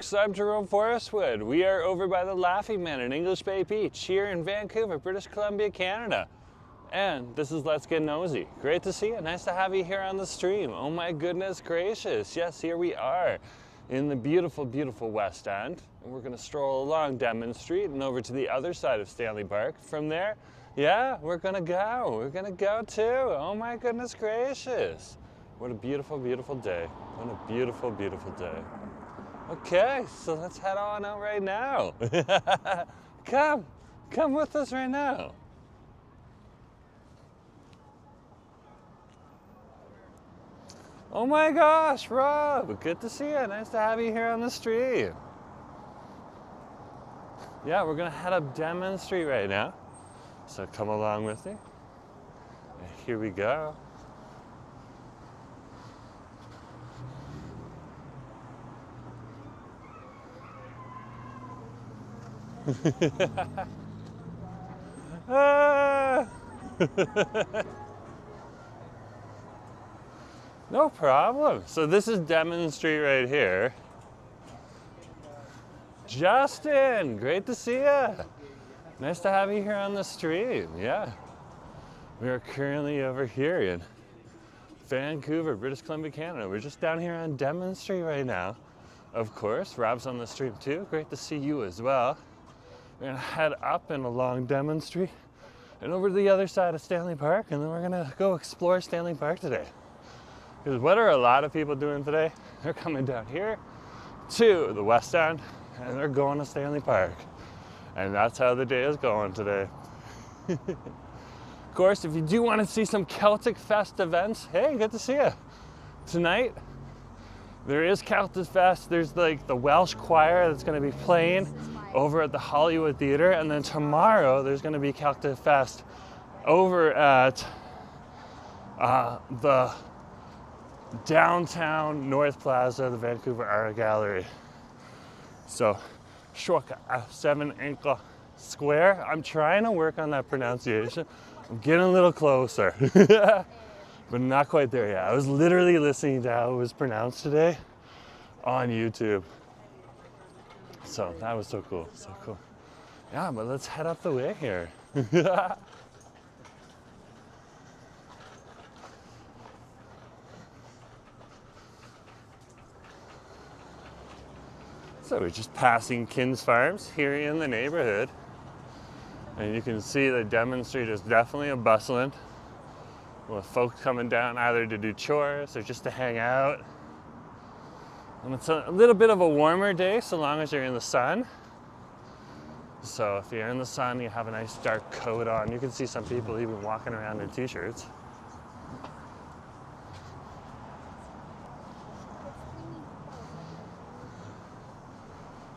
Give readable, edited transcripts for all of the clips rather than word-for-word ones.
I'm Jerome Forestwood. We are over by the Laughing Man in English Bay Beach here in Vancouver, British Columbia, Canada. And this is Let's Get Nosy. Great to see you. Nice to have you here on the stream. Oh my goodness gracious. Yes, here we are in the beautiful, beautiful West End. And we're going to stroll along Denman Street and over to the other side of Stanley Park. From there, yeah, we're going to go. We're going to go too. Oh my goodness gracious. What a beautiful, beautiful day. What a beautiful, beautiful day. Okay, so let's head on out right now. Come with us right now. Oh my gosh, Rob, good to see you. Nice to have you here on the street. Yeah, we're gonna head up Denman Street right now. So come along with me. And here we go. No problem. So this is Denman Street right here. Justin, great to see you. Nice to have you here on the street. Yeah. We are currently over here in Vancouver, British Columbia, Canada. We're just down here on Denman Street right now. Of course, Rob's on the stream too. Great to see you as well. We're gonna head up and along Denman Street and over to the other side of Stanley Park, and then we're gonna go explore Stanley Park today. Because what are a lot of people doing today? They're coming down here to the West End and they're going to Stanley Park. And that's how the day is going today. Of course, if you do want to see some Celtic Fest events, hey, good to see you. Tonight, there is Celtic Fest. There's like the Welsh choir that's going to be playing over at the Hollywood Theatre, and then tomorrow there's going to be Celtic Fest over at the downtown North Plaza, the Vancouver Art Gallery. So, Shorka 7 Ankle Square. I'm trying to work on that pronunciation. I'm getting a little closer, but not quite there yet. I was literally listening to how it was pronounced today on YouTube. So that was so cool, so cool. Yeah, but let's head up the way here. So we're just passing Kin's Farms here in the neighborhood. And you can see that Denman Street is definitely a bustling with folks coming down either to do chores or just to hang out. And it's a little bit of a warmer day so long as you're in the sun. So if you're in the sun, you have a nice dark coat on. You can see some people even walking around in t-shirts.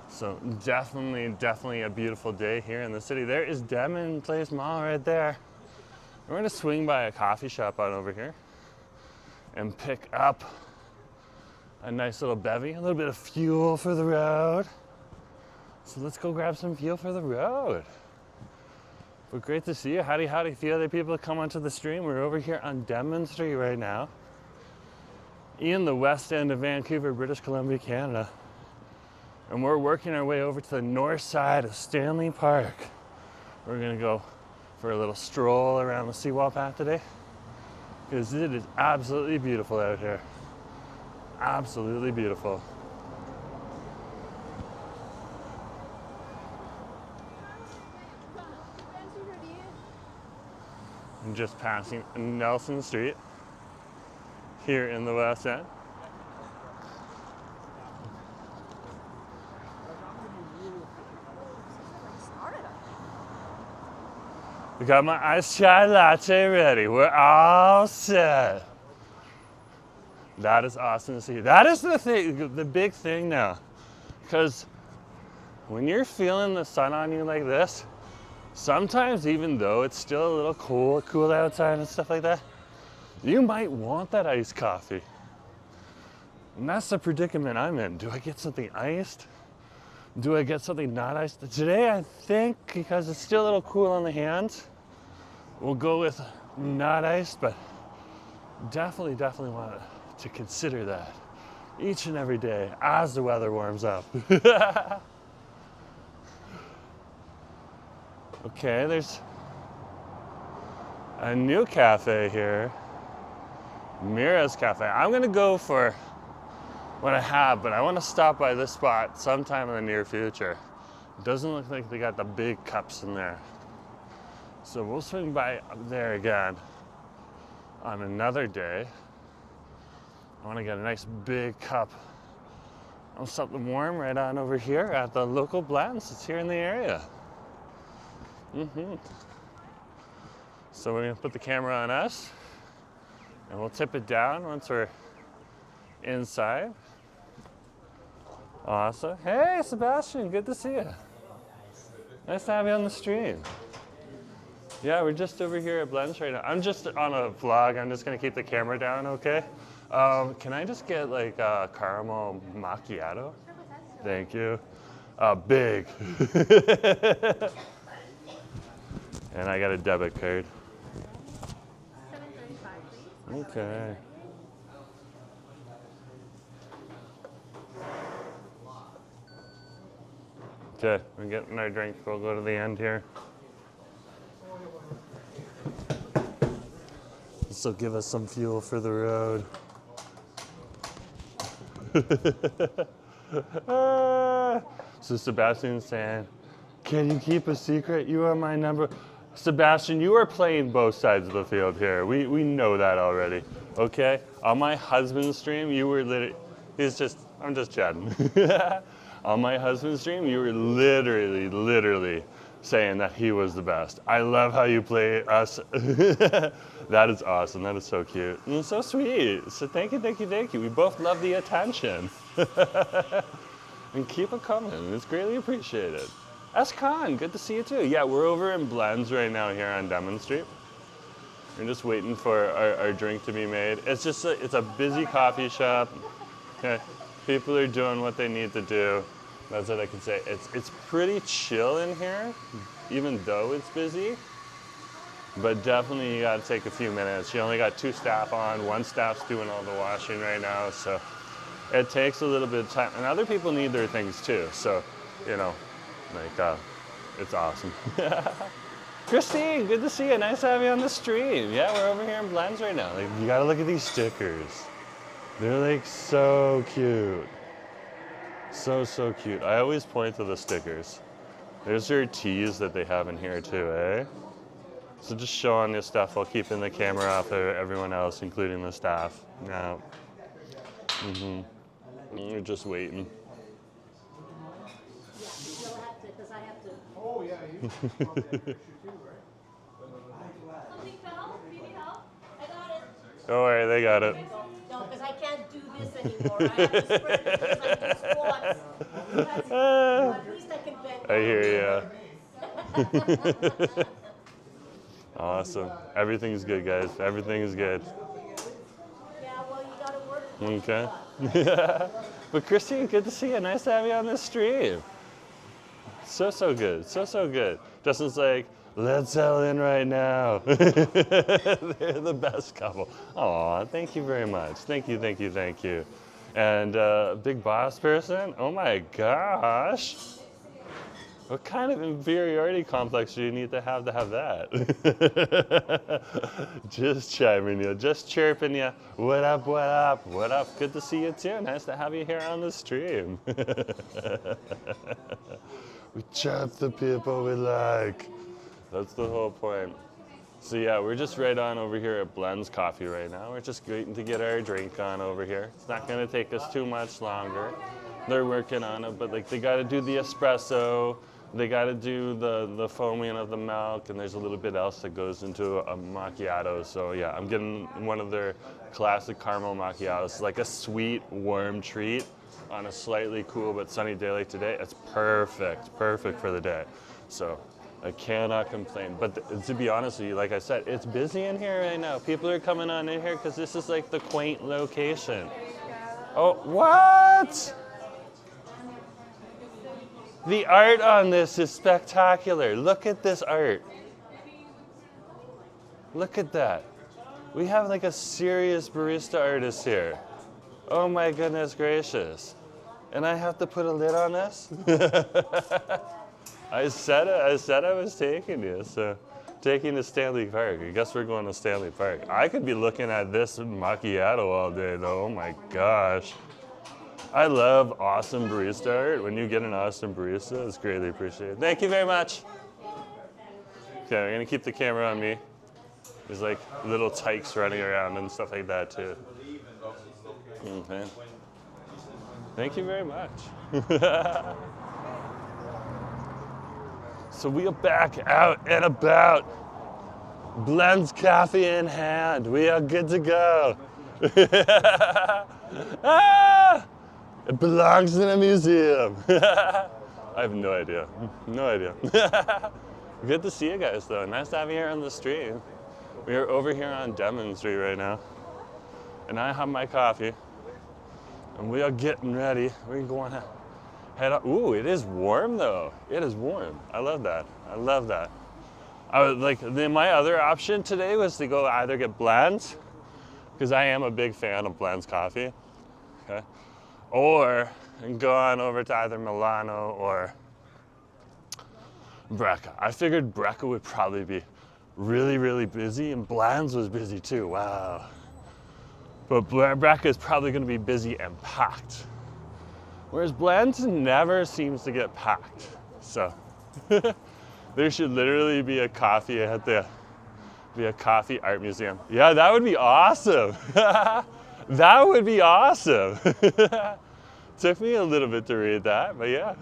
So definitely a beautiful day here in the city. There is Denman Place Mall right there. We're gonna swing by a coffee shop on over here and pick up a nice little bevy, a little bit of fuel for the road. So let's go grab some fuel for the road. But great to see you. Howdy, a few other people come onto the stream. We're over here on Denman Street right now in the West End of Vancouver, British Columbia, Canada. And we're working our way over to the north side of Stanley Park. We're gonna go for a little stroll around the Seawall path today because it is absolutely beautiful out here. Absolutely beautiful. I'm just passing Nelson Street here in the West End. We got my iced chai latte ready. We're all set. That is awesome to see. That is the thing, the big thing now. Because when you're feeling the sun on you like this, sometimes even though it's still a little cool outside and stuff like that, you might want that iced coffee. And that's the predicament I'm in. Do I get something iced? Do I get something not iced? Today I think, because it's still a little cool on the hands, we'll go with not iced, but definitely want to consider that. each and every day as the weather warms up. Okay, there's a new cafe here, Mira's Cafe. I'm gonna go for what I have, but I want to stop by this spot sometime in the near future. It doesn't look like they got the big cups in there. So we'll swing by up there again on another day. I want to get a nice big cup of something warm right on over here at the local Blenz. It's here in the area. So we're gonna put the camera on us and we'll tip it down once we're inside. Awesome. Hey, Sebastian, good to see you. Nice to have you on the stream. Yeah, we're just over here at Blenz right now. I'm just on a vlog. I'm just gonna keep the camera down, okay? Can I just get like a caramel macchiato? Thank you. Big. And I got a debit card. $7.35, please. Okay. Okay, we're getting our drink. We'll go to the end here. This will give us some fuel for the road. So Sebastian's saying, can you keep a secret? You are my number. Sebastian, you are playing both sides of the field here. We know that already, okay? On my husband's stream, you were literally, I'm just chatting. On my husband's stream, you were literally saying that he was the best. I love how you play us. That is awesome. That is so cute. And so sweet. So thank you. We both love the attention. And keep it coming. It's greatly appreciated. S-Con, good to see you too. Yeah, we're over in Blenz right now here on Denman Street. We're just waiting for our drink to be made. It's just it's a busy coffee shop. Okay. People are doing what they need to do. That's what I can say. It's pretty chill in here, even though it's busy. But definitely you gotta take a few minutes. You only got 2 staff on. 1 staff's doing all the washing right now, so it takes a little bit of time. And other people need their things too, so, you know, like, it's awesome. Christine, good to see you. Nice to have you on the stream. Yeah, we're over here in Blenz right now. Like, you gotta look at these stickers. They're like so cute. So cute. I always point to the stickers. There's their teas that they have in here too, eh? So just showing this stuff while keeping the camera off of everyone else, including the staff. Yeah. We're just waiting. Oh, yeah. Something fell? Need help? I got it. Don't worry, they got it. No, because I can't do this anymore. I have to spread it because I do squats. At least I can bend. I hear ya. Awesome. Everything's good, guys. Everything's good. Yeah, well, you got to work. Okay. But Christine, good to see you. Nice to have you on this stream. So good. So good. Justin's like, let's settle in right now. They're the best couple. Aw, thank you very much. Thank you. And big boss person, oh my gosh. What kind of inferiority complex do you need to have that? Just chiming you, just chirping you. What up? Good to see you too. Nice to have you here on the stream. We chirp the people we like. That's the whole point. So yeah, we're just right on over here at Blenz Coffee right now. We're just waiting to get our drink on over here. It's not gonna take us too much longer. They're working on it, but like they gotta do the espresso, they gotta do the foaming of the milk, and there's a little bit else that goes into a macchiato. So yeah, I'm getting one of their classic caramel macchiatos, like a sweet, warm treat on a slightly cool but sunny day like today. It's perfect for the day. So I cannot complain. But to be honest with you, like I said, it's busy in here right now. People are coming on in here because this is like the quaint location. Oh, what? The art on this is spectacular. Look at this art. Look at that. We have like a serious barista artist here. Oh my goodness gracious. And I have to put a lid on this? I said I was taking you, so taking to Stanley Park. I guess we're going to Stanley Park. I could be looking at this macchiato all day though, oh my gosh. I love awesome barista art. When you get an awesome barista, it's greatly appreciated. Thank you very much. Okay, we're gonna keep the camera on me. There's like little tykes running around and stuff like that too. Okay. Thank you very much. So we are back out and about. Blenz coffee in hand. We are good to go. Ah! It belongs in a museum. I have no idea. No idea. Good to see you guys though. Nice to have you here on the street. We are over here on Denman Street right now. And I have my coffee. And we are getting ready. We're going to head up. Ooh, it is warm though. It is warm. I love that. I love that. I was like, my other option today was to go either get Blenz, because I am a big fan of Blenz coffee. Okay. Or go on over to either Milano or Brecca. I figured Brecca would probably be really, really busy, and Blenz was busy too, wow. But Brecca is probably gonna be busy and packed. Whereas Blenz never seems to get packed. So there should literally be a coffee at the coffee art museum. Yeah, that would be awesome. That would be awesome. Took me a little bit to read that, but yeah.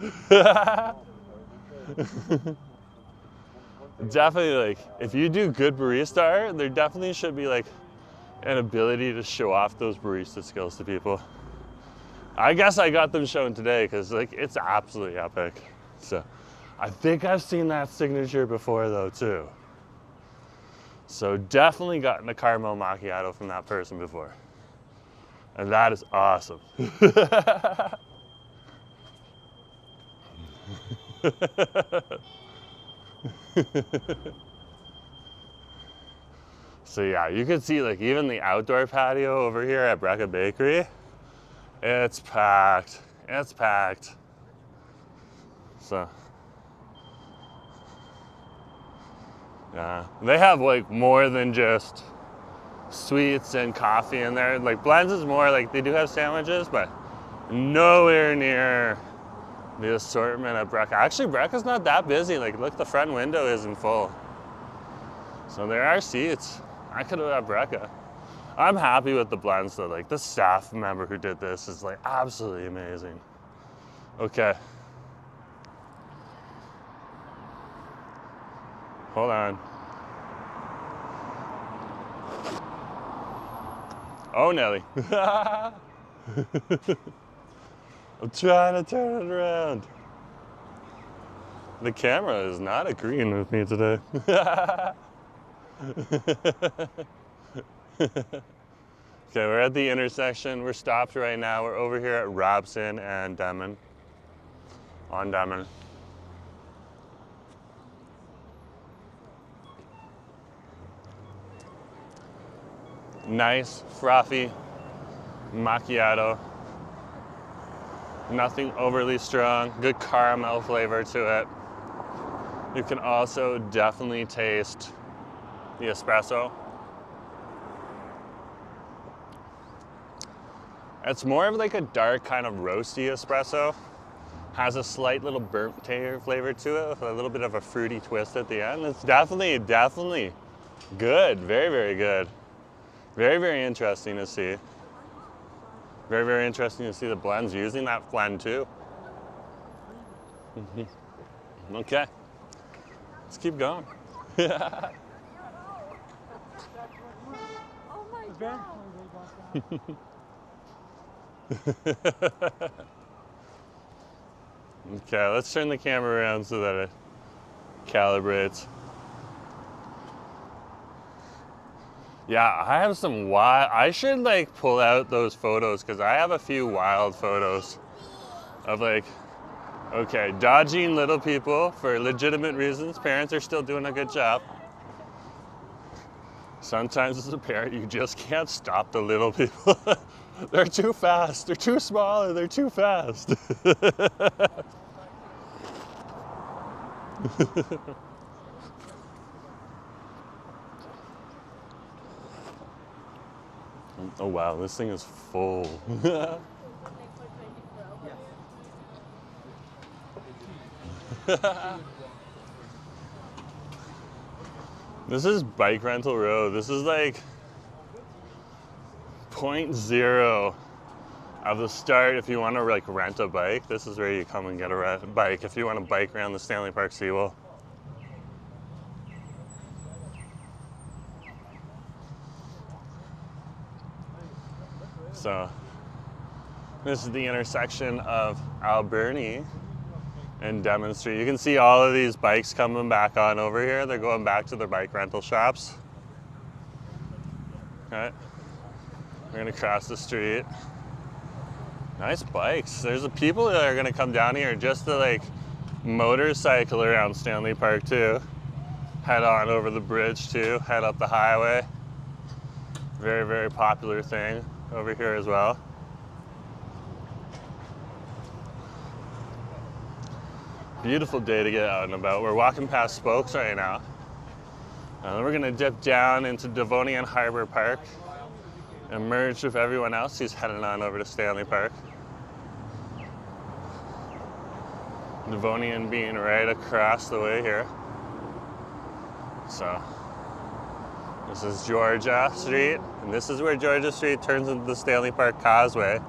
Definitely, like, if you do good barista art, there definitely should be like an ability to show off those barista skills to people. I guess I got them shown today because like it's absolutely epic. So I think I've seen that signature before though too. So definitely gotten a caramel macchiato from that person before. And that is awesome. So yeah, you can see like even the outdoor patio over here at Brecca Bakery, it's packed. It's packed. So yeah, they have like more than just sweets and coffee in there. Like Blenz is more like they do have sandwiches, but nowhere near the assortment at Brecca. Actually, Brecca's not that busy. Like look, the front window isn't full. So there are seats. I could have had Brecca. I'm happy with the Blenz though. Like the staff member who did this is like absolutely amazing. Okay. Hold on. Oh, Nelly. I'm trying to turn it around. The camera is not agreeing with me today. Okay, we're at the intersection. We're stopped right now. We're over here at Robson and Denman. On Denman. Nice, frothy macchiato. Nothing overly strong. Good caramel flavor to it. You can also definitely taste the espresso. It's more of like a dark kind of roasty espresso. Has a slight little burnt flavor to it with a little bit of a fruity twist at the end. It's definitely good. Very, very good. Very, very interesting to see. Very, very interesting to see the Blenz using that blend too. Okay, let's keep going. Oh my God. Okay, let's turn the camera around so that it calibrates. Yeah, I have some wild, I should like pull out those photos because I have a few wild photos of like, okay, dodging little people for legitimate reasons. Parents are still doing a good job. Sometimes as a parent, you just can't stop the little people. They're too fast. They're too small or they're too fast. Oh wow, this thing is full. This is bike rental road. This is like 0.0 of the start if you want to like rent a bike. This is where you come and get a bike if you want to bike around the Stanley Park Seawall. So this is the intersection of Alberni and Denman Street. You can see all of these bikes coming back on over here. They're going back to their bike rental shops. Okay, we're gonna cross the street. Nice bikes. There's the people that are gonna come down here just to like motorcycle around Stanley Park too. Head on over the bridge too, head up the highway. Very, very popular thing over here as well. Beautiful day to get out and about. We're walking past Spokes right now. And then we're gonna dip down into Devonian Harbour Park and merge with everyone else who's heading on over to Stanley Park. Devonian being right across the way here. So, this is Georgia Street, and this is where Georgia Street turns into the Stanley Park Causeway,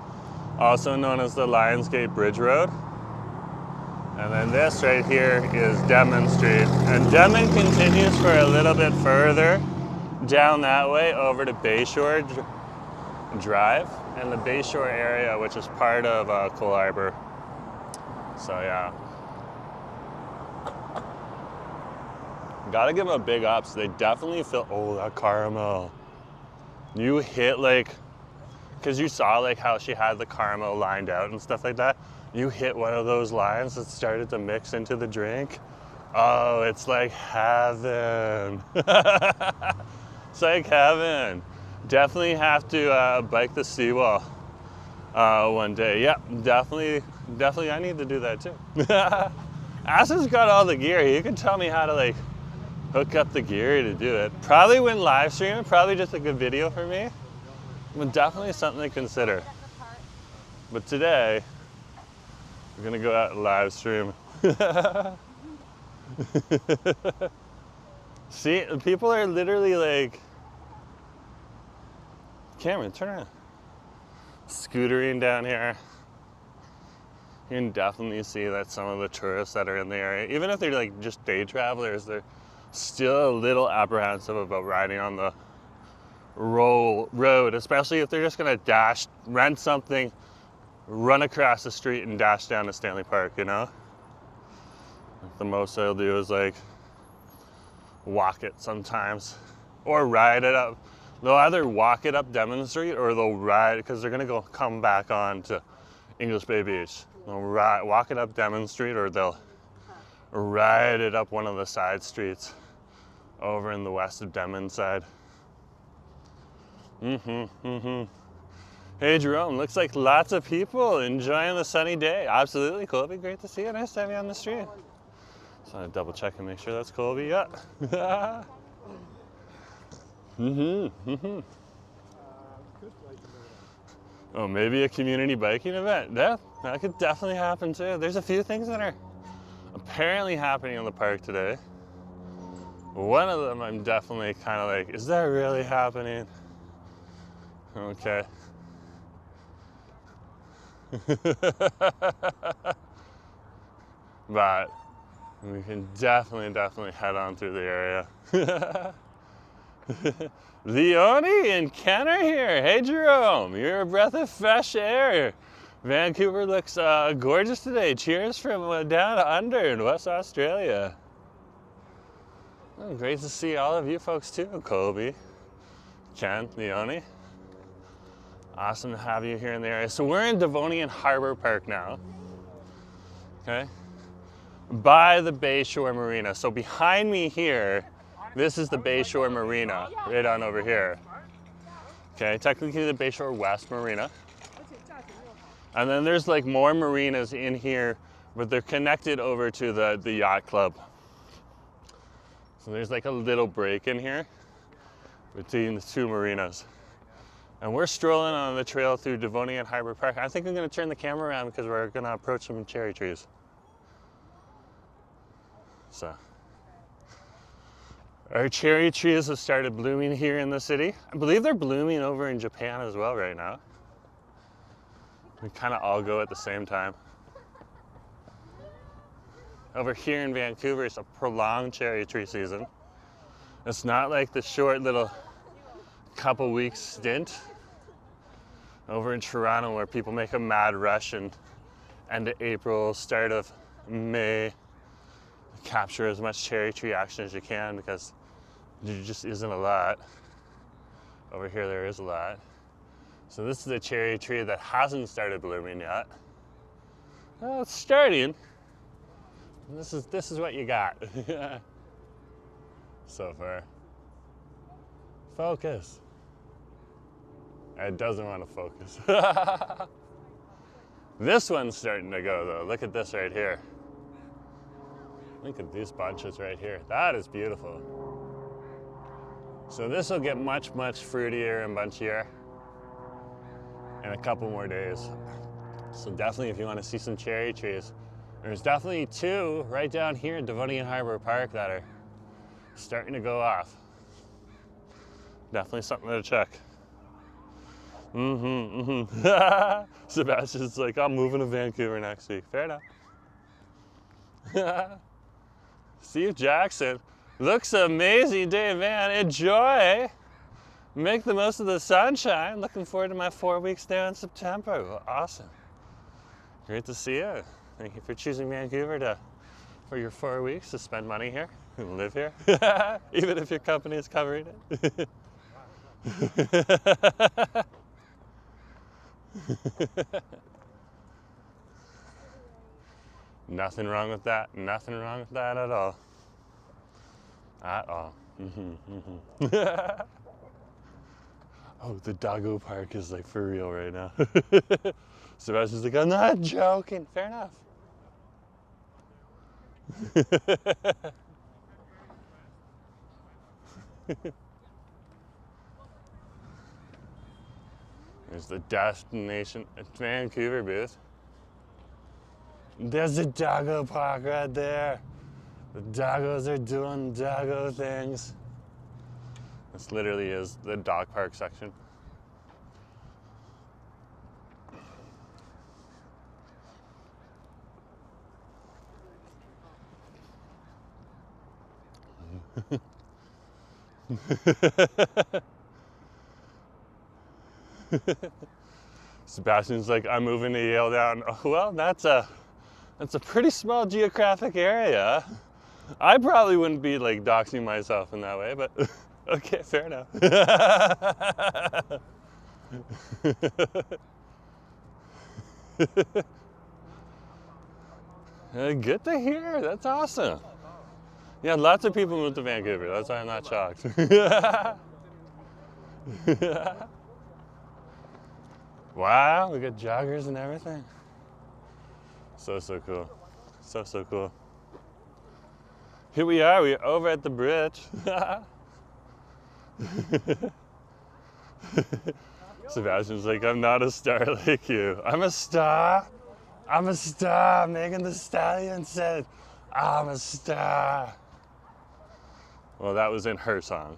also known as the Lionsgate Bridge Road. And then this right here is Denman Street. And Denman continues for a little bit further down that way over to Bayshore Drive and the Bayshore area, which is part of Cole Harbour. So yeah. Gotta give them a big ups. They definitely feel, oh, that caramel. You hit like, cause you saw like how she had the caramel lined out and stuff like that. You hit one of those lines that started to mix into the drink. Oh, it's like heaven. It's like heaven. Definitely have to bike the Seawall one day. Yeah, definitely I need to do that too. Asa's got all the gear. You can tell me how to like hook up the gear to do it. Probably wouldn't live stream it, probably just a good video for me. But definitely something to consider. But today, we're gonna go out and live stream. See, people are literally like, Cameron, turn around. Scootering down here. You can definitely see that some of the tourists that are in the area, even if they're like just day travelers, they're still a little apprehensive about riding on the road, especially if they're just gonna dash, rent something, run across the street and dash down to Stanley Park, you know? The most they'll do is like walk it sometimes or ride it up. They'll either walk it up Denman Street or they'll ride, because they're gonna come back on to English Bay Beach. They'll walk it up Denman Street or they'll ride it up one of the side streets over in the west of Denman side. Hey Jerome, looks like lots of people enjoying the sunny day. Absolutely, Colby, great to see you. Nice to have you on the street. So I double check and make sure that's Colby. Yeah. Oh, maybe a community biking event. Yeah, that could definitely happen too. There's a few things that are apparently happening in the park today. One of them I'm definitely kind of like, is that really happening? Okay. But we can definitely head on through the area. Leonie and Ken are here. Hey Jerome, you're a breath of fresh air. Vancouver looks gorgeous today. Cheers from down under in West Australia. Oh, great to see all of you folks too, Colby, Ken, Leonie. Awesome to have you here in the area. So we're in Devonian Harbour Park now, okay? By the Bayshore Marina. So behind me here, this is the Bayshore Marina, right on over here. Okay, technically the Bayshore West Marina. And then there's like more marinas in here, but they're connected over to the yacht club. So there's like a little break in here between the two marinas. And we're strolling on the trail through Devonian Harbour Park. I think I'm gonna turn the camera around because we're gonna approach some cherry trees. So, our cherry trees have started blooming here in the city. I believe they're blooming over in Japan as well right now. We kind of all go at the same time. Over here in Vancouver, it's a prolonged cherry tree season. It's not like the short little couple weeks stint over in Toronto where people make a mad rush and end of April, start of May, capture as much cherry tree action as you can because there just isn't a lot. Over here there is a lot. So this is a cherry tree that hasn't started blooming yet. Well, it's starting. This is what you got so far. Focus. It doesn't want to focus. This one's starting to go though. Look at this right here. Look at these bunches right here. That is beautiful. So this will get much, much fruitier and bunchier in a couple more days. So definitely if you want to see some cherry trees, there's definitely two right down here in Devonian Harbour Park that are starting to go off. Definitely something to check. Sebastian's like, I'm moving to Vancouver next week. Fair enough. Steve Jackson, looks amazing day, man. Enjoy. Make the most of the sunshine. Looking forward to my 4 weeks there in September. Well, awesome. Great to see you. Thank you for choosing Vancouver for your 4 weeks to spend money here and live here, even if your company is covering it. Nothing wrong with that. Nothing wrong with that at all. At all. Oh, the doggo park is like for real right now. Sebastian's like, I'm not joking. Fair enough. There's the destination Vancouver booth. There's the doggo park right there. The doggos are doing doggo things. This literally is the dog park section. Sebastian's like, I'm moving to Yale down. Oh, well, that's a pretty small geographic area. I probably wouldn't be like doxing myself in that way, but okay, fair enough. Good to hear. That's awesome. Yeah, lots of people moved to Vancouver. That's why I'm not shocked. Wow, we got joggers and everything. So cool. So cool. Here we are, we're over at the bridge. Sebastian's like, I'm not a star like you. I'm a star. I'm a star. Megan Thee Stallion said, I'm a star. Well, that was in her song.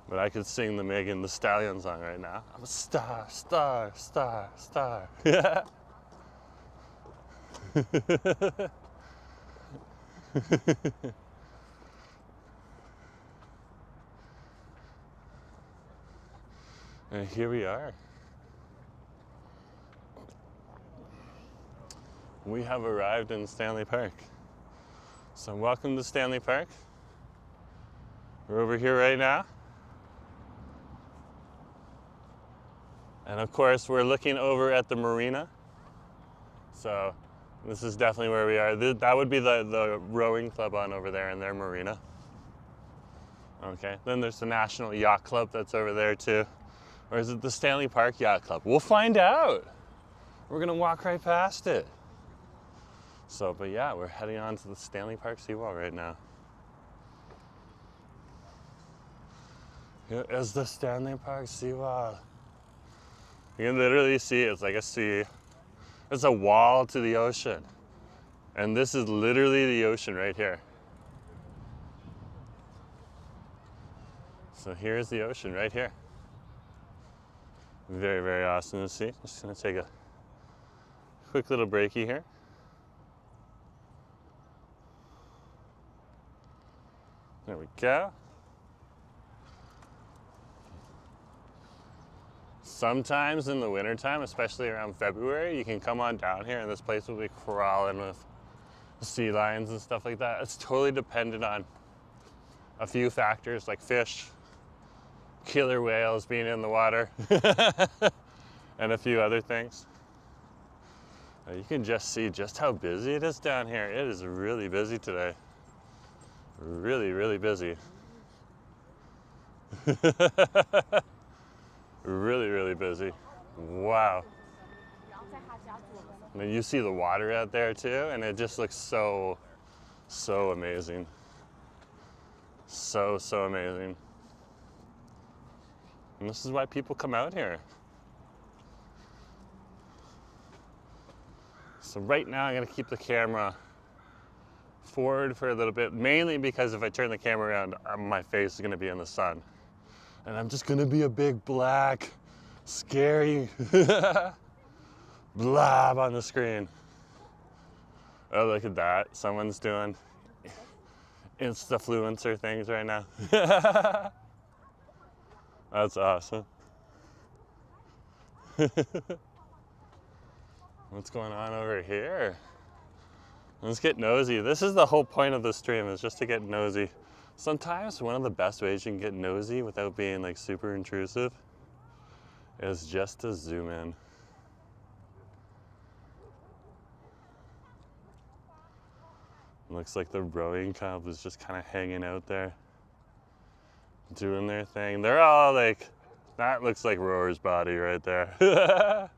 But I could sing the Megan Thee Stallion song right now. I'm a star, star, star, star. And here we are. We have arrived in Stanley Park. So welcome to Stanley Park. We're over here right now. And of course, we're looking over at the marina. So this is definitely where we are. That would be the rowing club on over there in their marina. Okay, then there's the National Yacht Club that's over there too. Or is it the Stanley Park Yacht Club? We'll find out. We're gonna walk right past it. So, but yeah, we're heading on to the Stanley Park Seawall right now. Here is the Stanley Park Seawall. You can literally see it's like a sea. It's a wall to the ocean. And this is literally the ocean right here. So here's the ocean right here. Very, very awesome to see. Just gonna take a quick little breakie here. There we go. Sometimes in the wintertime, especially around February, you can come on down here and this place will be crawling with sea lions and stuff like that. It's totally dependent on a few factors like fish, killer whales being in the water, and a few other things. You can just see just how busy it is down here. It is really busy today. Really, really busy. Really, really busy. Wow. And then you see the water out there too, and it just looks so amazing. So amazing. And this is why people come out here. So right now I'm gonna keep the camera forward for a little bit, mainly because if I turn the camera around, my face is gonna be in the sun. And I'm just gonna be a big black, scary blob on the screen. Oh, look at that. Someone's doing Instafluencer things right now. That's awesome. What's going on over here? Let's get nosy. This is the whole point of the stream, is just to get nosy. Sometimes one of the best ways you can get nosy without being like super intrusive is just to zoom in. Looks like the rowing club is just kind of hanging out there, doing their thing. They're all like, that looks like Rower's body right there.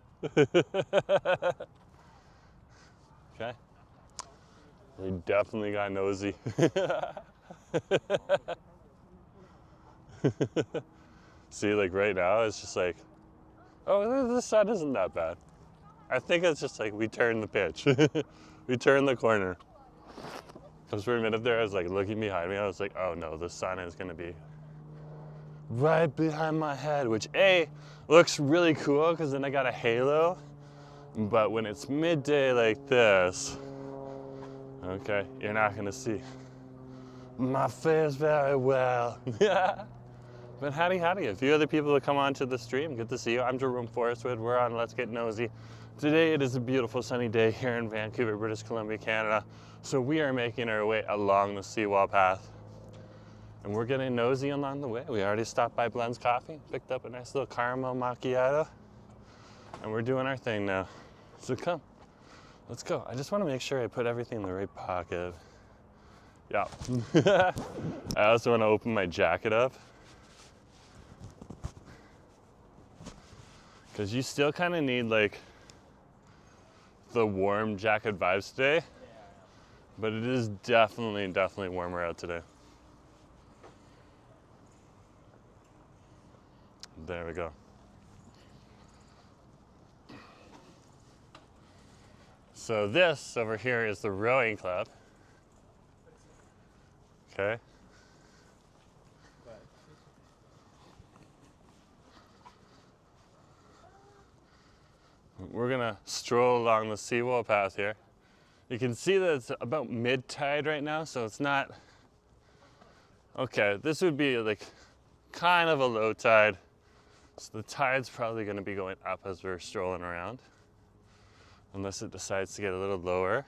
Okay. We definitely got nosy. See, like right now, it's just like, oh, the sun isn't that bad. I think it's just like we turned the pitch. We turned the corner. Because for a minute there, I was like looking behind me. I was like, oh no, the sun is gonna be right behind my head, which A, looks really cool because then I got a halo. But when it's midday like this, okay, you're not gonna see my face very well. Yeah. But howdy, a few other people that come on to the stream. Good to see you. I'm Jerome Forrestwood. We're on Let's Get Nosy. Today it is a beautiful sunny day here in Vancouver, British Columbia, Canada. So we are making our way along the Seawall path. And we're getting nosy along the way. We already stopped by Blenz Coffee, picked up a nice little caramel macchiato, and we're doing our thing now. So come, let's go. I just want to make sure I put everything in the right pocket. Yeah. I also want to open my jacket up, because you still kind of need like the warm jacket vibes today, but it is definitely warmer out today. There we go. So this over here is the rowing club. Okay. We're gonna stroll along the Seawall path here. You can see that it's about mid-tide right now, so it's not, okay, this would be like kind of a low tide. So the tide's probably gonna be going up as we're strolling around, unless it decides to get a little lower.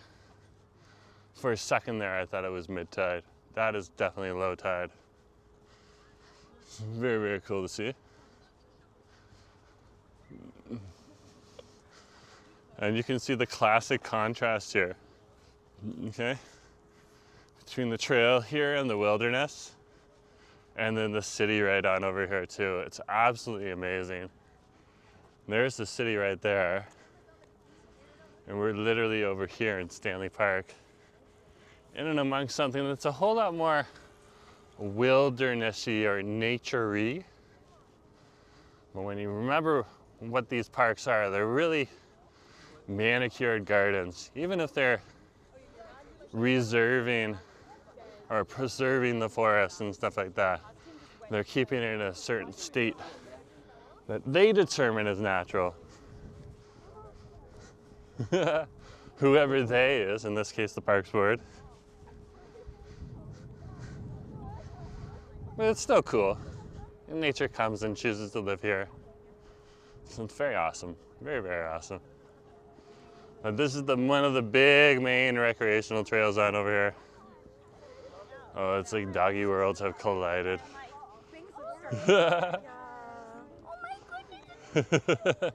For a second there, I thought it was mid-tide. That is definitely low tide. Very, very cool to see. And you can see the classic contrast here, okay? Between the trail here and the wilderness. And then the city right on over here too. It's absolutely amazing. There's the city right there. And we're literally over here in Stanley Park, in and amongst something that's a whole lot more wildernessy or nature-y. But when you remember what these parks are, they're really manicured gardens. Even if they're reserving or preserving the forest and stuff like that, they're keeping it in a certain state that they determine as natural. Whoever they is, in this case the Parks Board. But it's still cool. And nature comes and chooses to live here. So it's very awesome. Very, very awesome. But this is one of the big main recreational trails on over here. Oh, it's like doggy worlds have collided. Oh my goodness.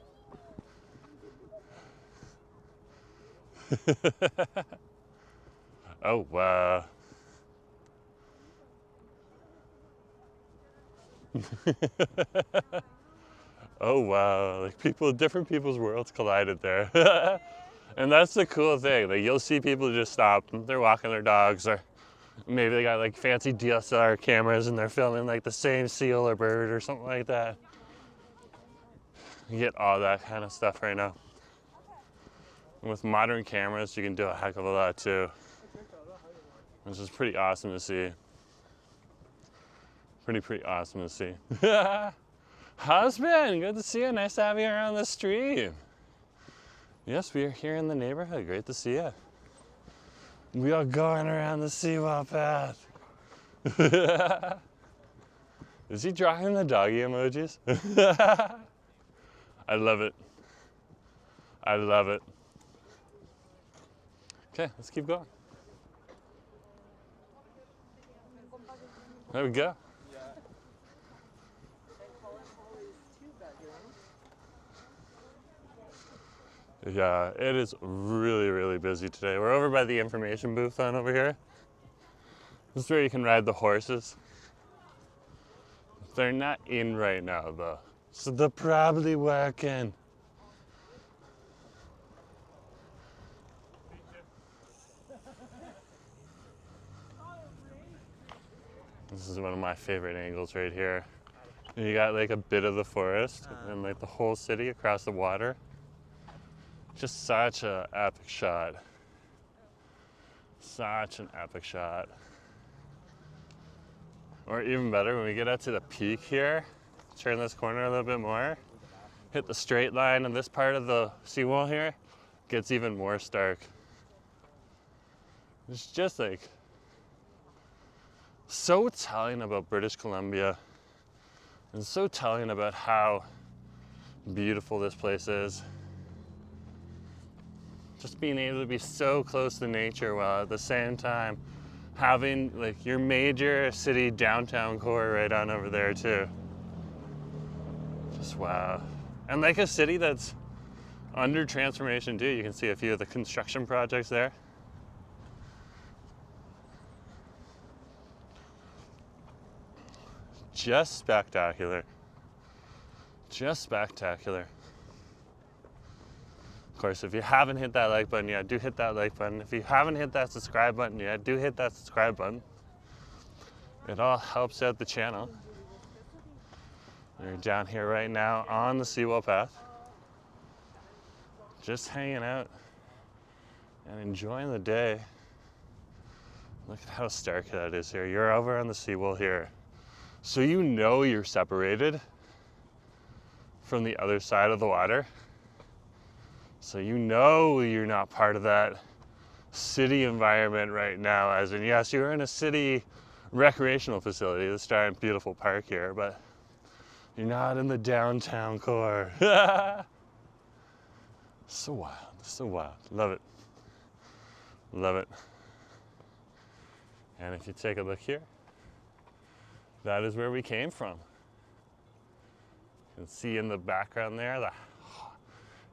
Oh, wow. Oh, wow. Like different people's worlds collided there. And that's the cool thing. Like you'll see people just stop. They're walking their dogs, or maybe they got like fancy DSLR cameras and they're filming like the same seal or bird or something like that. You get all that kind of stuff right now. And with modern cameras, you can do a heck of a lot too, which is pretty awesome to see. Pretty awesome to see. Husband, good to see you. Nice to have you around the street. Yes, we are here in the neighborhood. Great to see you. We are going around the Seawall path. Is he drawing the doggy emojis? I love it. I love it. Okay, let's keep going. There we go. Yeah, it is really, really busy today. We're over by the information booth on over here. This is where you can ride the horses. They're not in right now though, so they're probably working. This is one of my favorite angles right here. You got like a bit of the forest and like the whole city across the water. Just such an epic shot. Such an epic shot. Or even better, when we get out to the peak here, turn this corner a little bit more, hit the straight line in this part of the seawall here, gets even more stark. It's just like so telling about British Columbia and so telling about how beautiful this place is. Just being able to be so close to nature while at the same time having like your major city downtown core right on over there too. Just wow. And like a city that's under transformation too. You can see a few of the construction projects there. Just spectacular. Just spectacular. Of course, if you haven't hit that like button yet, do hit that like button. If you haven't hit that subscribe button yet, do hit that subscribe button. It all helps out the channel. We're down here right now on the Seawall path. Just hanging out and enjoying the day. Look at how stark that is here. You're over on the Seawall here. So you know you're separated from the other side of the water. So you know you're not part of that city environment right now, as in, yes, you're in a city recreational facility, this giant beautiful park here, but you're not in the downtown core. So wild, so wild. Love it. Love it. And if you take a look here, that is where we came from. You can see in the background there, the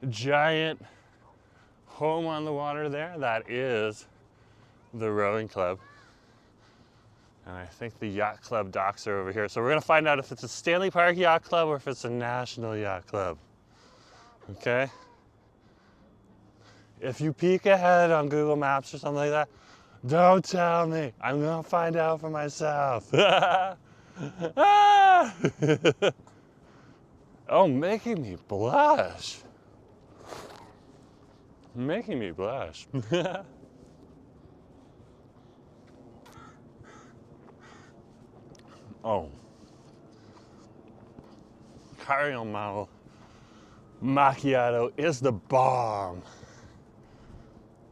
giant home on the water there. That is the rowing club. And I think the yacht club docks are over here. So we're gonna find out if it's a Stanley Park Yacht Club or if it's a National Yacht Club. Okay? If you peek ahead on Google Maps or something like that, don't tell me. I'm gonna find out for myself. Ah! Oh, making me blush. Making me blush. Oh. Caramel model Macchiato is the bomb.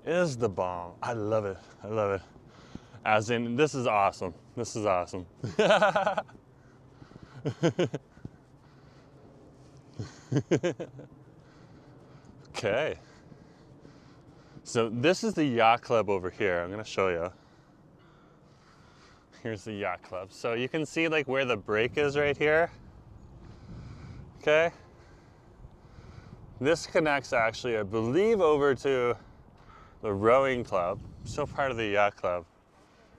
Is the bomb. I love it. I love it. As in, this is awesome. This is awesome. Okay. So this is the yacht club over here. I'm gonna show you. Here's the yacht club. So you can see like where the break is right here. Okay. This connects actually, I believe, over to the rowing club, still part of the yacht club.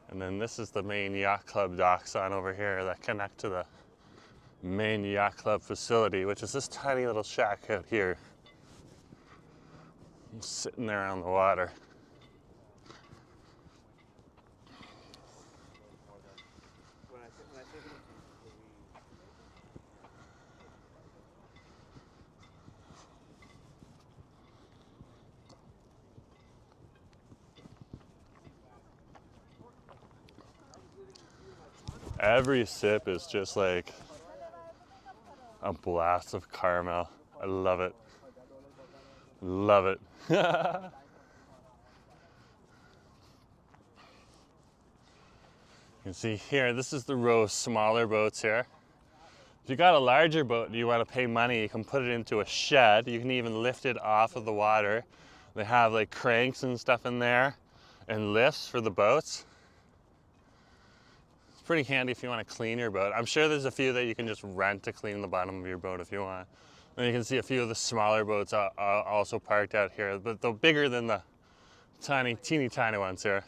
And then this is the main yacht club docks on over here that connect to the main yacht club facility, which is this tiny little shack out here. Sitting there on the water. Every sip is just like a blast of caramel. I love it. Love it. You can see here, this is the row of smaller boats here. If you got a larger boat and you want to pay money, you can put it into a shed. You can even lift it off of the water. They have like cranks and stuff in there and lifts for the boats. It's pretty handy if you want to clean your boat. I'm sure there's a few that you can just rent to clean the bottom of your boat if you want. And you can see a few of the smaller boats are also parked out here, but they're bigger than the teeny tiny ones here.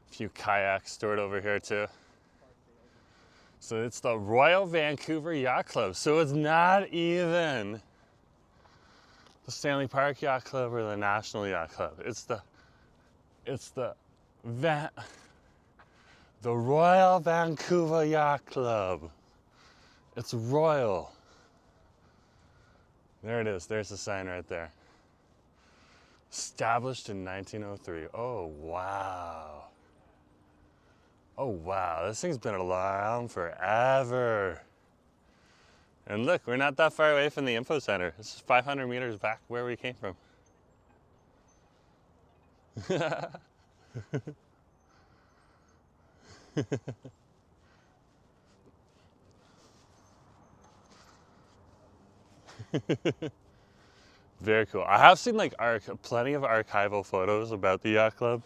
A few kayaks stored over here too. So it's the Royal Vancouver Yacht Club. So it's not even the Stanley Park Yacht Club or the National Yacht Club. It's the Royal Vancouver Yacht Club. It's royal. There it is. There's the sign right there. Established in 1903. Oh, wow. Oh, wow. This thing's been around forever. And look, we're not that far away from the info center. This is 500 meters back where we came from. Very cool. I have seen like plenty of archival photos about the yacht club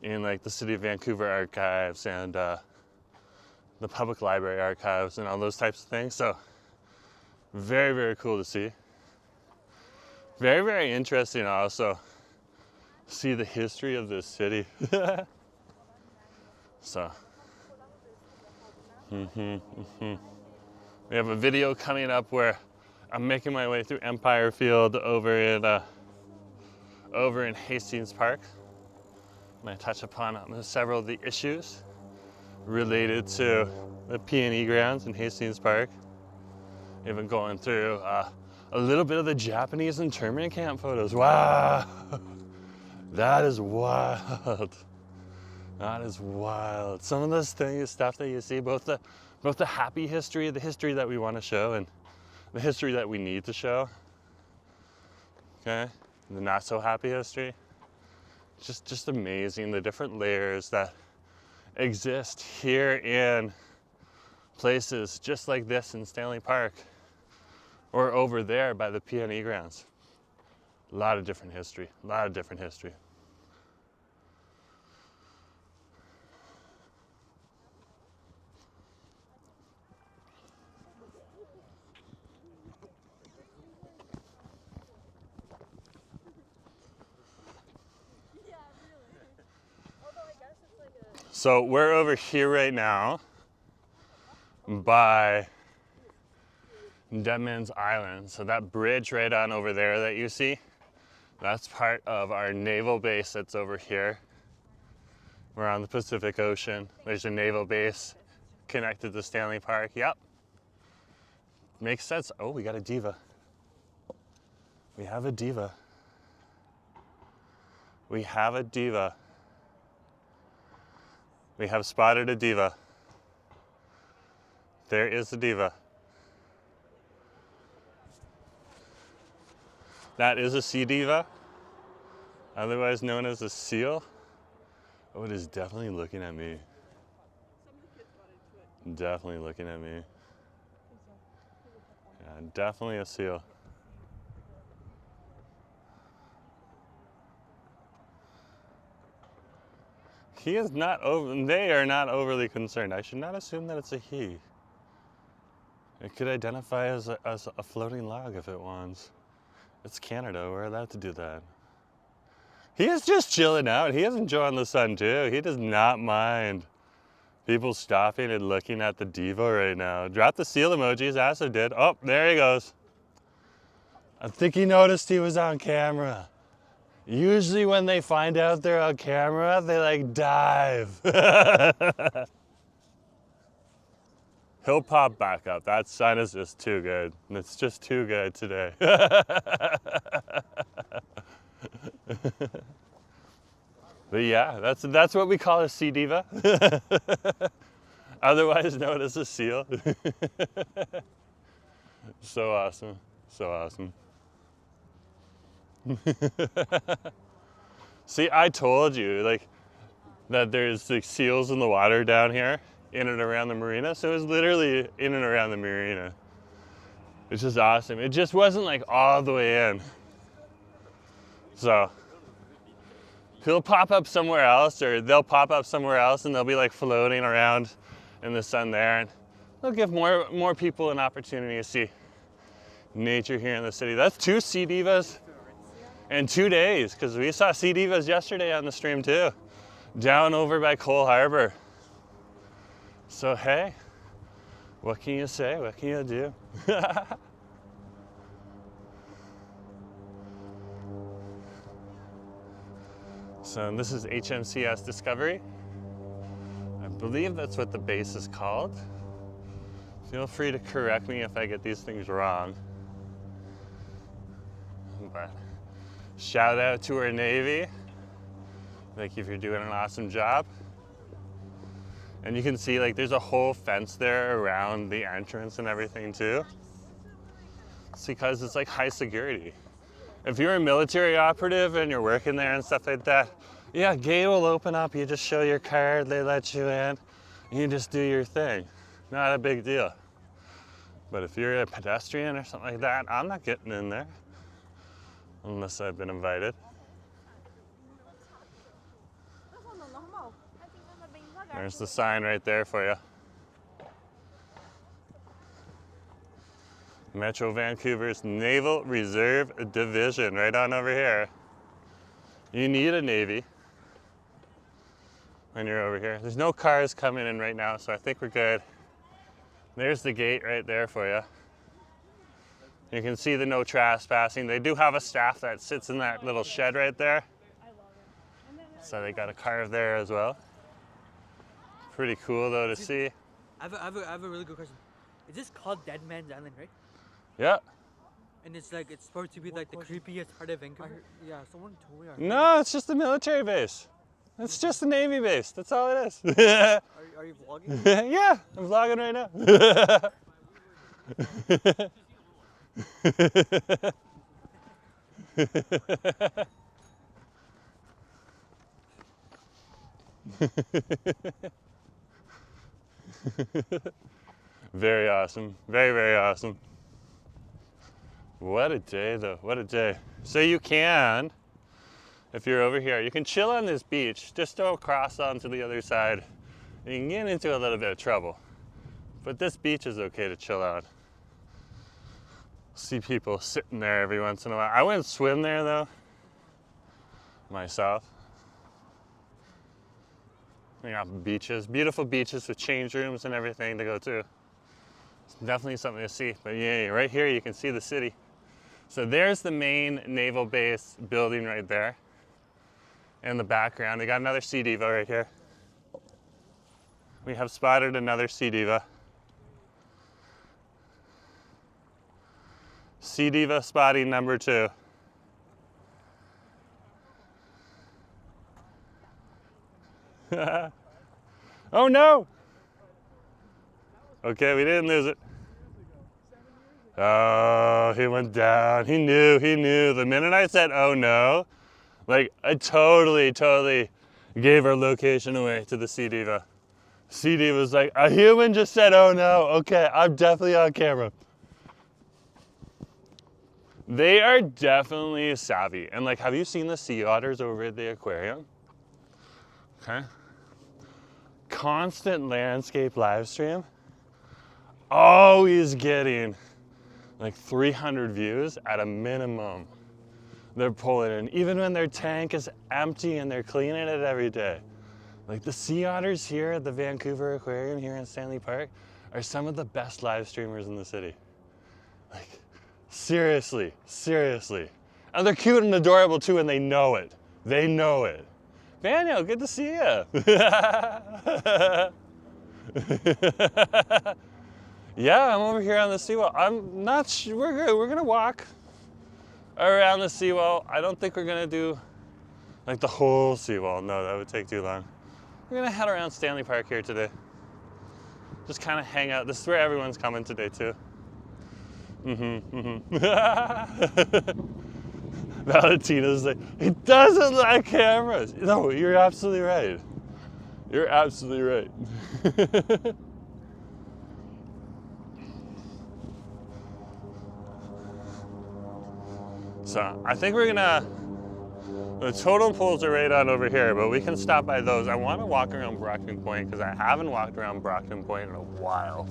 in like the City of Vancouver archives and the public library archives and all those types of things. So very, very cool to see. Very, very interesting also see the history of this city. So we have a video coming up where I'm making my way through Empire Field over in Hastings Park. I'm going to touch upon several of the issues related to the P&E grounds in Hastings Park. Even going through a little bit of the Japanese internment camp photos. Wow, that is wild. That is wild. Some of this stuff that you see, both the happy history, the history that we want to show, and the history that we need to show. Okay, the not so happy history. Just amazing, the different layers that exist here in places just like this in Stanley Park or over there by the P&E grounds. A lot of different history, a lot of different history. Yeah, really. Although I guess it's like a So we're over here right now by Denman's Island. So that bridge right on over there that you see, that's part of our naval base that's over here. We're on the Pacific Ocean. There's a naval base connected to Stanley Park. Yep. Makes sense. Oh, we got a diva. We have a diva. We have a diva. We have spotted a diva. There is the diva. That is a sea diva, otherwise known as a seal. Oh, it is definitely looking at me. Definitely looking at me. Yeah, definitely a seal. He is not over, they are not overly concerned. I should not assume that it's a he. It could identify as a floating log if it wants. It's Canada, we're allowed to do that. He is just chilling out. He is enjoying the sun too. He does not mind people stopping and looking at the diva right now. Drop the seal emojis, Asa did. Oh, there he goes. I think he noticed he was on camera. Usually when they find out they're on camera, they like dive. He'll pop back up. That sun is just too good. It's just too good today. But yeah, that's what we call a sea diva. Otherwise known as a seal. So awesome. So awesome. See, I told you like that there's like seals in the water down here in and around the marina. So it was literally in and around the marina. It's just awesome. It just wasn't like all the way in. So he'll pop up somewhere else, or they'll pop up somewhere else and they'll be like floating around in the sun there, and they'll give more people an opportunity to see nature here in the city. That's 2 sea divas in 2 days, because we saw sea divas yesterday on the stream too, down over by Cole Harbour. So hey, what can you say? What can you do? So this is HMCS Discovery. I believe that's what the base is called. Feel free to correct me if I get these things wrong. But shout out to our Navy. Thank you for doing an awesome job. And you can see like there's a whole fence there around the entrance and everything too. It's because it's like high security. If you're a military operative and you're working there and stuff like that, yeah, gate will open up, you just show your card, they let you in, you just do your thing. Not a big deal. But if you're a pedestrian or something like that, I'm not getting in there unless I've been invited. There's the sign right there for you. Metro Vancouver's Naval Reserve Division, right on over here. You need a Navy when you're over here. There's no cars coming in right now, so I think we're good. There's the gate right there for you. You can see the no trespassing. They do have a staff that sits in that little shed right there. So they got a car there as well. Pretty cool though to see. I have a really good question. Is this called Denman Island, right? Yeah. And it's like, it's supposed to be like the creepiest part of Vancouver? Yeah, someone told me. No, it's just a military base. It's just a Navy base. That's all it is. Are you vlogging? Yeah, I'm vlogging right now. Very awesome. Very, very awesome. What a day though, what a day. So you can, if you're over here, you can chill on this beach, just don't cross onto the other side. You can get into a little bit of trouble. But this beach is okay to chill on. See people sitting there every once in a while. I wouldn't swim there though, myself. We got beaches, beautiful beaches with change rooms and everything to go to. It's definitely something to see. But yeah, right here you can see the city. So there's the main naval base building right there. In the background, we got another Sea Diva right here. We have spotted another Sea Diva. Sea Diva spotting number 2. Oh no! Okay, we didn't lose it. Oh, he went down. He knew. The minute I said, oh no, like I totally gave our location away to the Sea Diva. Sea Diva was like, a human just said, oh no, okay, I'm definitely on camera. They are definitely savvy. And like, have you seen the sea otters over at the aquarium? Okay. Constant landscape live stream. Always getting like 300 views at a minimum. They're pulling in, even when their tank is empty and they're cleaning it every day. Like the sea otters here at the Vancouver Aquarium here in Stanley Park are some of the best live streamers in the city. Like, seriously. And they're cute and adorable too, and they know it. Daniel, good to see you. Yeah, I'm over here on the seawall. I'm not sure, we're good. We're gonna walk around the seawall. I don't think we're gonna do like the whole seawall. No, that would take too long. We're gonna head around Stanley Park here today. Just kind of hang out. This is where everyone's coming today too. Valentina's like, he doesn't like cameras. No, you're absolutely right. You're absolutely right. So I think we're gonna, the totem poles are right on over here, but we can stop by those. I want to walk around Brockton Point because I haven't walked around Brockton Point in a while.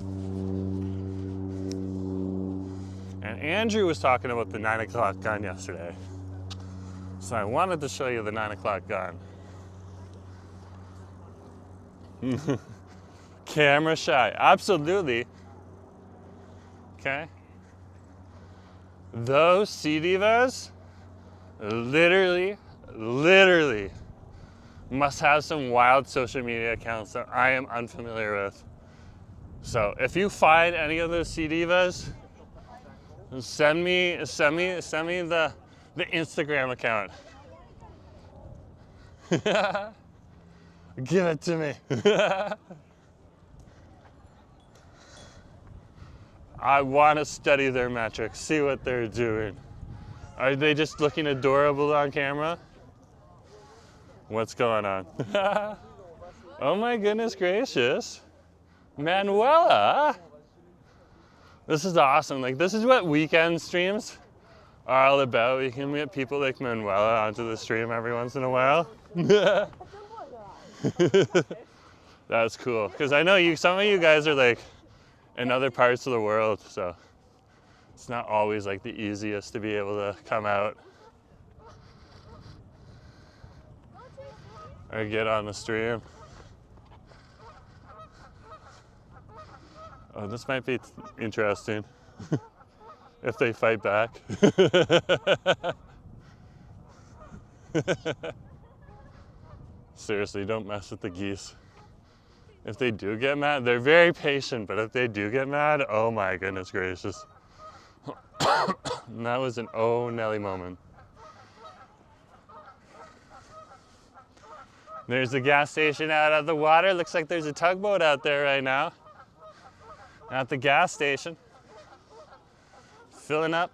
And Andrew was talking about the 9 o'clock gun yesterday. So I wanted to show you the 9 o'clock gun. Camera shy, absolutely. Okay. Those Sea Divas literally must have some wild social media accounts that I am unfamiliar with. So if you find any of those Sea Divas, send me the Instagram account. Give it to me. I want to study their metrics, see what they're doing. Are they just looking adorable on camera? What's going on? Oh my goodness gracious. Manuela. This is awesome. Like, this is what weekend streams are all about. We can get people like Manuela onto the stream every once in a while. That's cool. Because I know some of you guys are like in other parts of the world, so it's not always like the easiest to be able to come out or get on the stream. Oh, this might be interesting if they fight back. Seriously, don't mess with the geese. If they do get mad, they're very patient, but if they do get mad, oh my goodness gracious. And that was an oh Nelly moment. There's the gas station out of the water. Looks like there's a tugboat out there right now. At the gas station. Filling up.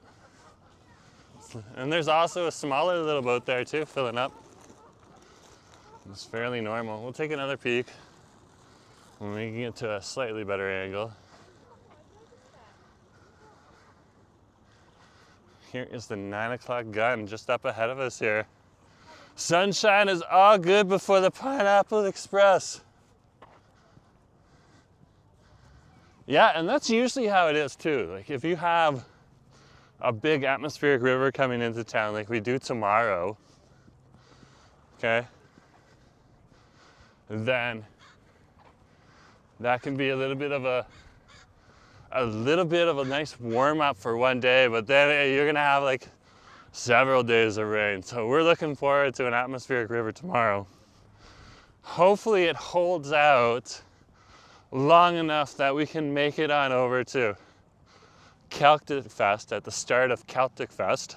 And there's also a smaller little boat there too, filling up. It's fairly normal. We'll take another peek when we can get to a slightly better angle. Here is the 9 o'clock gun just up ahead of us here. Sunshine is all good before the Pineapple Express. Yeah, and that's usually how it is too. Like if you have a big atmospheric river coming into town like we do tomorrow, okay? then that can be a little bit of a nice warm up for one day, but then you're gonna have like several days of rain. So we're looking forward to an atmospheric river tomorrow. Hopefully it holds out long enough that we can make it on over to Celtic Fest at the start of Celtic Fest,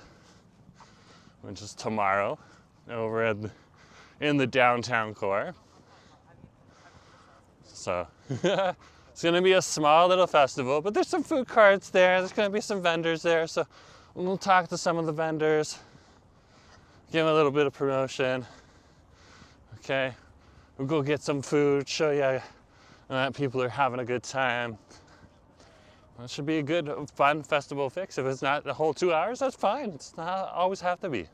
which is tomorrow over in the downtown core. So it's gonna be a small little festival, but there's some food carts there. There's gonna be some vendors there. So we'll talk to some of the vendors, give them a little bit of promotion. Okay, we'll go get some food, show you that people are having a good time. It should be a good, fun festival fix. If it's not the whole 2 hours, that's fine. It's not always have to be.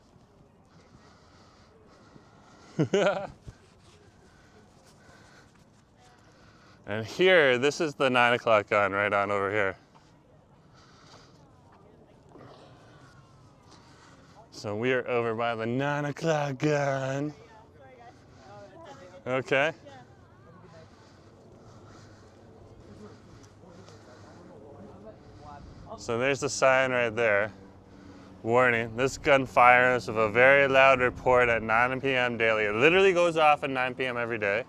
And here, this is the 9 o'clock gun right on over here. So we are over by the 9 o'clock gun. Okay. So there's the sign right there. Warning, this gun fires with a very loud report at 9 p.m. daily. It literally goes off at 9 p.m. every day.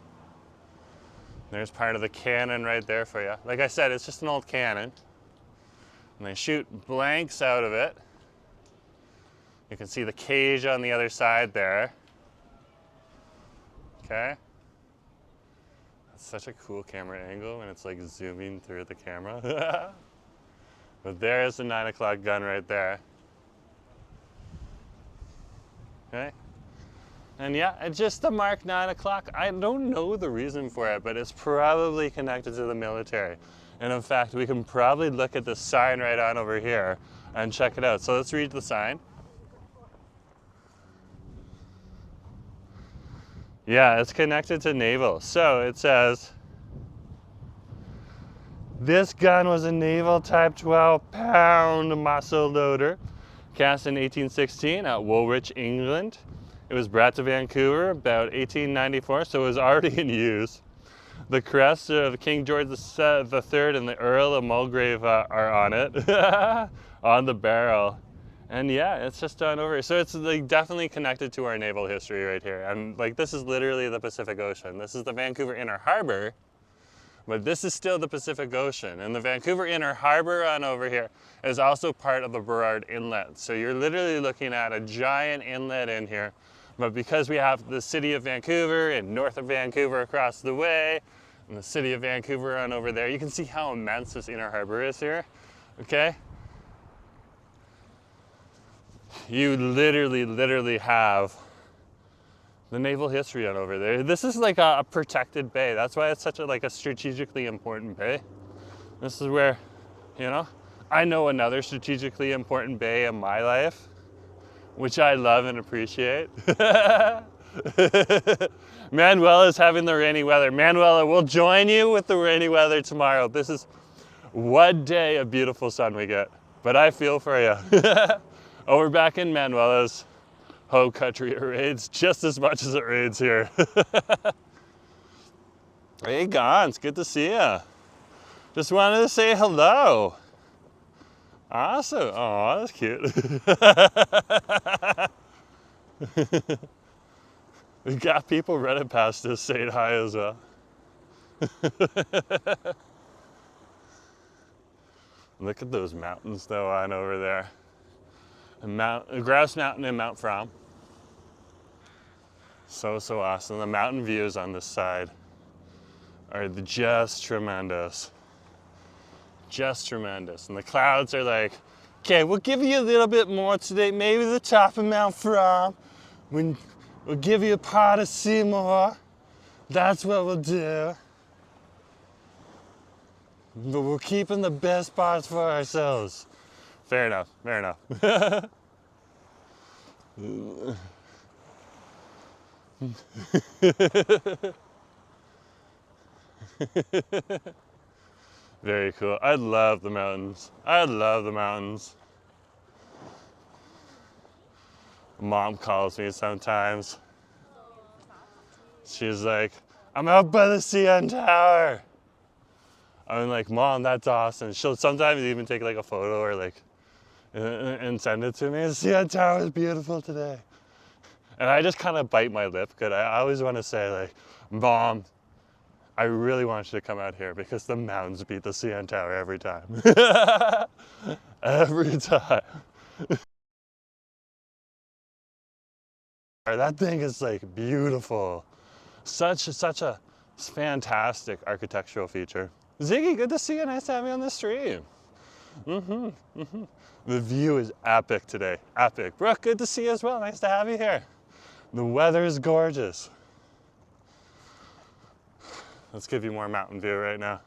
There's part of the cannon right there for you. Like I said, it's just an old cannon. And they shoot blanks out of it. You can see the cage on the other side there. Okay. That's such a cool camera angle when it's like zooming through the camera. But there's the 9 o'clock gun right there. Okay. And yeah, it's just to mark 9 o'clock. I don't know the reason for it, but it's probably connected to the military. And in fact, we can probably look at the sign right on over here and check it out. So let's read the sign. Yeah, it's connected to Naval. So it says, this gun was a Naval Type 12-pound muzzle loader, cast in 1816 at Woolwich, England. It was brought to Vancouver about 1894, so it was already in use. The crests of King George III and the Earl of Mulgrave are on it, on the barrel. And yeah, it's just done over. So it's like definitely connected to our naval history right here. And like this is literally the Pacific Ocean. This is the Vancouver Inner Harbour, but this is still the Pacific Ocean. And the Vancouver Inner Harbour on over here is also part of the Burrard Inlet. So you're literally looking at a giant inlet in here. But because we have the city of Vancouver and north of Vancouver across the way, and the city of Vancouver on over there, you can see how immense this Inner Harbour is here, okay? You literally have the naval history on over there. This is like a protected bay. That's why it's such a strategically important bay. This is where, you know, I know another strategically important bay in my life, which I love and appreciate. Manuel is having the rainy weather. Manuela will join you with the rainy weather tomorrow. This is one day of beautiful sun we get, but I feel for you. Over back in Manuela's home country, it rains just as much as it rains here. Hey, Gons, good to see you. Just wanted to say hello. Awesome. Oh, that's cute. We got people running past us saying hi as well. Look at those mountains though on over there. Grouse Mountain and Mount Fromm. So awesome. The mountain views on this side are just tremendous. Just tremendous. And the clouds are like, okay, we'll give you a little bit more today. Maybe the top of Mount Fromm. We'll give you a part of Seymour. That's what we'll do. But we're keeping the best parts for ourselves. Fair enough, fair enough. Very cool. I love the mountains. I love the mountains. Mom calls me sometimes. She's like, I'm out by the CN Tower. I'm like, Mom, that's awesome. She'll sometimes even take like a photo or like, and send it to me. The CN Tower is beautiful today. And I just kind of bite my lip because I always want to say like, Mom, I really want you to come out here because the mountains beat the CN Tower every time. Every time. That thing is like beautiful. Such a fantastic architectural feature. Ziggy, good to see you. Nice to have you on the stream. The view is epic today. Epic. Brooke, good to see you as well. Nice to have you here. The weather is gorgeous. Let's give you more mountain view right now.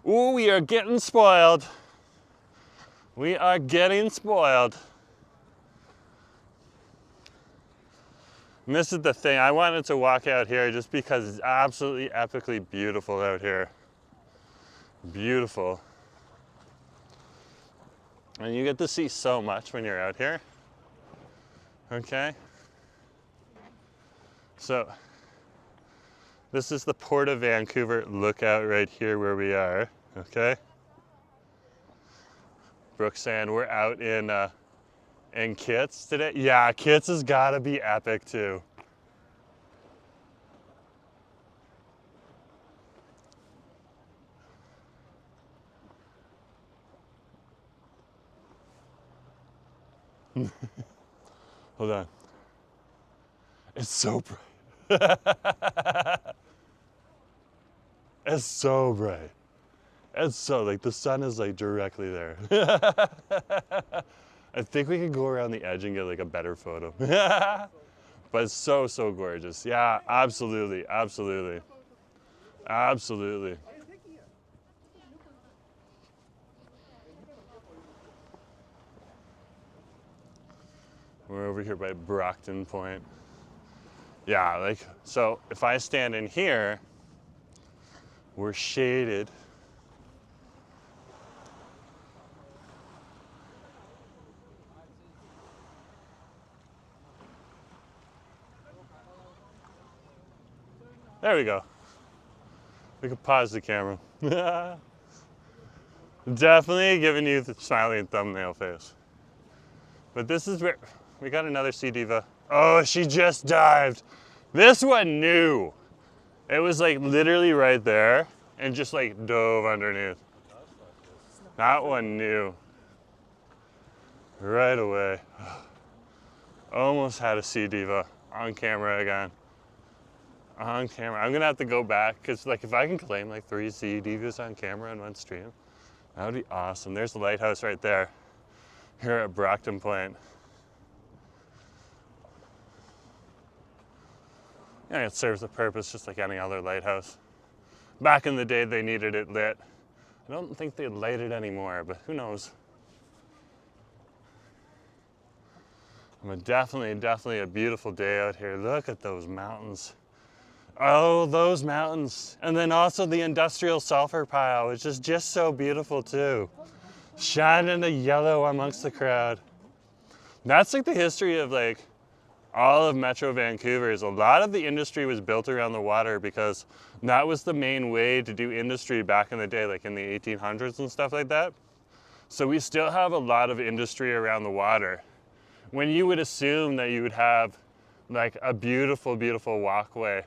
Ooh, we are getting spoiled. We are getting spoiled. And this is the thing, I wanted to walk out here just because it's absolutely epically beautiful out here. Beautiful. And you get to see so much when you're out here. Okay? So, this is the Port of Vancouver lookout right here where we are, okay? Brooke's saying we're out in Kits today. Yeah, Kits has gotta be epic too. Hold on. It's so bright. It's so bright. It's so, like, the sun is, like, directly there. I think we could go around the edge and get, like, a better photo. But it's so, so gorgeous. Yeah, absolutely, absolutely. Absolutely. We're over here by Brockton Point. Yeah, like, so if I stand in here, we're shaded. There we go. We can pause the camera. Definitely giving you the smiling thumbnail face. But this is where, we got another sea diva. Oh, she just dived. This one knew. It was like literally right there and just like dove underneath. That one knew. Right away. Almost had a sea diva on camera again. On camera. I'm gonna have to go back because like if I can claim like 3 sea divas on camera in one stream, that would be awesome. There's the lighthouse right there. Here at Brockton Point. Yeah, it serves a purpose just like any other lighthouse. Back in the day, they needed it lit. I don't think they light it anymore, but who knows? But definitely a beautiful day out here. Look at those mountains. Oh, those mountains. And then also the industrial sulfur pile, which is just so beautiful too. Shining the yellow amongst the crowd. That's like the history of like all of Metro Vancouver. Is a lot of the industry was built around the water because that was the main way to do industry back in the day, like in the 1800s and stuff like that. So we still have a lot of industry around the water. When you would assume that you would have like a beautiful, beautiful walkway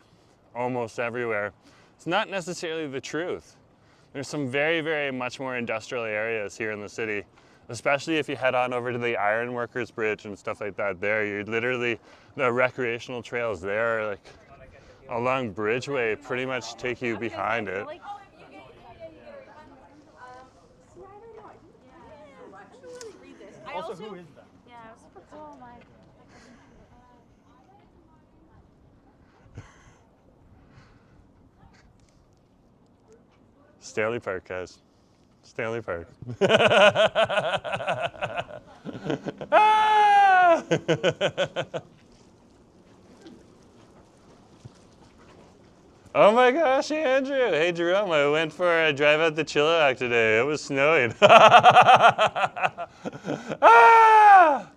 almost everywhere, it's not necessarily the truth. There's some very much more industrial areas here in the city, especially if you head on over to the Ironworkers Bridge and stuff like that there. You're literally, the recreational trails there, like along Bridgeway, pretty much take you behind it. Also, who is that? Yeah, I was like, oh my. Stanley Park, guys. Stanley Park. Ah! Oh my gosh, Andrew. Hey, Jerome, I went for a drive out to Chilliwack today. It was snowing. Ah!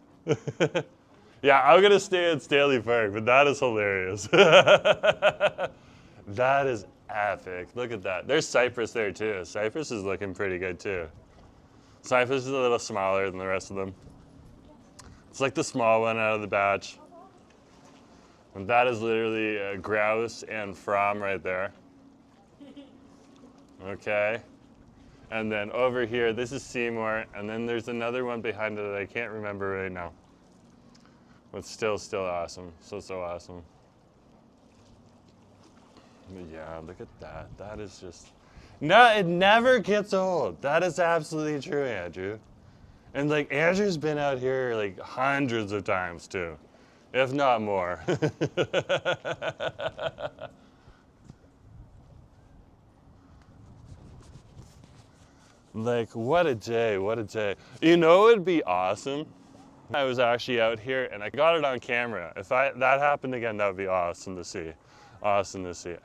Yeah, I'm going to stay at Stanley Park, but that is hilarious. That is epic. Look at that. There's Cypress there too. Cypress is looking pretty good too. Cypress is a little smaller than the rest of them. It's like the small one out of the batch. And that is literally a grouse and from right there. Okay. And then over here, this is Seymour, and then there's another one behind it that I can't remember right now. But still awesome. So awesome. But yeah, look at that. That is just... No, it never gets old. That is absolutely true, Andrew. And like, Andrew's been out here like hundreds of times too, if not more. Like, what a day, what a day. You know what would be awesome? I was actually out here and I got it on camera. If that happened again, that would be awesome to see. Awesome to see.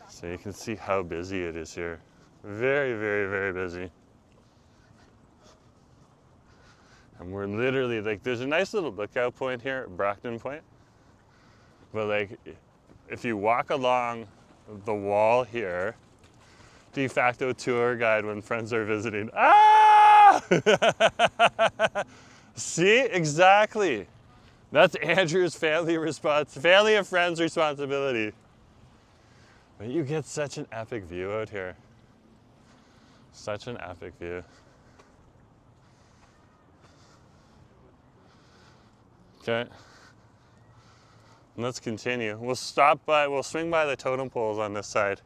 So you can see how busy it is here. Very, very, very busy. And we're literally, like, there's a nice little lookout point here at Brockton Point. But like, if you walk along the wall here, de facto tour guide when friends are visiting. Ah! See, exactly. That's Andrew's family and friends responsibility. But you get such an epic view out here. Such an epic view. Okay. Let's continue. We'll swing by the totem poles on this side.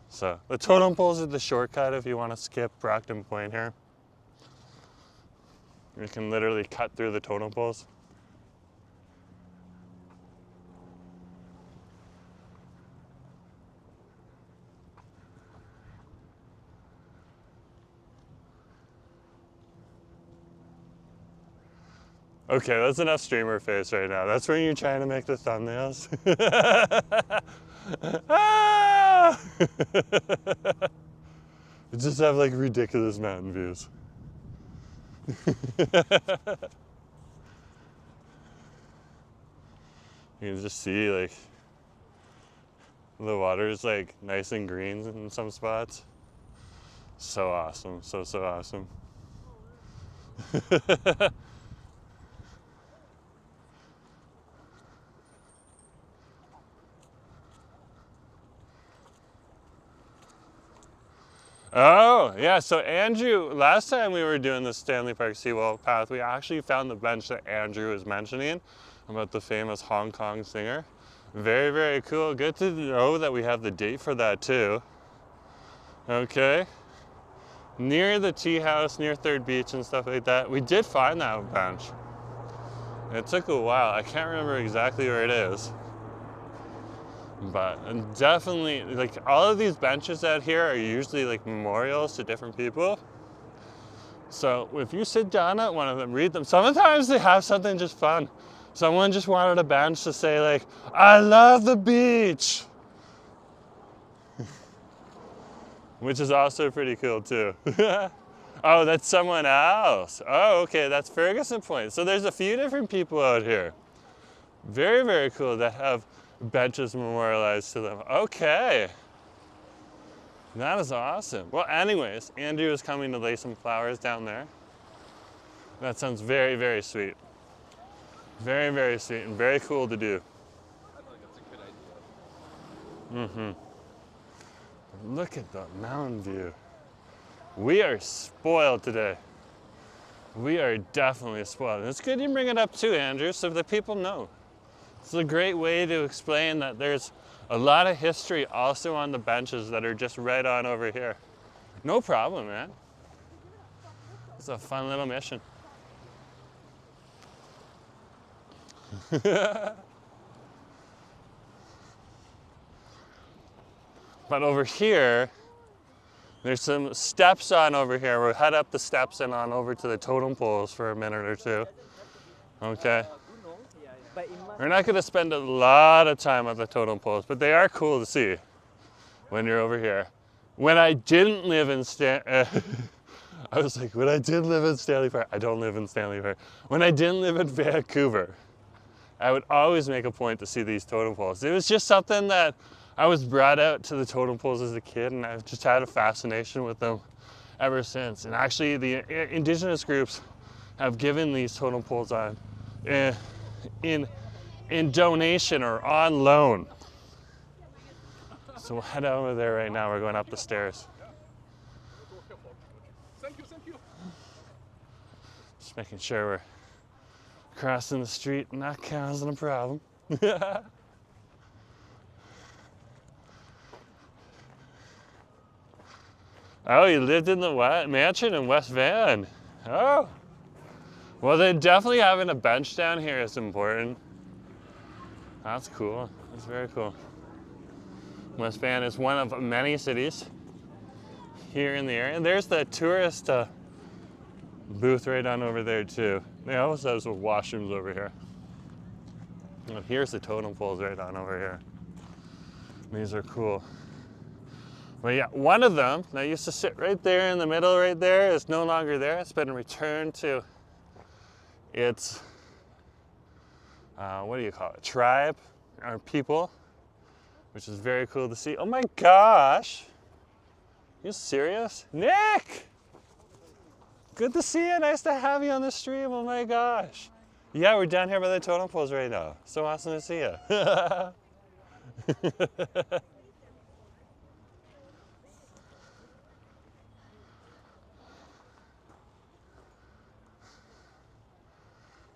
So the totem poles are the shortcut if you want to skip Brockton Point here. You can literally cut through the totem poles. Okay, that's enough streamer face right now. That's when you're trying to make the thumbnails. Ah! You just have like ridiculous mountain views. You can just see like the water is like nice and green in some spots. So awesome, so awesome. Oh, yeah, so Andrew, last time we were doing the Stanley Park Seawall path, we actually found the bench that Andrew was mentioning about the famous Hong Kong singer. Very, very cool. Good to know that we have the date for that too. Okay. Near the tea house, near Third Beach and stuff like that. We did find that bench. It took a while. I can't remember exactly where it is. But definitely, like, all of these benches out here are usually like memorials to different people. So if you sit down at one of them, read them. Sometimes they have something just fun. Someone just wanted a bench to say like, I love the beach. Which is also pretty cool too. Oh, that's someone else. Oh, okay, that's Ferguson Point. So there's a few different people out here. Very, very cool that have benches memorialized to them. Okay. That is awesome. Well, anyways, Andrew is coming to lay some flowers down there. That sounds very, very sweet. Very, very sweet and very cool to do. I think that's a good idea. Look at the mountain view. We are spoiled today. We are definitely spoiled. And it's good you bring it up too, Andrew, so that people know. It's a great way to explain that there's a lot of history also on the benches that are just right on over here. No problem, man. It's a fun little mission. But over here, there's some steps on over here. We'll head up the steps and on over to the totem poles for a minute or two. Okay. We're not going to spend a lot of time at the totem poles, but they are cool to see when you're over here. When I didn't live in I was like, when I did live in Stanley Park, I don't live in Stanley Park. When I didn't live in Vancouver, I would always make a point to see these totem poles. It was just something that I was brought out to the totem poles as a kid, and I've just had a fascination with them ever since. And actually, the indigenous groups have given these totem poles on in donation or on loan. So we'll head over there right now. We're going up the stairs. Thank you, thank you. Just making sure we're crossing the street and not causing a problem. Oh, you lived in the mansion in West Van. Oh. Well, then definitely having a bench down here is important. That's cool. That's very cool. West Van is one of many cities here in the area. And there's the tourist booth right on over there too. They also have some washrooms over here. And here's the totem poles right on over here. These are cool. Well, yeah, one of them that used to sit right there in the middle right there is no longer there. It's been returned to its, what do you call it? Tribe, or people, which is very cool to see. Oh my gosh. You serious? Nick! Good to see you. Nice to have you on the stream. Oh my gosh. Yeah, we're down here by the totem poles right now. So awesome to see you.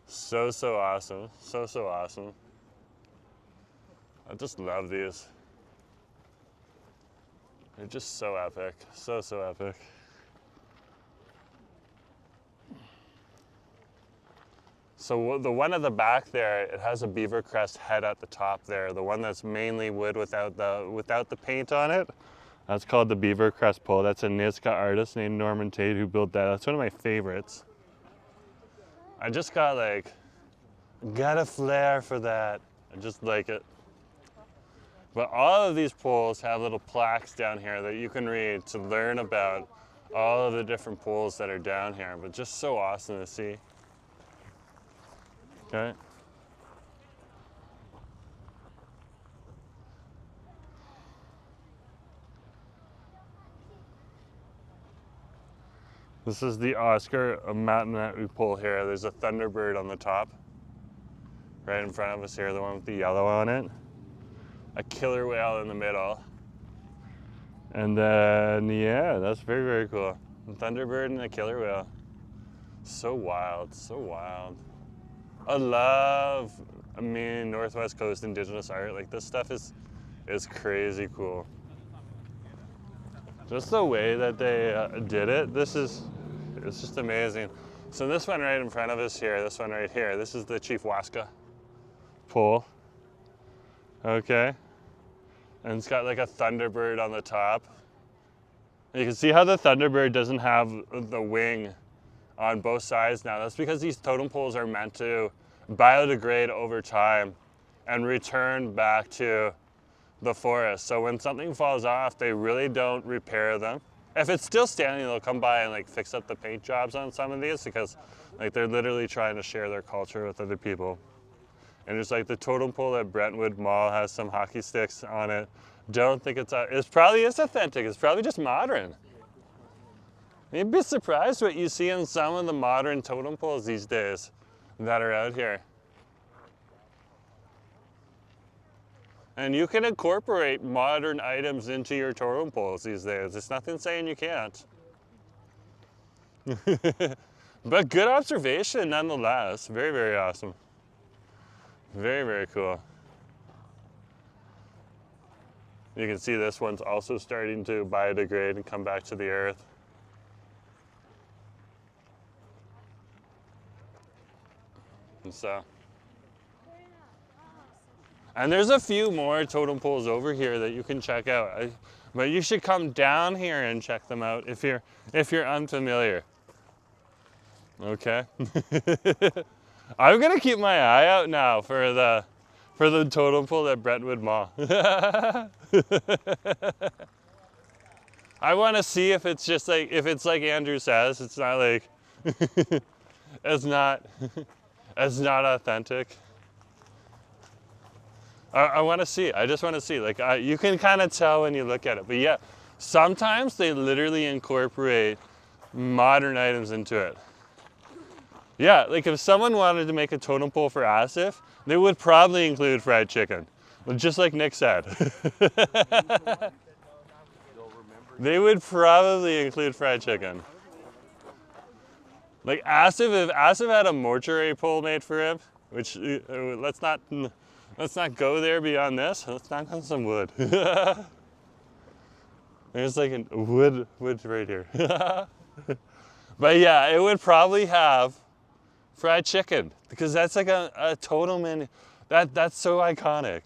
So awesome. So awesome. I just love these. They're just so epic. So epic. So the one at the back there, it has a beaver crest head at the top there. The one that's mainly wood without the paint on it, that's called the beaver crest pole. That's a Nisga'a artist named Norman Tate who built that. That's one of my favorites. I just got a flair for that. I just like it. But all of these poles have little plaques down here that you can read to learn about all of the different poles that are down here. But just so awesome to see. Okay. This is the Oscar mountain that we pull here. There's a Thunderbird on the top, right in front of us here, the one with the yellow on it. A killer whale in the middle. And then, yeah, that's very cool. A Thunderbird and a killer whale. So wild, so wild. I mean, Northwest Coast Indigenous art. Like, this stuff is crazy cool. Just the way that they did it, it's just amazing. So this one right in front of us here, this one right here, this is the Chiefwaska pole. Okay. And it's got like a Thunderbird on the top. And you can see how the Thunderbird doesn't have the wing on both sides now. That's because these totem poles are meant to biodegrade over time and return back to the forest. So when something falls off, they really don't repair them. If it's still standing, they'll come by and like fix up the paint jobs on some of these because like they're literally trying to share their culture with other people. And it's like the totem pole at Brentwood Mall has some hockey sticks on it. Don't think it probably is authentic. It's probably just modern. You'd be surprised what you see in some of the modern totem poles these days that are out here. And you can incorporate modern items into your totem poles these days. There's nothing saying you can't. But good observation nonetheless. Very awesome. Very cool. You can see this one's also starting to biodegrade and come back to the earth. And there's a few more totem poles over here that you can check out. But you should come down here and check them out if you're unfamiliar. Okay. I'm gonna keep my eye out now for the totem pole at Brentwood Mall. I want to see if it's just like, if it's like Andrew says, it's not like, it's not authentic. I want to see, I just want to see, like, you can kind of tell when you look at it, but yeah, sometimes they literally incorporate modern items into it. Yeah, like if someone wanted to make a totem pole for Asif, they would probably include fried chicken, just like Nick said. They would probably include fried chicken. Like Asif, if Asif had a mortuary pole made for him, which let's not go there beyond this. Let's knock on some wood. There's like a wood right here. But yeah, it would probably have fried chicken because that's like a totem, and that's so iconic.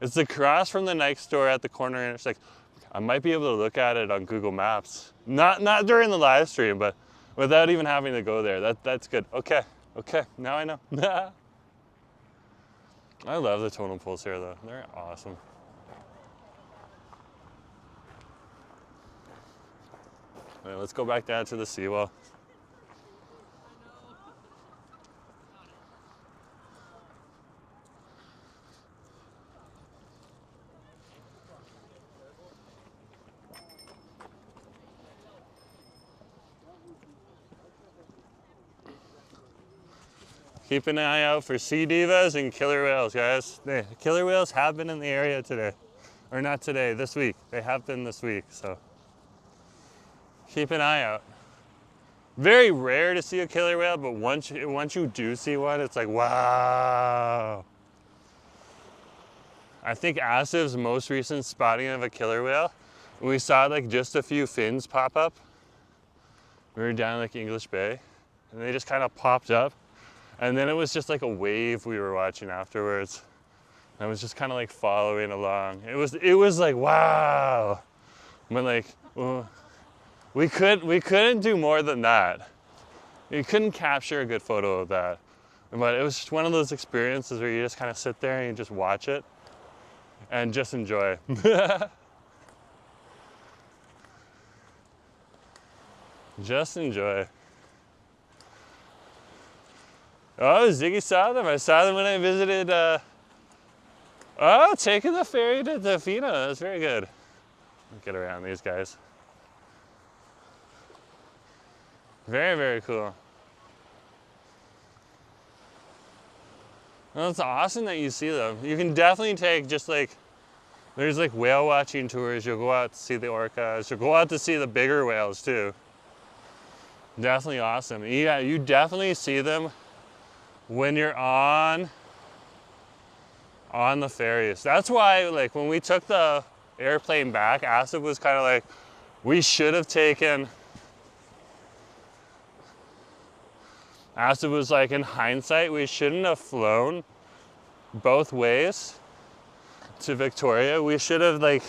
It's the cross from the Nike store at the corner intersection. I might be able to look at it on Google Maps. Not during the live stream, but without even having to go there. That's good. Okay, now I know. I love the totem poles here though. They're awesome. All right, let's go back down to the seawall. Keep an eye out for sea divas and killer whales, guys. The killer whales have been in the area today. Or not today, this week. They have been this week, so keep an eye out. Very rare to see a killer whale, but once you do see one, it's like, wow. I think Asif's most recent spotting of a killer whale, we saw like just a few fins pop up. We were down like English Bay, and they just kind of popped up. And then it was just like a wave we were watching afterwards. I was just kind of like following along. It was like, wow. But like, well, we couldn't do more than that. You couldn't capture a good photo of that. But it was just one of those experiences where you just kind of sit there and you just watch it and just enjoy. Just enjoy. Oh, Ziggy saw them. I saw them when I visited, taking the ferry to Tofino. That was very good. Get around these guys. Very, very cool. Well, it's awesome that you see them. You can definitely take just like, there's like whale watching tours. You'll go out to see the orcas. You'll go out to see the bigger whales too. Definitely awesome. Yeah, you definitely see them when you're on the ferries. That's why, like, when we took the airplane back, Asif was kind of like, we should have taken. Asif was like, in hindsight, we shouldn't have flown both ways to Victoria. We should have like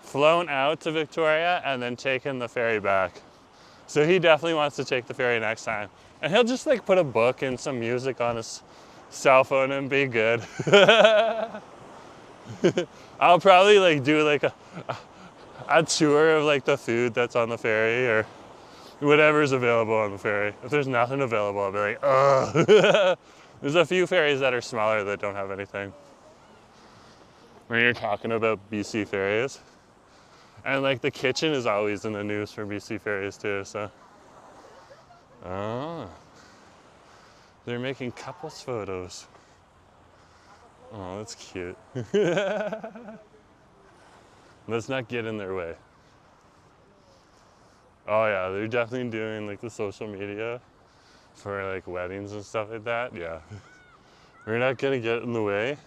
flown out to Victoria and then taken the ferry back. So he definitely wants to take the ferry next time. And he'll just like put a book and some music on his cell phone and be good. I'll probably like do like a tour of like the food that's on the ferry or whatever's available on the ferry. If there's nothing available, I'll be like, ugh. There's a few ferries that are smaller that don't have anything. When you're talking about BC ferries. And like the kitchen is always in the news for BC ferries too, so. Oh, they're making couples photos. Oh, that's cute. Let's not get in their way. Oh yeah, they're definitely doing like the social media for like weddings and stuff like that. Yeah, we're not gonna get in the way,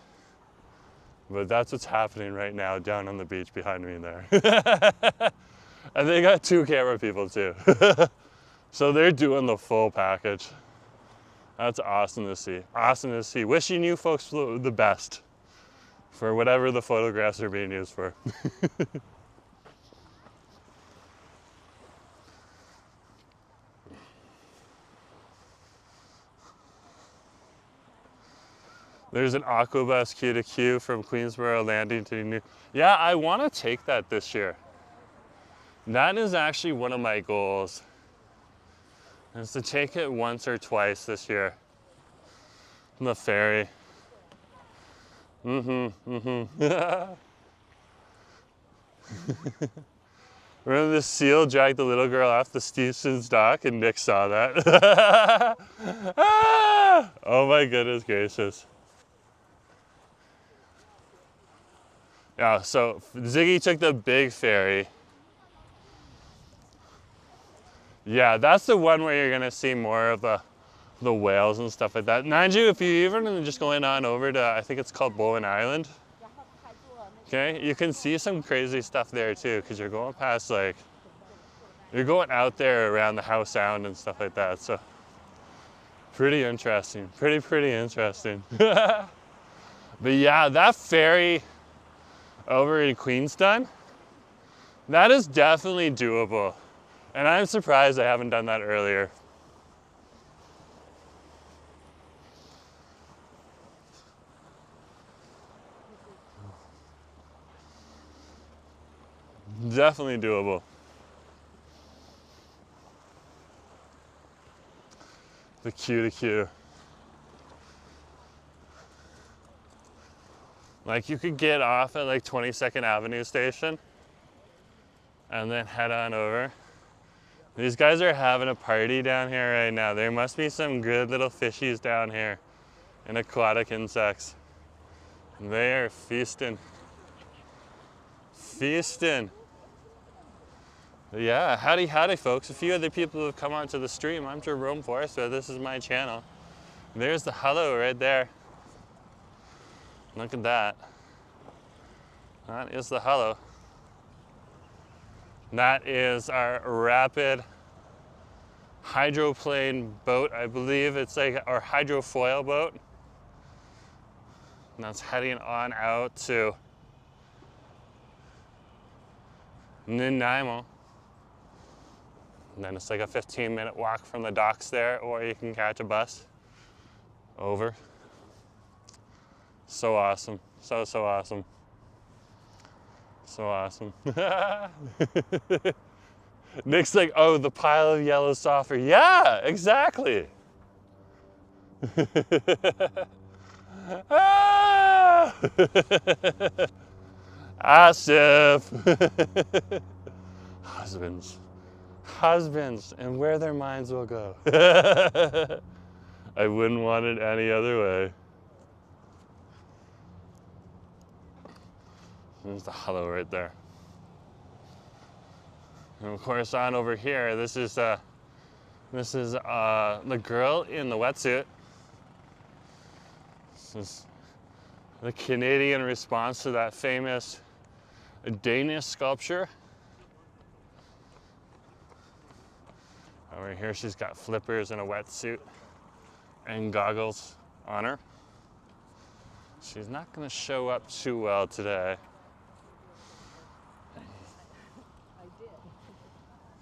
but that's what's happening right now down on the beach behind me there. And they got 2 camera people too. So they're doing the full package. That's awesome to see. Awesome to see. Wishing you folks the best for whatever the photographs are being used for. There's an Aquabus Q2Q from Queensboro landing to New. Yeah, I want to take that this year. That is actually one of my goals, is to take it once or twice this year. The ferry. Remember the seal dragged the little girl off the Stevenson's dock and Nick saw that? Ah! Oh my goodness gracious. Yeah, so Ziggy took the big ferry. Yeah, that's the one where you're gonna see more of the whales and stuff like that. Mind you, if you even just going on over to, I think it's called Bowen Island, okay, you can see some crazy stuff there too, because you're going past like, you're going out there around the Howe Sound and stuff like that, so pretty interesting, pretty interesting. But yeah, that ferry over in Queenstown, that is definitely doable. And I'm surprised I haven't done that earlier. Definitely doable. The queue to queue. Like you could get off at like 22nd Avenue station and then head on over. These guys are having a party down here right now. There must be some good little fishies down here and aquatic insects. They are feasting. Feasting. Yeah, howdy folks. A few other people have come onto the stream. I'm Jerome Forrester. This is my channel. There's the hello right there. Look at that. That is the hello. That is our rapid hydroplane boat. I believe it's like our hydrofoil boat. And that's heading on out to Nanaimo. And then it's like a 15-minute walk from the docks there, or you can catch a bus over. So awesome. So awesome. So awesome. Nick's like, oh, the pile of yellow saucer. Yeah, exactly. Ah! Asif. Husbands, and where their minds will go. I wouldn't want it any other way. There's the hello right there. And of course, on over here, this is the girl in the wetsuit. This is the Canadian response to that famous Danish sculpture. Over here, she's got flippers and a wetsuit and goggles on her. She's not going to show up too well today.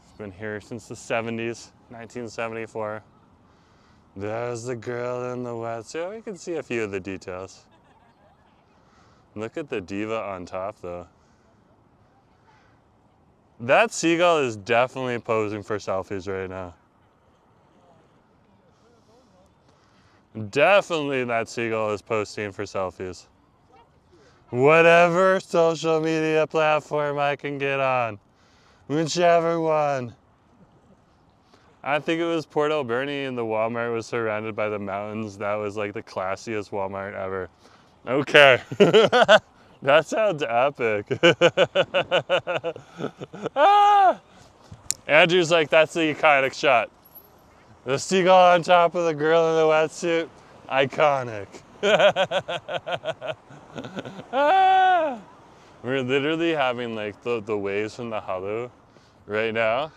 She's been here since the 70s, 1974. There's the girl in the wetsuit. We can see a few of the details. Look at the diva on top, though. That seagull is definitely posing for selfies right now. Definitely that seagull is posting for selfies. Whatever social media platform I can get on. Whichever one. I think it was Port Alberni and the Walmart was surrounded by the mountains. That was like the classiest Walmart ever. Okay. That sounds epic. Ah! Andrew's like, that's the iconic shot. The seagull on top of the girl in the wetsuit, iconic. Ah! We're literally having like the waves from the Halu right now.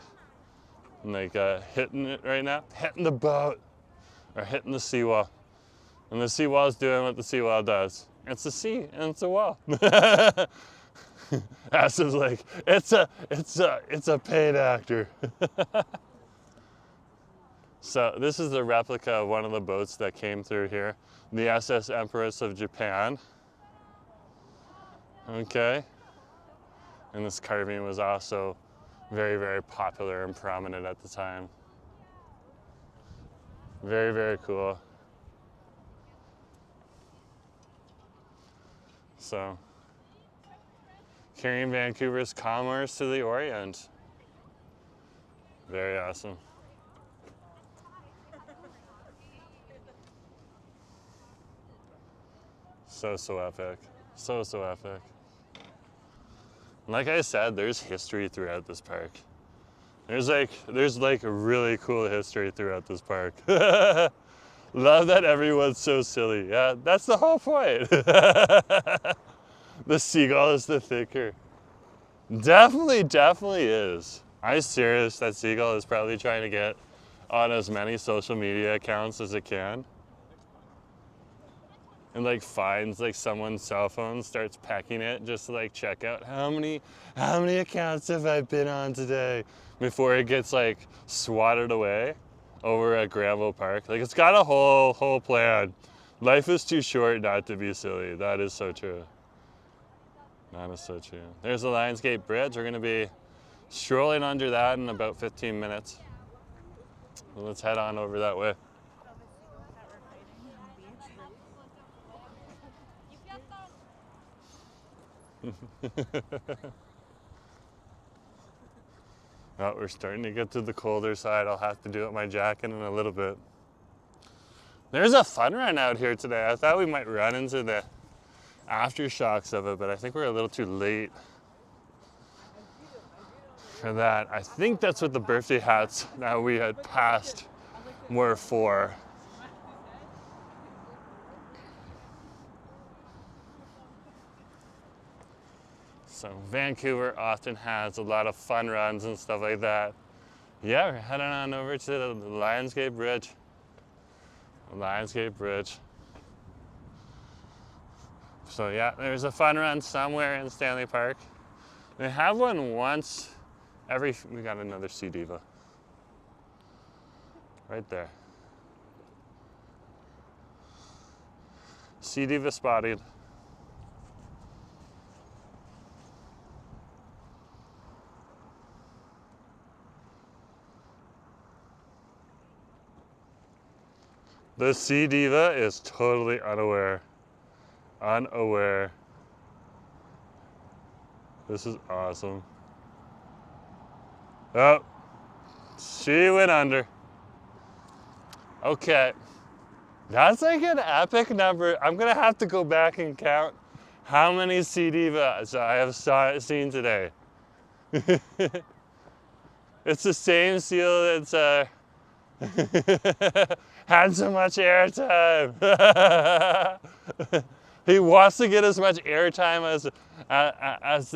And like hitting it right now, hitting the boat or hitting the seawall. And the seawall's doing what the seawall does. It's a sea and it's a wall. Asif's like, it's a paid actor. So this is a replica of one of the boats that came through here, the SS Empress of Japan. Okay. And this carving was also Very, very popular and prominent at the time. Very, very cool. So, carrying Vancouver's commerce to the Orient. Very awesome. So epic. So epic. Like I said, there's history throughout this park. There's like a really cool history throughout this park. Love that everyone's so silly. Yeah, that's the whole point. The seagull is the thinker. Definitely is. I'm serious, that seagull is probably trying to get on as many social media accounts as it can. And like finds like someone's cell phone, starts pecking it just to like check out how many accounts have I been on today before it gets like swatted away over at Granville Park. Like it's got a whole plan. Life is too short not to be silly. That is so true. That is so true. There's the Lionsgate Bridge. We're gonna be strolling under that in about 15 minutes. So let's head on over that way. Oh, we're starting to get to the colder side. I'll have to do up my jacket in a little bit. There's a fun run out here today. I thought we might run into the aftershocks of it, but I think we're a little too late for that. I think that's what the birthday hats that we had passed were for. So Vancouver often has a lot of fun runs and stuff like that. Yeah, we're heading on over to the Lionsgate Bridge. Lionsgate Bridge. So yeah, there's a fun run somewhere in Stanley Park. They have one once every, we got another Sea Diva. Right there. Sea Diva spotted. The Sea Diva is totally unaware. Unaware. This is awesome. Oh, she went under. Okay. That's like an epic number. I'm gonna have to go back and count how many Sea Divas I have seen today. It's the same seal that's had so much airtime. He wants to get as much airtime as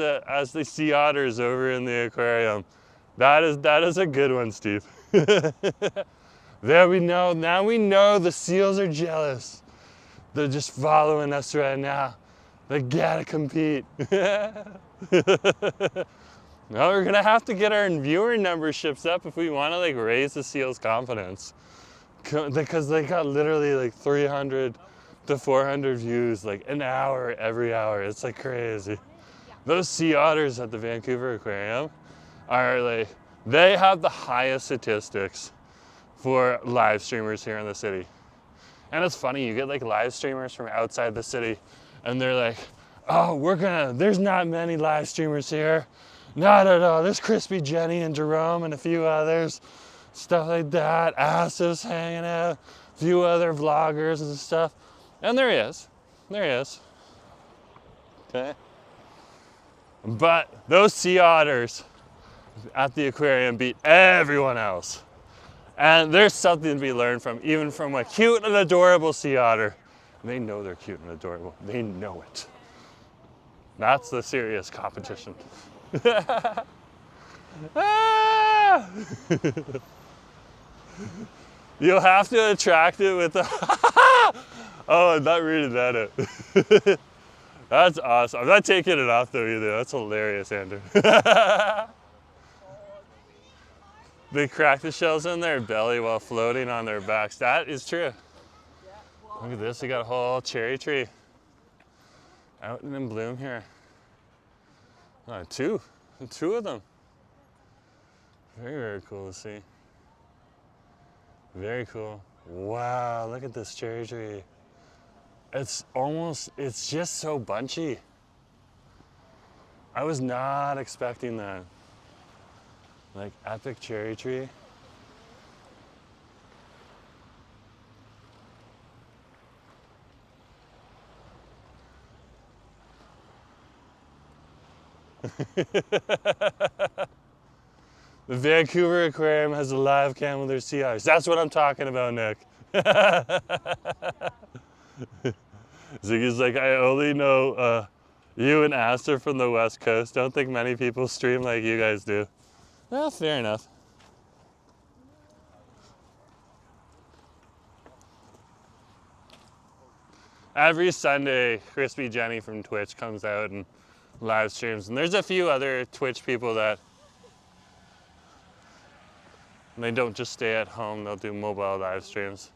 the sea otters over in the aquarium. That is a good one, Steve. There we know. Now we know the seals are jealous. They're just following us right now. They gotta compete. Now we're gonna have to get our viewer memberships up if we want to like raise the seals' confidence, because they got literally like 300 to 400 views like an hour every hour. It's like crazy. Those sea otters at the Vancouver Aquarium are like, they have the highest statistics for live streamers here in the city. And it's funny, you get like live streamers from outside the city and they're like, oh, there's not many live streamers here. Not at all. There's Crispy Jenny and Jerome and a few others, stuff like that. Assa's hanging out, a few other vloggers and stuff. And there he is. There he is. Okay. But those sea otters at the aquarium beat everyone else. And there's something to be learned from, even from a cute and adorable sea otter. They know they're cute and adorable. They know it. That's the serious competition. Ah! You'll have to attract it with the oh, I'm not reading that out. That's awesome. I'm not taking it off though either. That's hilarious, Andrew. They crack the shells in their belly while floating on their backs. That is true. Look at this, we got a whole cherry tree out in bloom here. Two of them. Very, very cool to see. Very cool. Wow, look at this cherry tree. It's just so bunchy. I was not expecting that. Like epic cherry tree. The Vancouver Aquarium has a live cam with their sea ice. That's what I'm talking about, Nick. Ziggy's like, I only know you and Aster from the West Coast. Don't think many people stream like you guys do. Well, fair enough. Every Sunday, Crispy Jenny from Twitch comes out and live streams. And there's a few other Twitch people that they don't just stay at home, they'll do mobile live streams.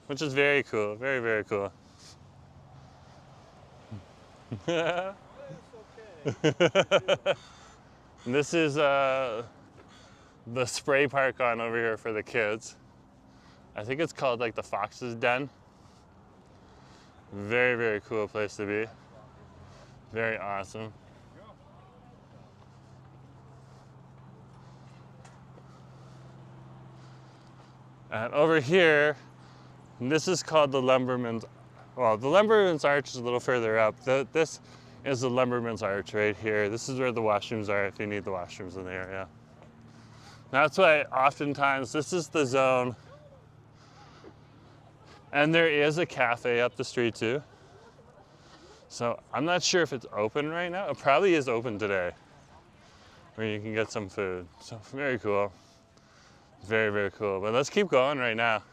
Which is very cool, very, very cool. This is the spray park on over here for the kids. I think it's called like the Fox's Den. Very, very cool place to be. Very awesome. And over here, this is called the Lumberman's, well, the Lumberman's Arch is a little further up. This is the Lumberman's Arch right here. This is where the washrooms are if you need the washrooms in the area. That's why oftentimes this is the zone. And there is a cafe up the street too. So I'm not sure if it's open right now. It probably is open today, where you can get some food. So very cool. Very, very cool. But let's keep going right now.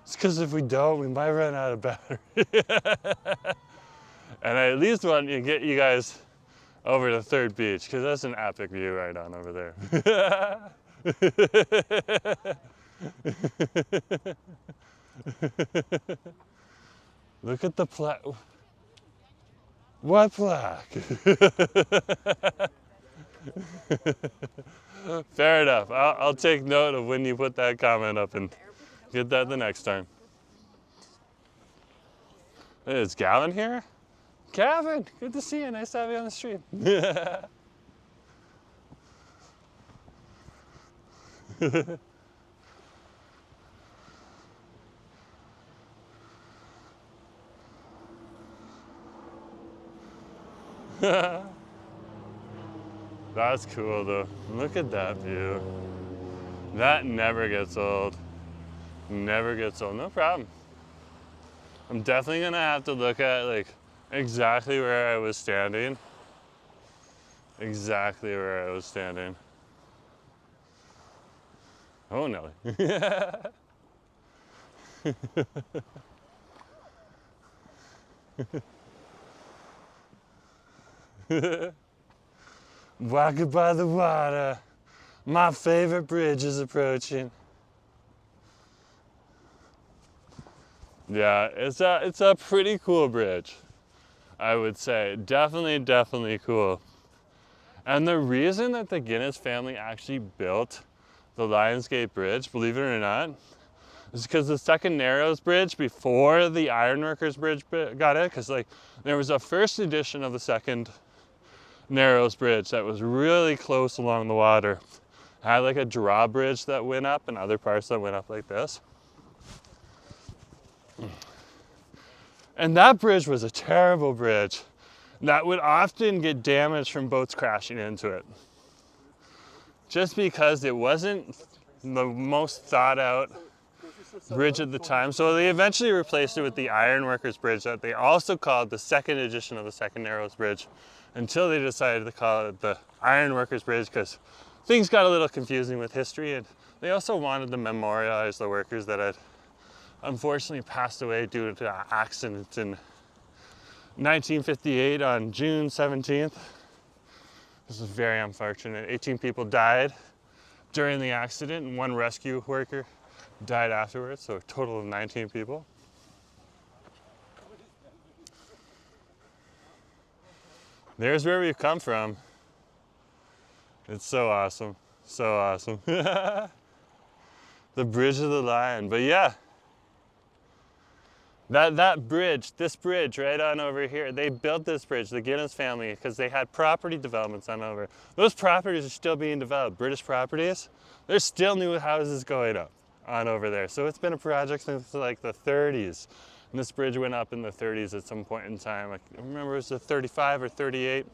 It's because if we don't, we might run out of battery. And I at least want to get you guys over to Third Beach, because that's an epic view right on over there. Look at the plaque. What plaque? Fair enough. I'll take note of when you put that comment up and get that the next time. Hey, is Gavin here? Gavin, good to see you. Nice to have you on the stream. That's cool though. Look at that view. That never gets old. Never gets old. No problem. I'm definitely gonna have to look at like exactly where I was standing. Exactly where I was standing. Oh no. Walking by the water, my favorite bridge is approaching. Yeah, it's a pretty cool bridge, I would say. Definitely cool. And the reason that the Guinness family actually built the Lionsgate Bridge, believe it or not, is because the second Narrows Bridge before the Ironworkers Bridge got it, because like there was a first edition of the second Narrows Bridge that was really close along the water. It had like a drawbridge that went up and other parts that went up like this. And that bridge was a terrible bridge that would often get damaged from boats crashing into it. Just because it wasn't the most thought out bridge at the time. So they eventually replaced it with the Ironworkers Bridge that they also called the second edition of the second Narrows Bridge, until they decided to call it the Ironworkers Bridge because things got a little confusing with history, and they also wanted to memorialize the workers that had unfortunately passed away due to an accident in 1958 on June 17th. This is very unfortunate. 18 people died during the accident and one rescue worker died afterwards, so a total of 19 people. There's where we've come from. It's so awesome. So awesome. The Bridge of the Lion. But yeah, that bridge, this bridge right on over here, they built this bridge, the Guinness family, because they had property developments on over. Those properties are still being developed, British properties. There's still new houses going up on over there. So it's been a project since like the 30s. And this bridge went up in the 30s at some point in time. I remember it was the 35 or 38.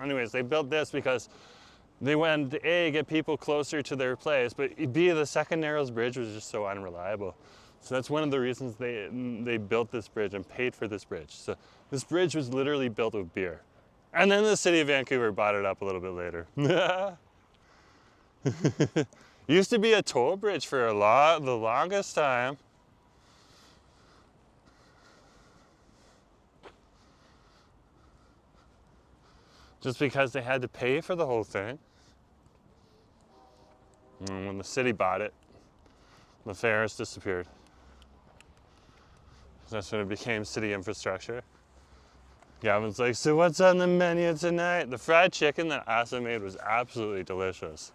Anyways, they built this because they wanted to A, get people closer to their place, but B, the second Narrows Bridge was just so unreliable. So that's one of the reasons they built this bridge and paid for this bridge. So this bridge was literally built with beer. And then the city of Vancouver bought it up a little bit later. Used to be a toll bridge for the longest time. Just because they had to pay for the whole thing. And when the city bought it, the fares disappeared. That's when it became city infrastructure. Gavin's like, so what's on the menu tonight? The fried chicken that Asa made was absolutely delicious.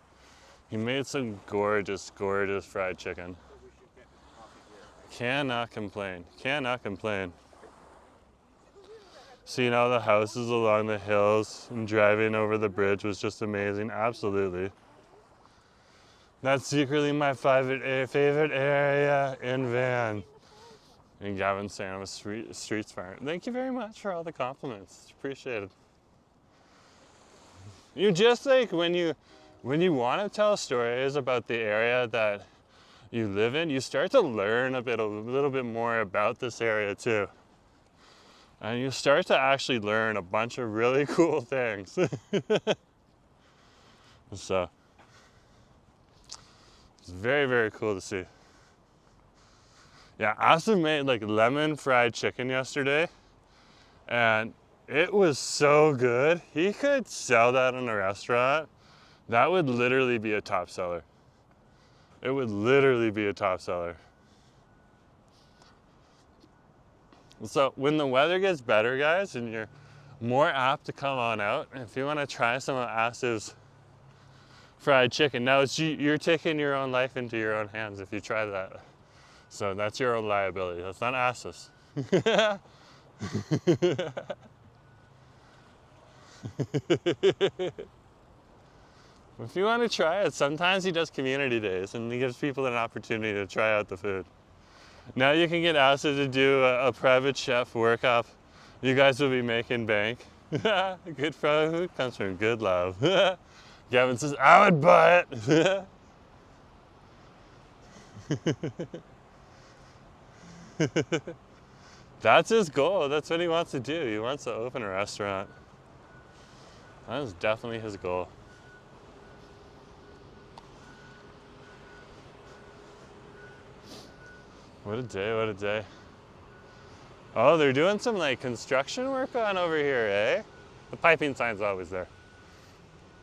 He made some gorgeous, gorgeous fried chicken. Cannot complain, cannot complain. Seeing all the houses along the hills and driving over the bridge was just amazing, absolutely. That's secretly my favorite area in Van. And Gavin's saying I'm a street smart. Thank you very much for all the compliments, it's appreciated. You just like, when you want to tell stories about the area that you live in, you start to learn a little bit more about this area too. And you start to actually learn a bunch of really cool things. So, it's very, very cool to see. Yeah, Asa made like lemon fried chicken yesterday, and it was so good. He could sell that in a restaurant. That would literally be a top seller. It would literally be a top seller. So when the weather gets better, guys, and you're more apt to come on out, if you want to try some of Asa's fried chicken, now you're taking your own life into your own hands if you try that. So that's your own liability. That's not Asa's. If you want to try it, sometimes he does community days and he gives people an opportunity to try out the food. Now you can get Asa to do a private chef workup. You guys will be making bank. Good food comes from good love. Gavin says, I would buy it. That's his goal. That's what he wants to do. He wants to open a restaurant. That is definitely his goal. What a day, what a day. Oh, they're doing some like construction work on over here, eh? The piping sign's always there.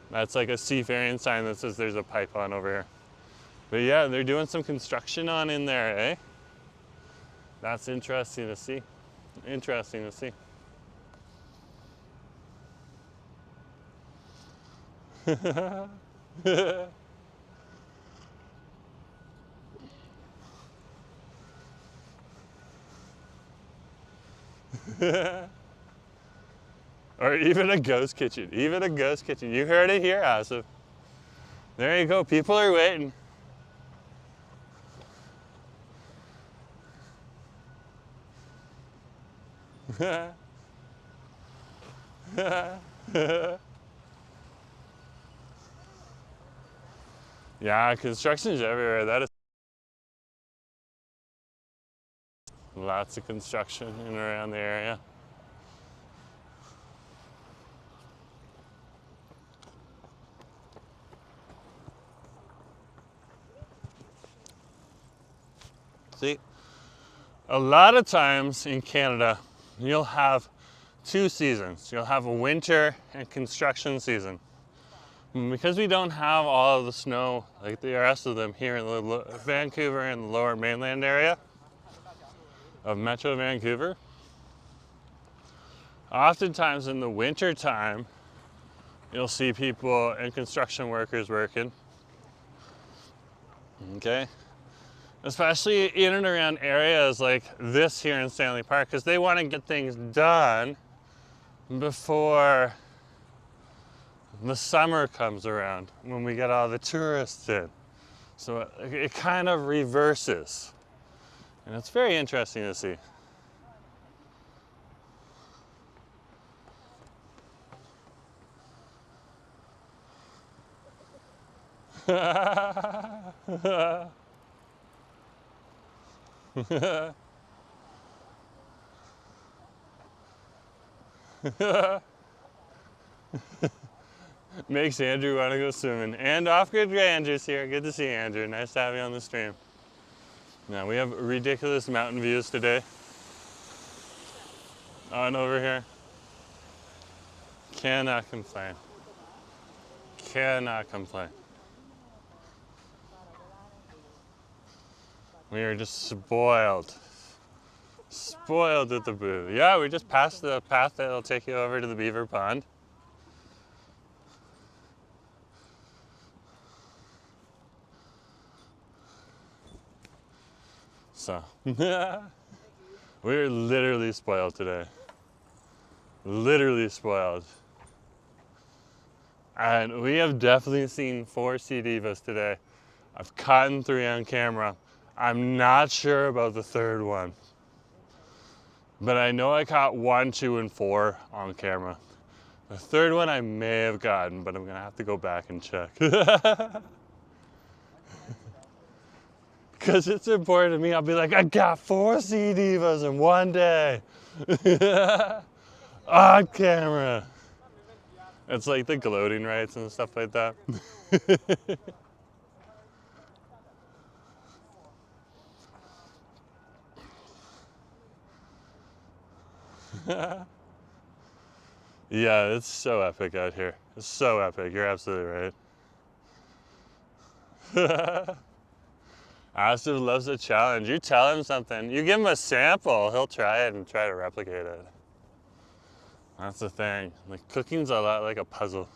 That's like a seafaring sign that says there's a pipe on over here. But yeah, they're doing some construction on in there, eh? That's interesting to see. Interesting to see. Or even a ghost kitchen. Even a ghost kitchen. You heard it here, Asa. There you go. People are waiting. Yeah, construction's everywhere. That is lots of construction in and around the area. See, a lot of times in Canada, you'll have two seasons. You'll have a winter and construction season. And because we don't have all of the snow like the rest of them here in the Vancouver and the lower mainland area of Metro Vancouver, oftentimes in the winter time, you'll see people and construction workers working. Okay. Especially in and around areas like this here in Stanley Park, because they want to get things done before the summer comes around, when we get all the tourists in. So it kind of reverses. And it's very interesting to see. Makes Andrew want to go swimming. And off-grid Andrew's here. Good to see you, Andrew. Nice to have you on the stream. Now we have ridiculous mountain views today. On over here. Cannot complain. Cannot complain. We are just spoiled. Spoiled with the boo. Yeah, we just passed the path that'll take you over to the beaver pond. So, we're literally spoiled today. Literally spoiled. And we have definitely seen 4 sea divas today. I've caught 3 on camera. I'm not sure about the 3rd one. But I know I caught 1, 2, and 4 on camera. The 3rd one I may have gotten, but I'm gonna have to go back and check. Because it's important to me. I'll be like, I got 4 sea divas in one day. On camera. It's like the gloating rights and stuff like that. Yeah, it's so epic out here. It's so epic. You're absolutely right. Asif loves a challenge. You tell him something. You give him a sample, he'll try it and try to replicate it. That's the thing. Like, cooking's a lot like a puzzle.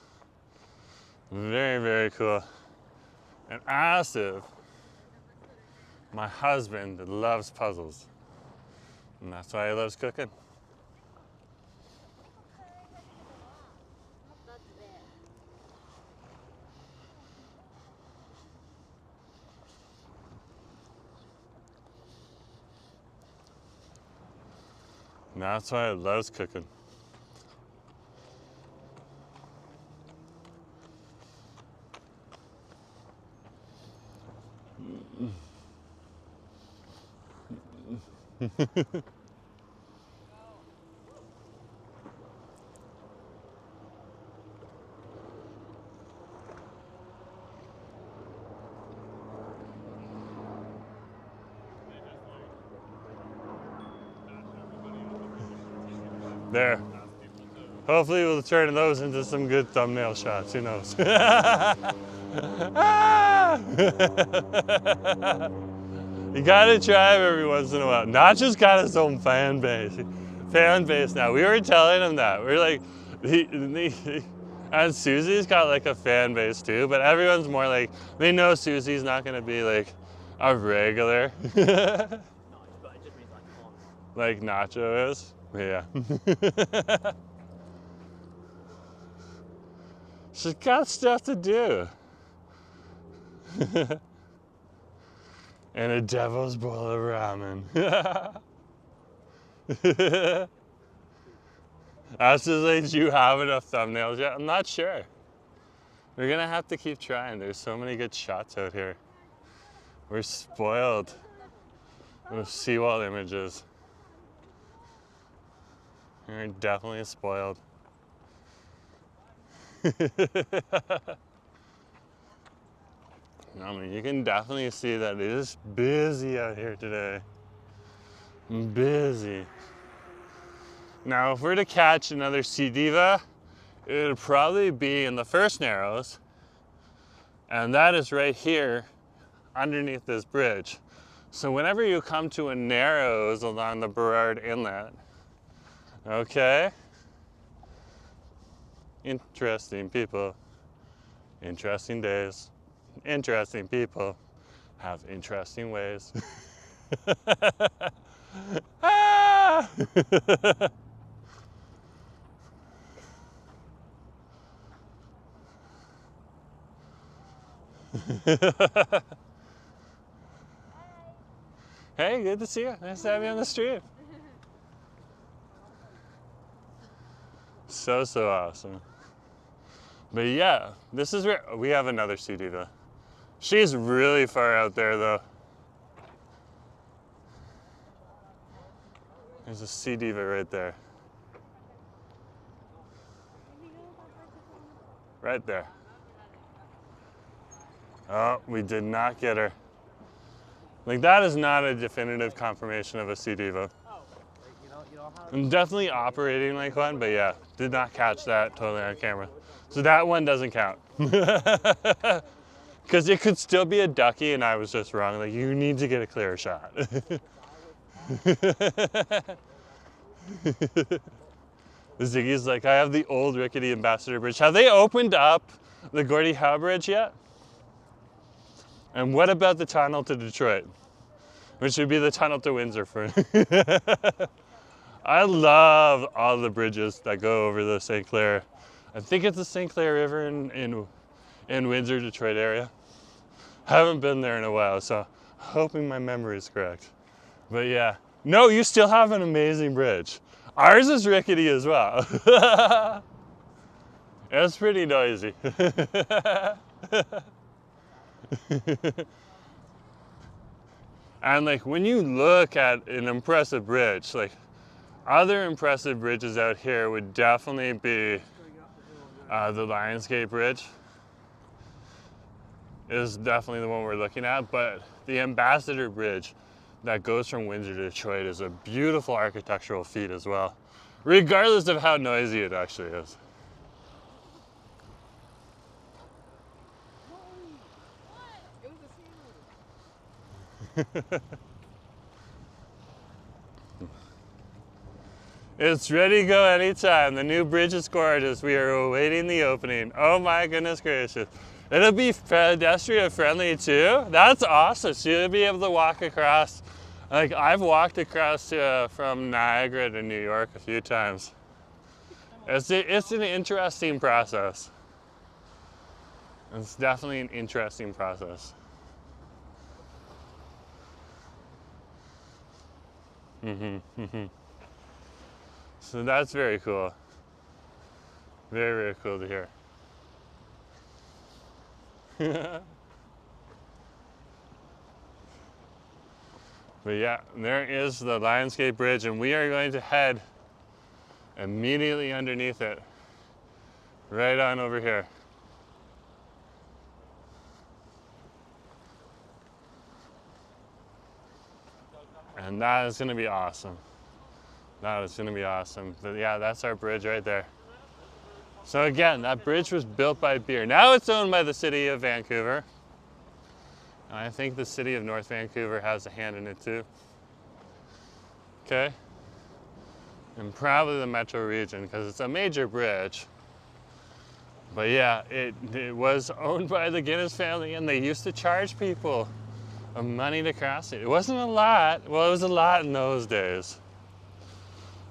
Very, very cool. And Asif, my husband, loves puzzles. And that's why he loves cooking. And that's why he loves cooking. There. Hopefully we'll turn those into some good thumbnail shots, who knows. You gotta try him every once in a while. Nacho's got his own fan base now. We were telling him that. We're like, and Susie's got like a fan base too, but everyone's more like, they know Susie's not gonna be like a regular. Like Nacho is. Yeah. She's got stuff to do. And a devil's bowl of ramen. Ask us, like, do you have enough thumbnails yet? I'm not sure. We're gonna have to keep trying. There's so many good shots out here. We're spoiled with seawall images. We're definitely spoiled. I mean, you can definitely see that it is busy out here today. Busy. Now, if we're to catch another sea diva, it would probably be in the first narrows, and that is right here underneath this bridge. So whenever you come to a narrows along the Burrard Inlet, okay, Interesting people. Interesting days. Interesting people have interesting ways. Ah! Hey, good to see you. Nice to have you on the street. So awesome. But yeah, this is where we have another sea diva. She's really far out there though. There's a sea diva right there. Right there. Oh, we did not get her. Like, that is not a definitive confirmation of a sea diva. I'm definitely operating like one, but yeah, did not catch that totally on camera. So that one doesn't count. Because it could still be a ducky and I was just wrong. Like, you need to get a clear shot. Ziggy's like, I have the old rickety Ambassador Bridge. Have they opened up the Gordie Howe Bridge yet? And what about the tunnel to Detroit? Which would be the tunnel to Windsor for I love all the bridges that go over the St. Clair. I think it's the St. Clair River in Windsor, Detroit area. Haven't been there in a while, so hoping my memory is correct. But yeah, no, you still have an amazing bridge. Ours is rickety as well. It's pretty noisy. And like, when you look at an impressive bridge, like other impressive bridges out here would definitely be the Lionsgate Bridge is definitely the one we're looking at, but the Ambassador Bridge that goes from Windsor to Detroit is a beautiful architectural feat as well, regardless of how noisy it actually is. It's ready to go anytime. The new bridge is gorgeous. We are awaiting the opening. Oh my goodness gracious. It'll be pedestrian friendly too. That's awesome. So you'll be able to walk across. Like, I've walked across from Niagara to New York a few times. It's an interesting process. It's definitely an interesting process. So that's very cool. Very, very cool to hear. But yeah, there is the Lionsgate Bridge, and we are going to head immediately underneath it, right on over here. And that is going to be awesome. That is going to be awesome. But yeah, that's our bridge right there. So again, that bridge was built by Beer. Now it's owned by the city of Vancouver. And I think the city of North Vancouver has a hand in it too. Okay? And probably the metro region, because it's a major bridge. But yeah, it was owned by the Guinness family, and they used to charge people money to cross it. It wasn't a lot. Well, it was a lot in those days.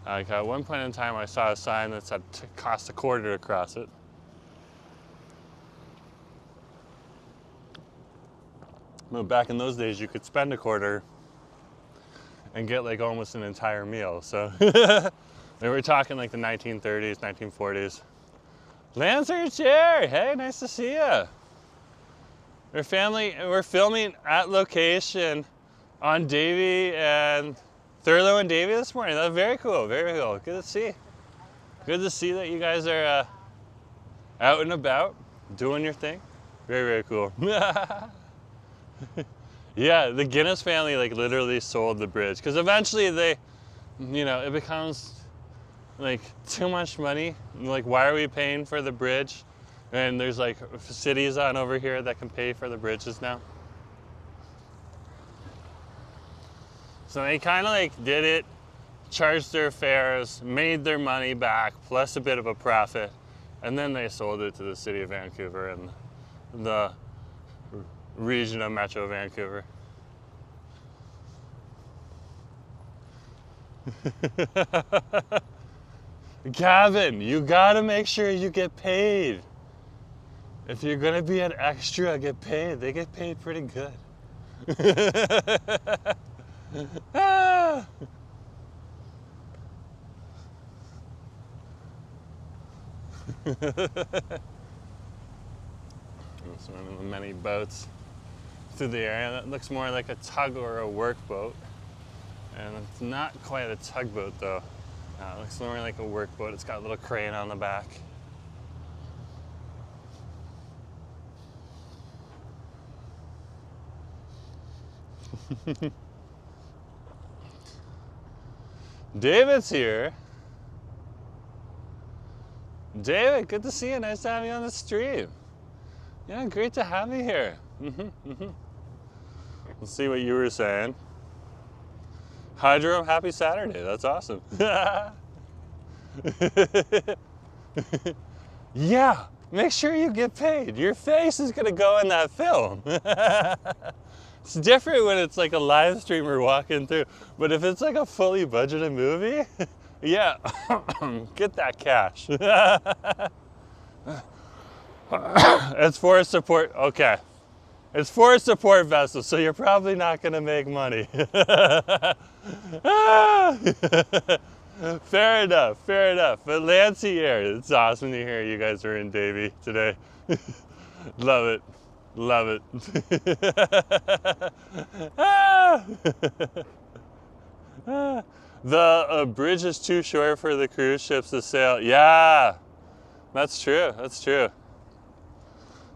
Like, at one point in time, I saw a sign that said it cost $0.25 to cross it. But back in those days, you could spend $0.25 and get like almost an entire meal. So they were talking like the 1930s, 1940s. Lancer Chair, hey, nice to see you. We're filming at location on Davie and Thurlow and Davie this morning. That's very cool, very cool. Good to see. Good to see that you guys are out and about, doing your thing. Very, very cool. Yeah, the Guinness family like literally sold the bridge because eventually they, you know, it becomes like too much money. Like, why are we paying for the bridge? And there's like cities on over here that can pay for the bridges now. So they kind of like did it, charged their fares, made their money back, plus a bit of a profit, And then they sold it to the city of Vancouver and the region of Metro Vancouver. Gavin, you gotta make sure you get paid. If you're gonna be an extra, get paid. They get paid pretty good. Ah. It's one of the many boats through the area. That looks more like a tug or a work boat. And it's not quite a tugboat though. It looks more like a work boat. It's got a little crane on the back. David's here. David, good to see you. Nice to have you on the stream. Yeah, great to have you here. Let's see what you were saying. Hi, Jerome. Happy Saturday. That's awesome. Yeah, make sure you get paid. Your face is going to go in that film. It's different when it's like a live streamer walking through, but if it's like a fully budgeted movie, yeah, get that cash. It's for a support, okay. It's for a support vessel, so you're probably not gonna make money. Fair enough, fair enough. But Lancey here, it's awesome to hear you guys are in Davie today. Love it. Love it. The bridge is too short for the cruise ships to sail. Yeah, that's true. That's true.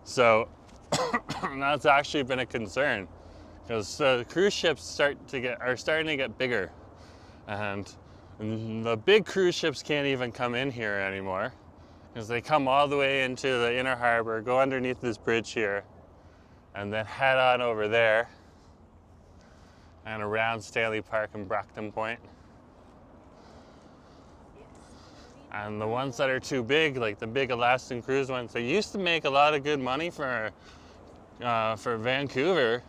So that's actually been a concern because cruise ships are starting to get bigger, and the big cruise ships can't even come in here anymore because they come all the way into the inner harbor, go underneath this bridge here, and then head on over there and around Stanley Park and Brockton Point. And the ones that are too big, like the big Alaskan cruise ones, they used to make a lot of good money for Vancouver,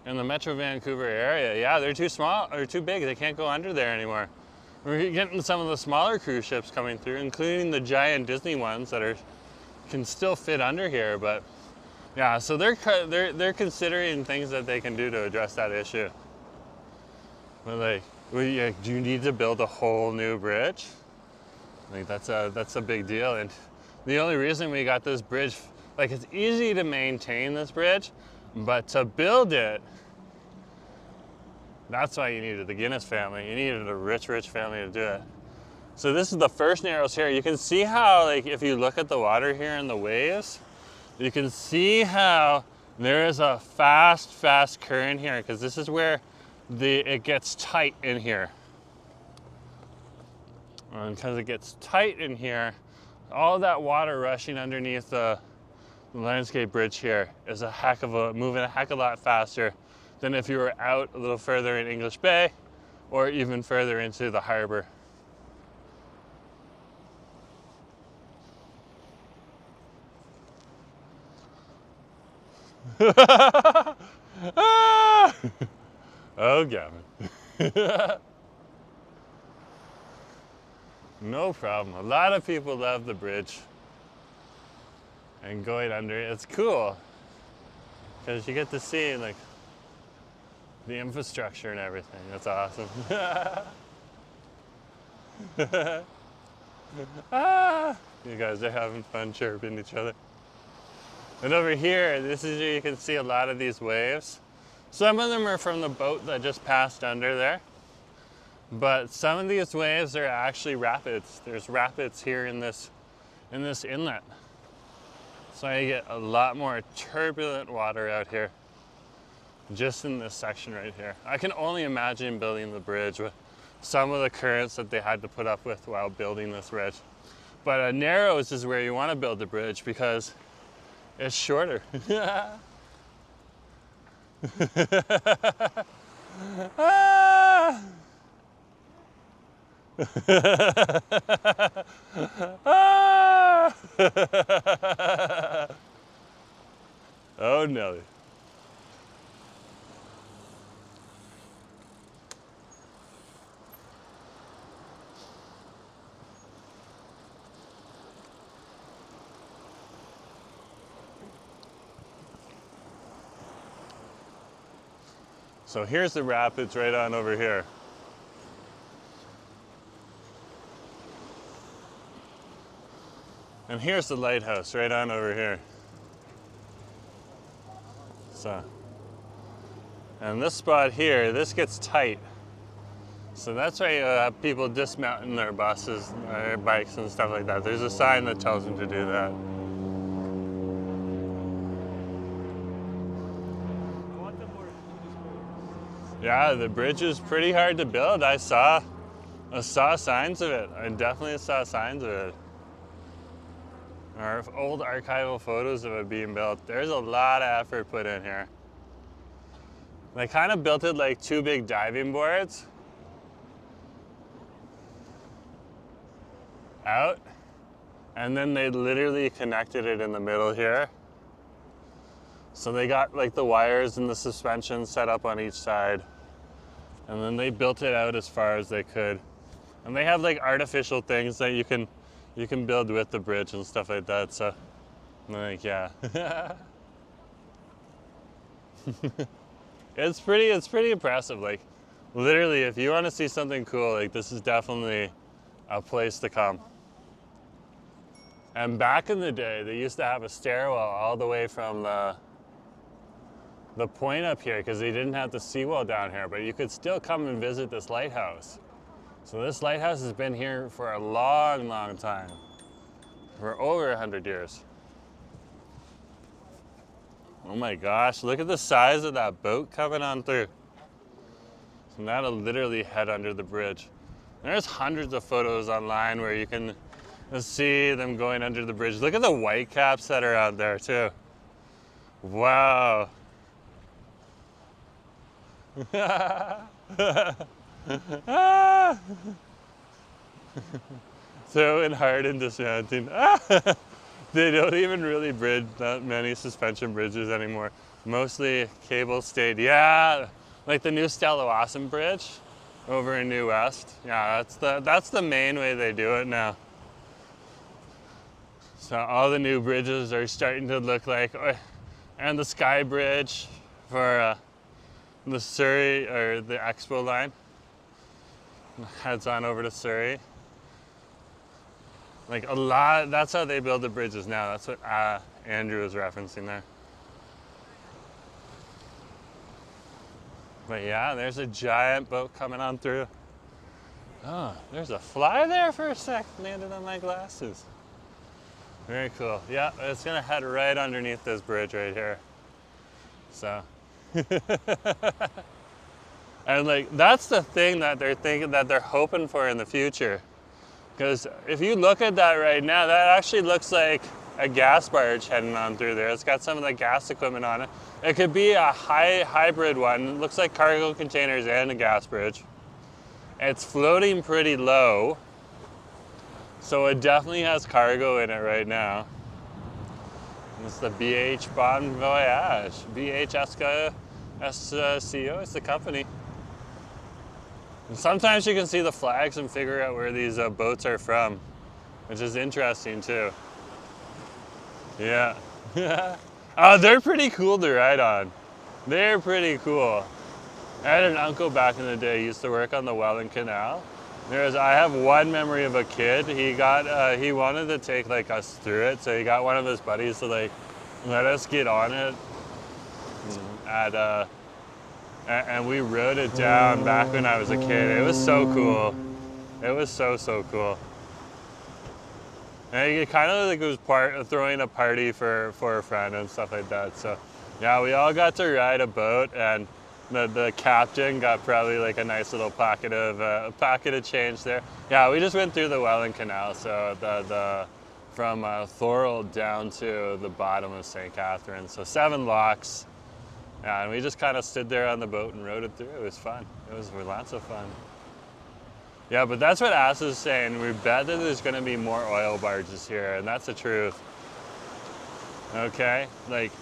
in the Metro Vancouver area. Yeah, they're too small or too big. They can't go under there anymore. We're getting some of the smaller cruise ships coming through, including the giant Disney ones that can still fit under here. But yeah, so they're considering things that they can do to address that issue. But like, do you need to build a whole new bridge? I think that's a big deal. And the only reason we got this bridge, like, it's easy to maintain this bridge, but to build it, that's why you needed the Guinness family. You needed a rich family to do it. So this is the first Narrows here. You can see how, like, if you look at the water here and the waves, you can see how there is a fast current here, because this is where it gets tight in here. And because it gets tight in here, all that water rushing underneath the landscape bridge here is moving a heck of a lot faster than if you were out a little further in English Bay or even further into the harbor. Oh, Gavin. No problem. A lot of people love the bridge and going under it. It's cool because you get to see, like, the infrastructure and everything. That's awesome. You guys are having fun chirping each other. And over here, this is where you can see a lot of these waves. Some of them are from the boat that just passed under there. But some of these waves are actually rapids. There's rapids here in this inlet. So you get a lot more turbulent water out here, just in this section right here. I can only imagine building the bridge with some of the currents that they had to put up with while building this bridge. But Narrows is where you want to build the bridge because it's shorter. Oh, Nelly. So here's the rapids right on over here. And here's the lighthouse right on over here. So, and this spot here, this gets tight. So that's why you have people dismounting their buses, their bikes and stuff like that. There's a sign that tells them to do that. Yeah, the bridge is pretty hard to build. I saw signs of it. I definitely saw signs of it. Or old archival photos of it being built. There's a lot of effort put in here. They kind of built it like two big diving boards out, and then they literally connected it in the middle here. So they got like the wires and the suspension set up on each side, and then they built it out as far as they could. And they have like artificial things that you can build with the bridge and stuff like that. So, like, yeah, it's pretty impressive. Like, literally, if you want to see something cool, like this is definitely a place to come. And back in the day, they used to have a stairwell all the way from the point up here because they didn't have the seawall down here, but you could still come and visit this lighthouse. So this lighthouse has been here for a long, long time, for over 100 years. Oh my gosh, look at the size of that boat coming on through. So that'll literally head under the bridge. There's hundreds of photos online where you can see them going under the bridge. Look at the white caps that are out there too. Wow. So hard and dismounting. They don't even really bridge that many suspension bridges anymore. Mostly cable stayed. Yeah, like the new Siawash Bridge over in New West. Yeah, that's the main way they do it now. So all the new bridges are starting to look like, and the Sky Bridge for the Surrey or the Expo line heads on over to Surrey. Like a lot, that's how they build the bridges now. That's what Andrew was referencing there. But yeah, there's a giant boat coming on through. Oh, there's a fly there for a sec, landed on my glasses. Very cool. Yeah, it's gonna head right underneath this bridge right here. So, and like, that's the thing that they're thinking, that they're hoping for in the future. Because if you look at that right now, that actually looks like a gas barge heading on through there. It's got some of the gas equipment on it. It could be a hybrid one. It looks like cargo containers and a gas bridge. It's floating pretty low, so it definitely has cargo in it right now. It's the BH Bon Voyage. BH SCO is the company. And sometimes you can see the flags and figure out where these boats are from, which is interesting too. Yeah. Oh, they're pretty cool to ride on. They're pretty cool. I had an uncle back in the day who used to work on the Welland Canal. I have one memory of a kid. He wanted to take like us through it, so he got one of his buddies to like let us get on it. And we rode it down back when I was a kid. It was so cool. It was so cool. And it kind of like was throwing a party for a friend and stuff like that. So yeah, we all got to ride a boat, and the captain got probably like a nice little packet of change there. Yeah, we just went through the Welland Canal, so from Thorold down to the bottom of St. Catharines, so 7 locks. Yeah, and we just kind of stood there on the boat and rode it through. It was fun. It was lots of fun. Yeah, but that's what Ass is saying. We bet that there's going to be more oil barges here, and that's the truth. Okay? Like,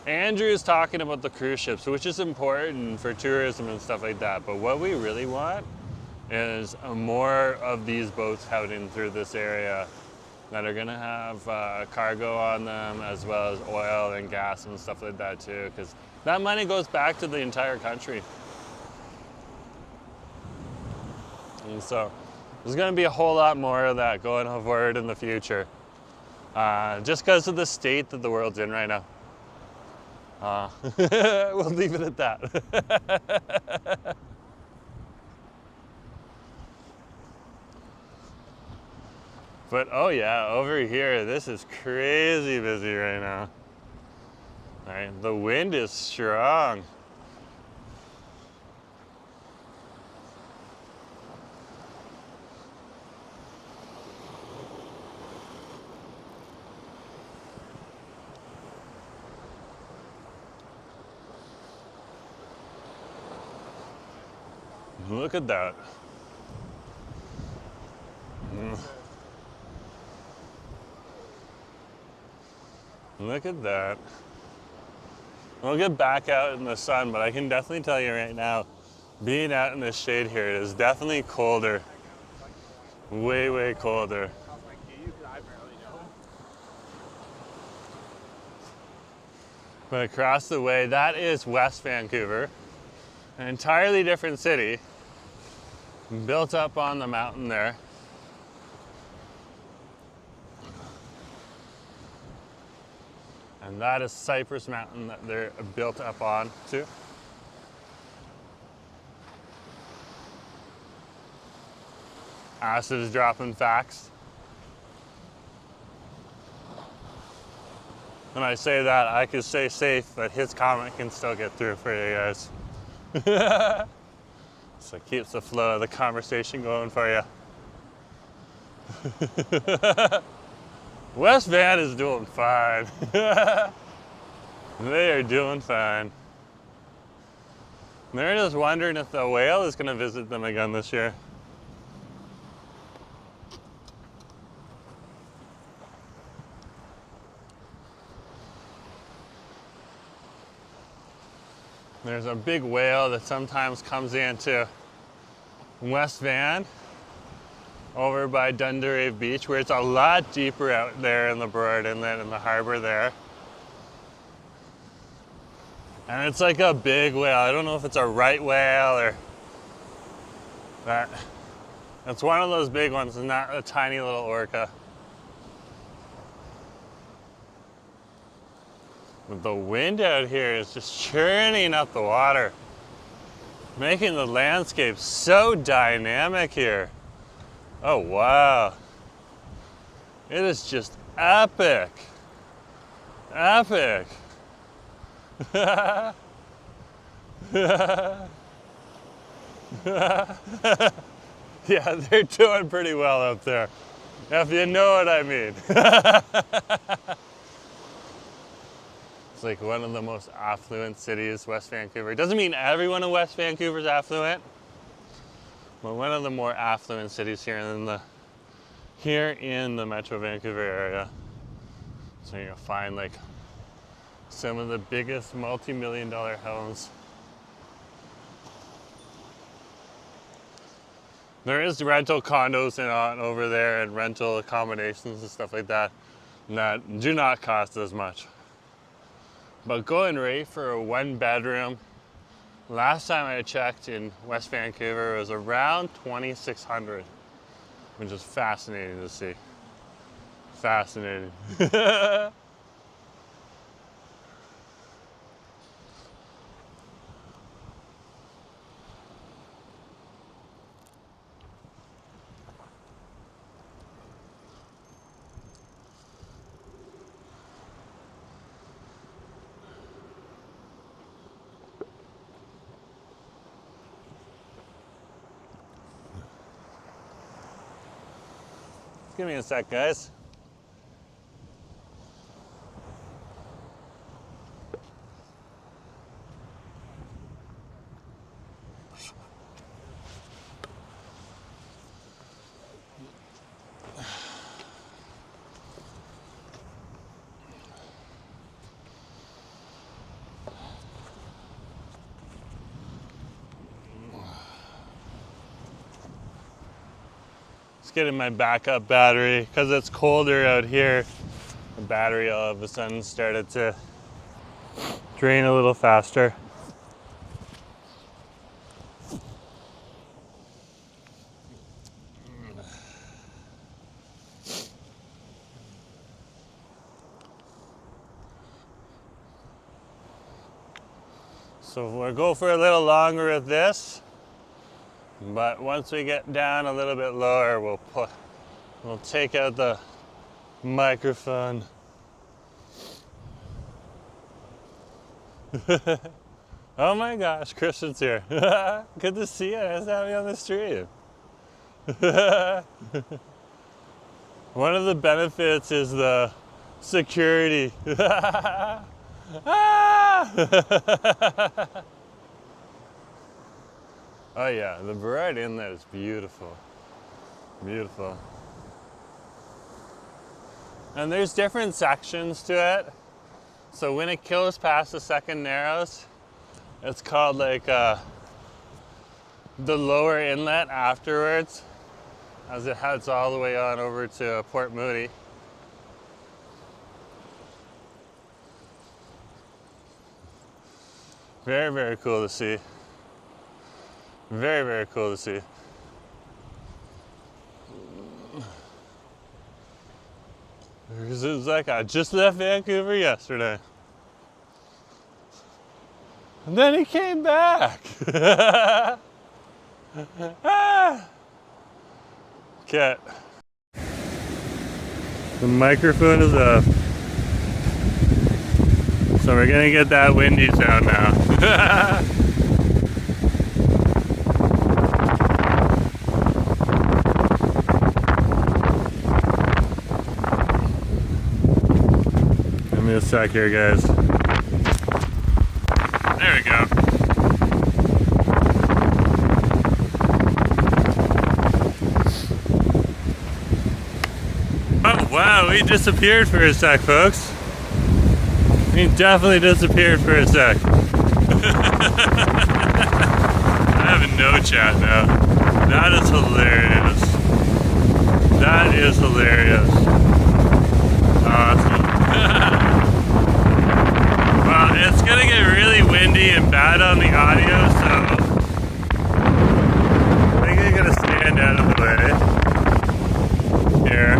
Andrew's talking about the cruise ships, which is important for tourism and stuff like that. But what we really want is more of these boats heading through this area that are going to have cargo on them, as well as oil and gas and stuff like that too, because that money goes back to the entire country. And so there's going to be a whole lot more of that going forward in the future, just because of the state that the world's in right now. We'll leave it at that. But oh yeah, over here, this is crazy busy right now. All right, the wind is strong. Look at that. Look at that. We'll get back out in the sun, but I can definitely tell you right now, being out in the shade here, it is definitely colder. Way, way colder. But across the way, that is West Vancouver, an entirely different city, built up on the mountain there. And that is Cypress Mountain that they're built up on too. Acid is dropping facts. When I say that, I can say safe that his comment can still get through for you guys. So it keeps the flow of the conversation going for you. West Van is doing fine. They are doing fine. They're just wondering if the whale is going to visit them again this year. There's a big whale that sometimes comes into West Van over by Dunderave Beach, where it's a lot deeper out there in the Broad Inlet and the harbor there. And it's like a big whale. I don't know if it's a right whale or that. It's one of those big ones, and not a tiny little orca. But the wind out here is just churning up the water, making the landscape so dynamic here. Oh wow. It is just epic. Epic. Yeah, they're doing pretty well up there, if you know what I mean. It's like one of the most affluent cities, West Vancouver. It doesn't mean everyone in West Vancouver is affluent, but one of the more affluent cities here in the Metro Vancouver area. So you'll find like some of the biggest multi-million-dollar homes. There is rental condos over there and rental accommodations and stuff like that do not cost as much. But going rate for a one-bedroom, last time I checked in West Vancouver, it was around $2,600, which is fascinating to see. Fascinating. Give me a sec, guys. Let's get in my backup battery because it's colder out here. The battery all of a sudden started to drain a little faster. So we'll go for a little longer with this, but once we get down a little bit lower, we'll take out the microphone. Oh my gosh, Christian's here. Good to see you. Nice to have you on the stream. One of the benefits is the security. Oh yeah, the variety in there is beautiful. Beautiful. And there's different sections to it. So when it kills past the second narrows, it's called like the lower inlet afterwards, as it heads all the way on over to Port Moody. Very, very cool to see. Very, very cool to see. Because it was like I just left Vancouver yesterday. And then he came back. Okay. The microphone is up. So we're gonna get that windy sound now. Give me a sec here, guys. There we go. Oh wow, we disappeared for a sec, folks. He definitely disappeared for a sec. I have no chat now. That is hilarious. That is hilarious. Awesome. Well, it's gonna get really windy and bad on the audio, so I think I'm gonna stand out of the way here.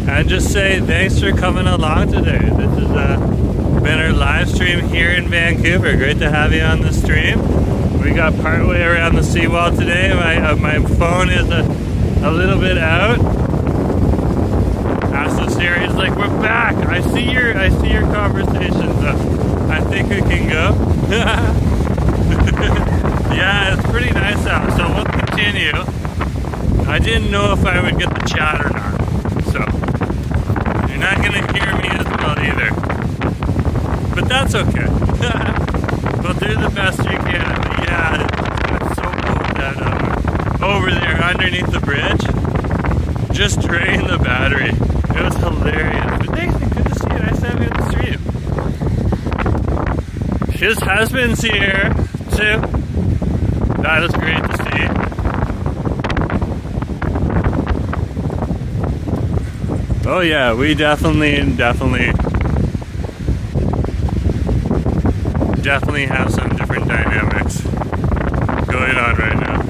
And just say thanks for coming along today. This has been our live stream here in Vancouver. Great to have you on the stream. We got partway around the seawall today. My phone is a little bit out. Astro Series like, we're back. I see your conversations. I think we can go. Yeah, it's pretty nice out. So we'll continue. I didn't know if I would get the chat or not. So you're not gonna hear me as well either. But that's okay. We'll do the best we can. But yeah, it's so cool that over there underneath the bridge just drained the battery. It was hilarious. But thanks, good to see you. Nice to have you on the stream. His husband's here too. That is great to see. Oh yeah, we definitely have some different dynamics going on right now.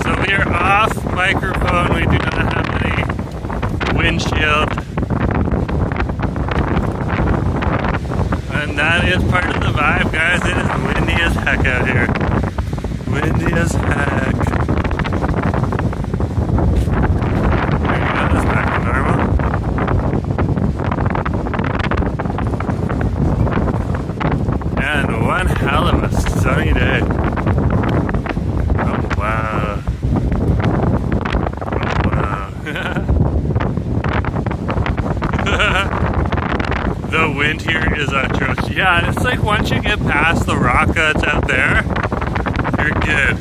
So we are off microphone. We do not have any windshield. And that is part of the vibe, guys. It is windy as heck out here. Windy as heck. One hell of a sunny day. Oh wow. Oh wow. The wind here is atrocious. Yeah, and it's like once you get past the rock cuts out there, you're good.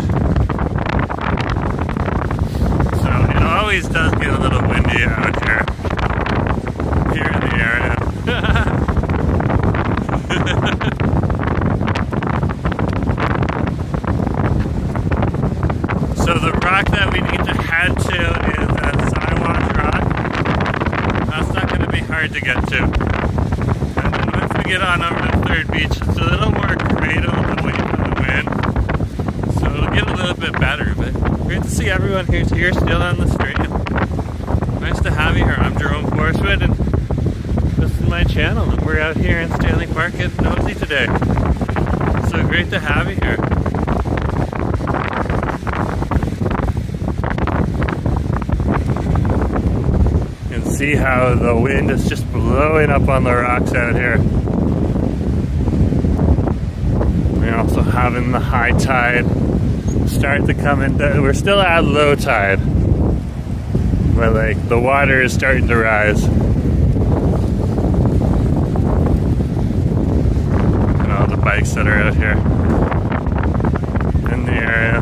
So it always does get a little windy out here. Here in the area. And then once we get on over to the third beach, it's a little more cradled away from the wind. So it'll get a little bit better, but great to see everyone who's here still on the stream. Nice to have you here. I'm Jerome Forestwood, and this is my channel, and we're out here in Stanley Park getting nosy today. So great to have you here. You can see how the wind is just blowing up on the rocks out here. We're also having the high tide start to come in. We're still at low tide, but like the water is starting to rise. And all the bikes that are out here in the area.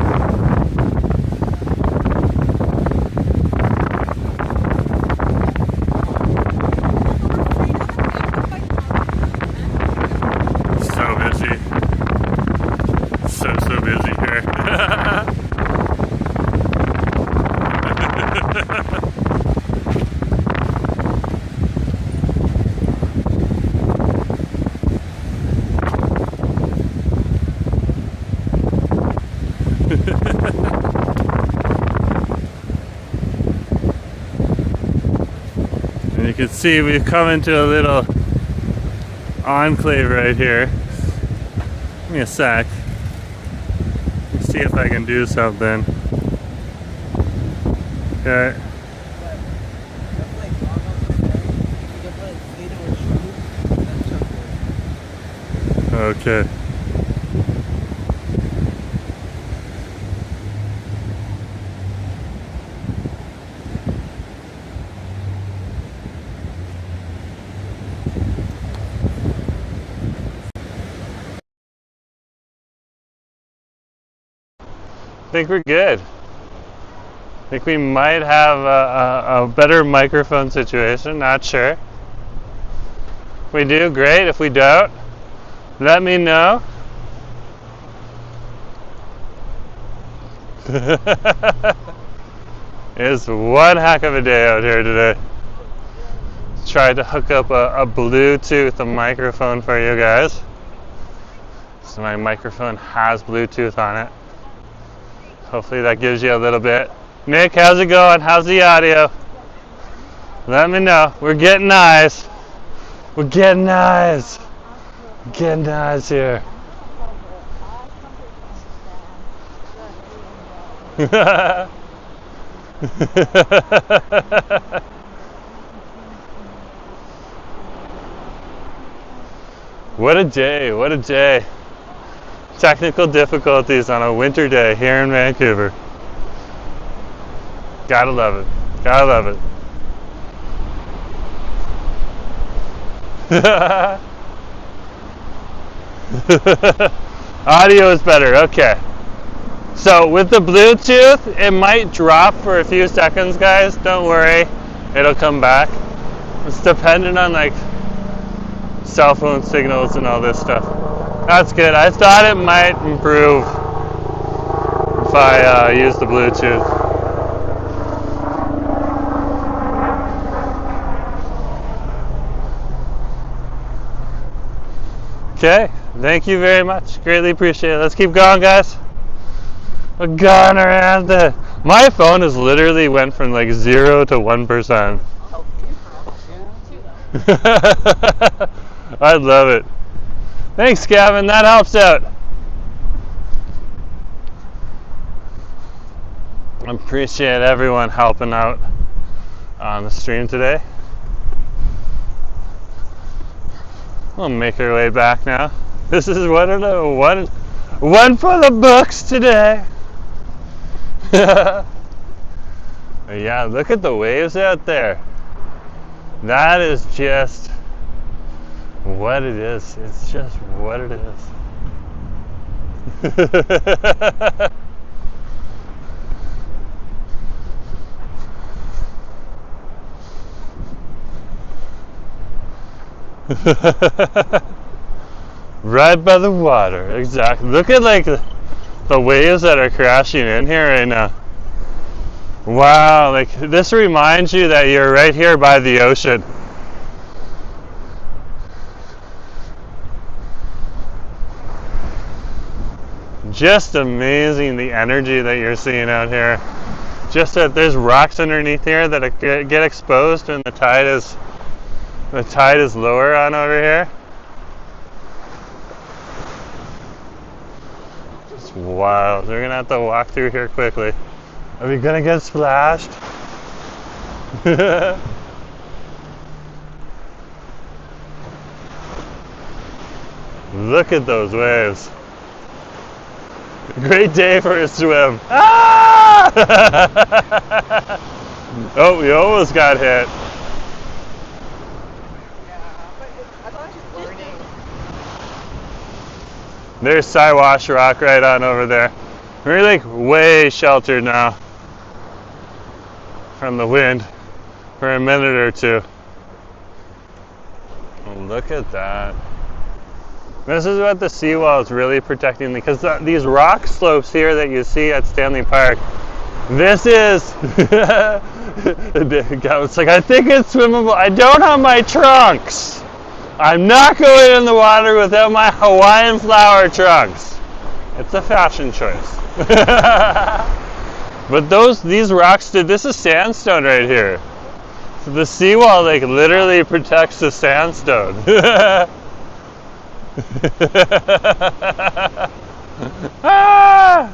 So busy. So busy here. And you can see we've come into a little enclave right here. Give me a sec. Let's see if I can do something. Okay. Okay. I think we're good. I think we might have a better microphone situation, not sure. If we do, great. If we don't, let me know. It's one heck of a day out here today. Tried to hook up a Bluetooth microphone for you guys. So my microphone has Bluetooth on it. Hopefully that gives you a little bit. Nick, how's it going? How's the audio? Let me know. We're getting eyes. We're getting eyes. We're getting eyes here. What a day, what a day. Technical difficulties on a winter day here in Vancouver. Gotta love it. Gotta love it. Audio is better, okay. So with the Bluetooth, it might drop for a few seconds, guys. Don't worry, it'll come back. It's dependent on like cell phone signals and all this stuff. That's good. I thought it might improve if I use the Bluetooth. Okay, thank you very much. Greatly appreciate it. Let's keep going, guys. We're going around the... My phone has literally went from like 0 to 1%. I love it. Thanks, Gavin. That helps out. I appreciate everyone helping out on the stream today. We'll make our way back now. This is one for the books today. Yeah, look at the waves out there. That is just what it is. It's just what it is. Right by the water, exactly. Look at like the waves that are crashing in here right now. Wow, like this reminds you that you're right here by the ocean. Just amazing the energy that you're seeing out here. Just that there's rocks underneath here that get exposed when the tide is lower on over here. Just wild. We're gonna have to walk through here quickly. Are we gonna get splashed? Look at those waves. Great day for a swim. Ah! Oh, we almost got hit. There's Siawash Rock right on over there. We're like way sheltered now from the wind for a minute or two. Oh, look at that. This is what the seawall is really protecting, because these rock slopes here that you see at Stanley Park, this is, it's like, I think it's swimmable. I don't have my trunks. I'm not going in the water without my Hawaiian flower trunks. It's a fashion choice. But these rocks, this is sandstone right here. So the seawall like literally protects the sandstone. Ah!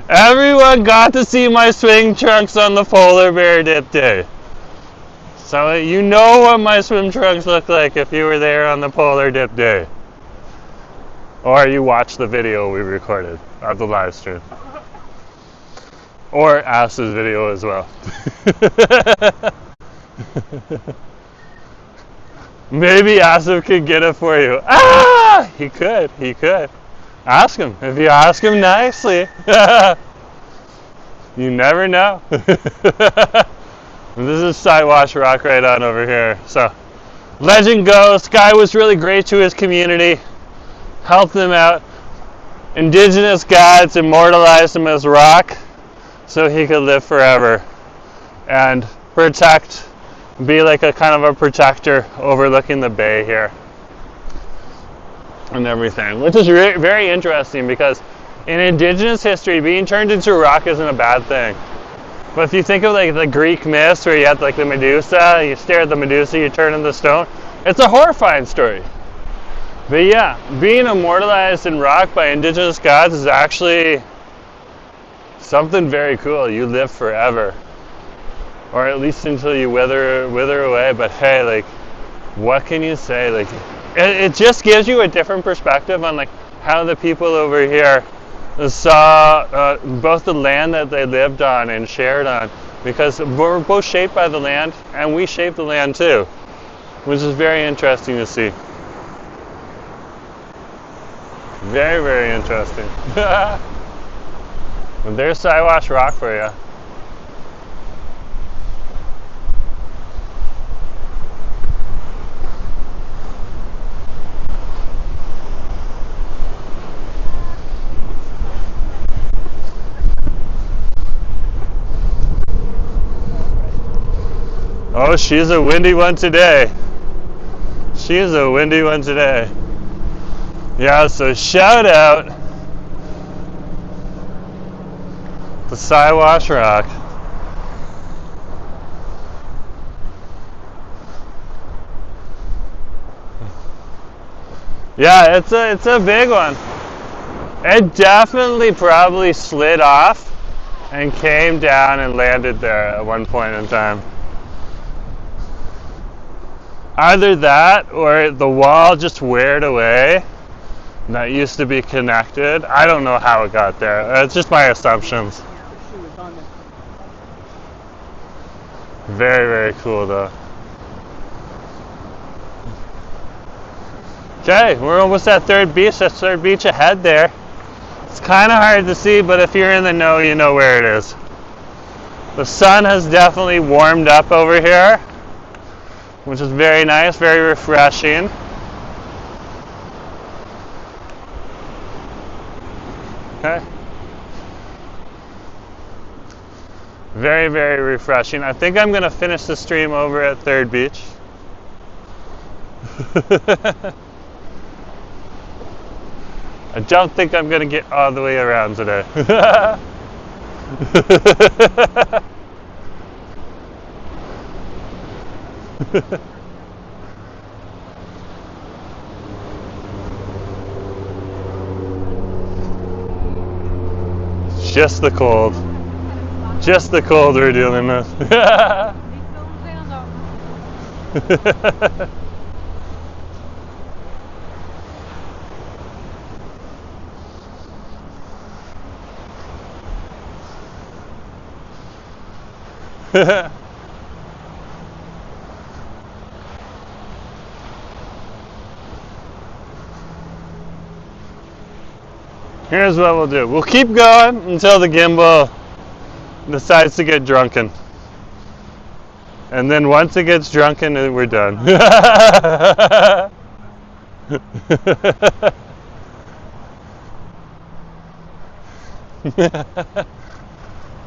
Everyone got to see my swim trunks on the polar bear dip day. So you know what my swim trunks look like if you were there on the polar dip day. Or you watched the video we recorded of the live stream. Or As's video as well. Maybe Asif could get it for you. Ah! He could. Ask him. If you ask him nicely. You never know. This is Siawash Rock right on over here. So, legend goes, Guy was really great to his community. Helped them out. Indigenous gods immortalized him as rock so he could live forever and protect, be like a kind of a protector overlooking the bay here and everything, which is very interesting, because in indigenous history, being turned into a rock isn't a bad thing. But if you think of like the Greek myths where you had like the Medusa, you stare at the Medusa, you turn into stone, it's a horrifying story. But yeah, being immortalized in rock by indigenous gods is actually something very cool. You live forever. Or at least until you wither away. But hey, like, what can you say? Like, it just gives you a different perspective on like how the people over here saw both the land that they lived on and shared on, because we're both shaped by the land and we shape the land too, which is very interesting to see. Very, very interesting. But there's Siawash Rock for you. Oh, she's a windy one today. She's a windy one today. Yeah, so shout out to Siawash Rock. Yeah, it's a big one. It definitely probably slid off and came down and landed there at one point in time. Either that or the wall just weared away that used to be connected. I don't know how it got there. It's just my assumptions. Very, very cool though. Okay, we're almost at third beach. That's third beach ahead there. It's kind of hard to see, but if you're in the know, you know where it is. The sun has definitely warmed up over here, which is very nice, very refreshing. Okay. Very, very refreshing. I think I'm going to finish the stream over at Third Beach. I don't think I'm gonna get all the way around today. Just the cold. Just the cold we're dealing with. Here's what we'll do. We'll keep going until the gimbal decides to get drunken. And then once it gets drunken, we're done.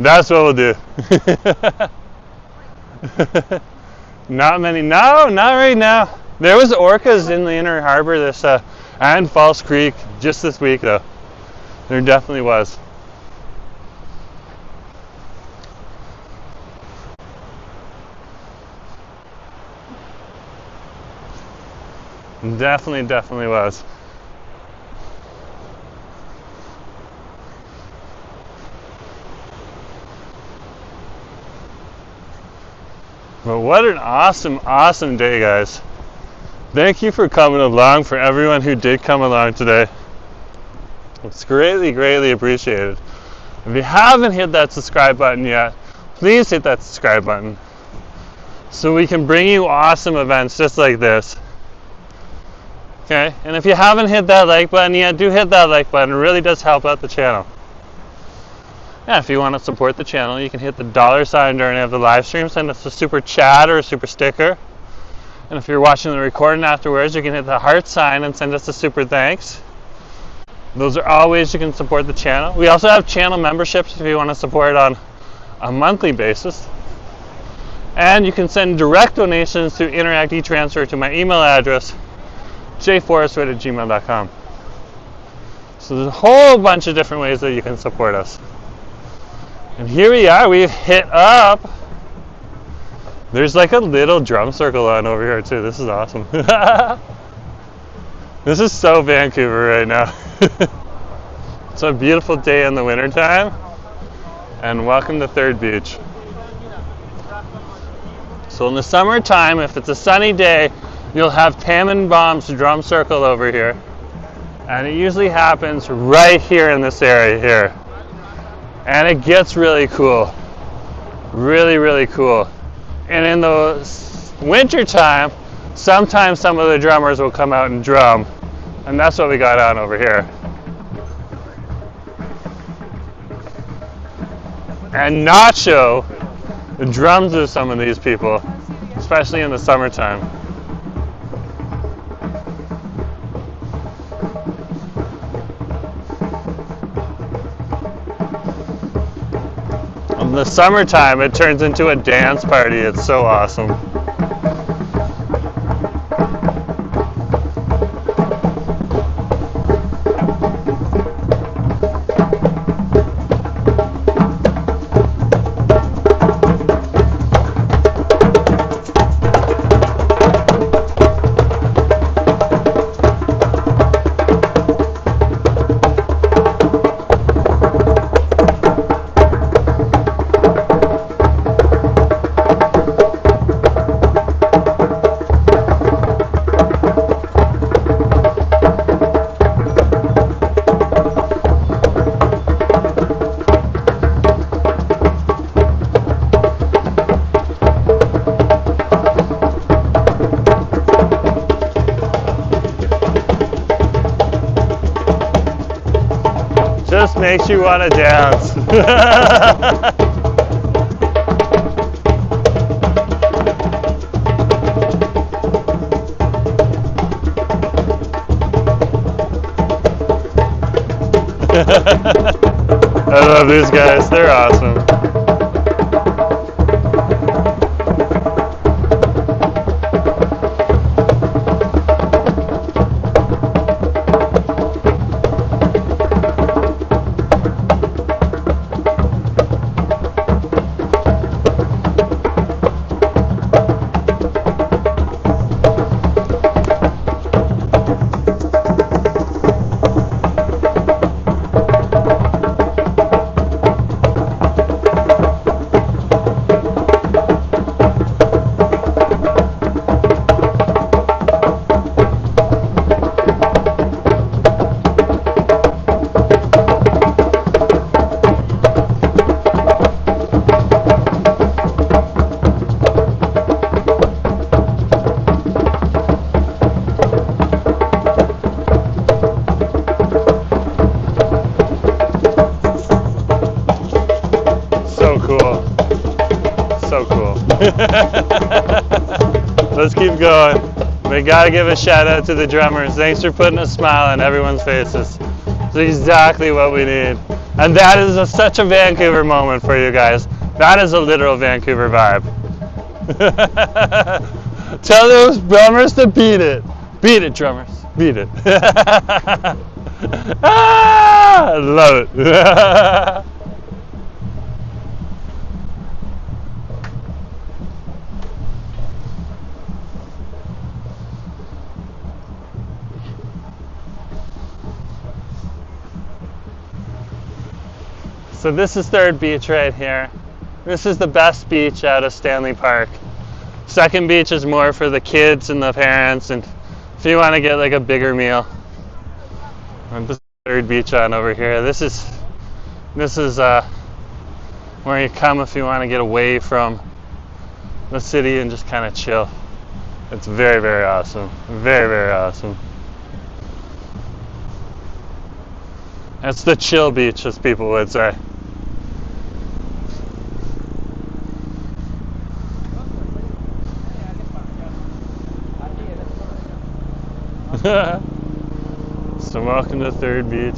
That's what we'll do. Not many. No, not right now. There was orcas in the inner harbor this and False Creek just this week though. There definitely was. Definitely was. But what an awesome day, guys. Thank you for coming along, for everyone who did come along today. It's greatly appreciated. If you haven't hit that subscribe button yet, please hit that subscribe button so we can bring you awesome events just like this. Okay, and if you haven't hit that like button yet, do hit that like button. It really does help out the channel. Yeah, if you want to support the channel, you can hit the $ during the live stream, send us a super chat or a super sticker. And if you're watching the recording afterwards, you can hit the heart sign and send us a super thanks. Those are all ways you can support the channel. We also have channel memberships if you want to support on a monthly basis. And you can send direct donations through Interact e-transfer to my email address, jforestwood@gmail.com. So there's a whole bunch of different ways that you can support us. And here we are, we've hit up. There's like a little drum circle on over here too. This is awesome. This is so Vancouver right now. It's a beautiful day in the wintertime. And welcome to Third Beach. So in the summertime, if it's a sunny day, you'll have Tannenbaum's drum circle over here. And it usually happens right here in this area here. And it gets really cool. Really cool. And in the winter time, sometimes some of the drummers will come out and drum. And that's what we got on over here. And Nacho drums with some of these people, especially in the summertime. In the summertime, it turns into a dance party. It's so awesome. Just makes you want to dance. I love these guys, they're awesome. Let's keep going. We gotta give a shout out to the drummers. Thanks for putting a smile on everyone's faces. It's exactly what we need. And that is such a Vancouver moment for you guys. That is a literal Vancouver vibe. Tell those drummers to beat it. Beat it, drummers. Beat it. I love it. So this is Third Beach right here. This is the best beach out of Stanley Park. Second beach is more for the kids and the parents, and if you want to get like a bigger meal. And this is Third Beach on over here. This is where you come if you want to get away from the city and just kind of chill. It's very, very awesome. Very, very awesome. It's the chill beach, as people would say. So welcome to Third Beach.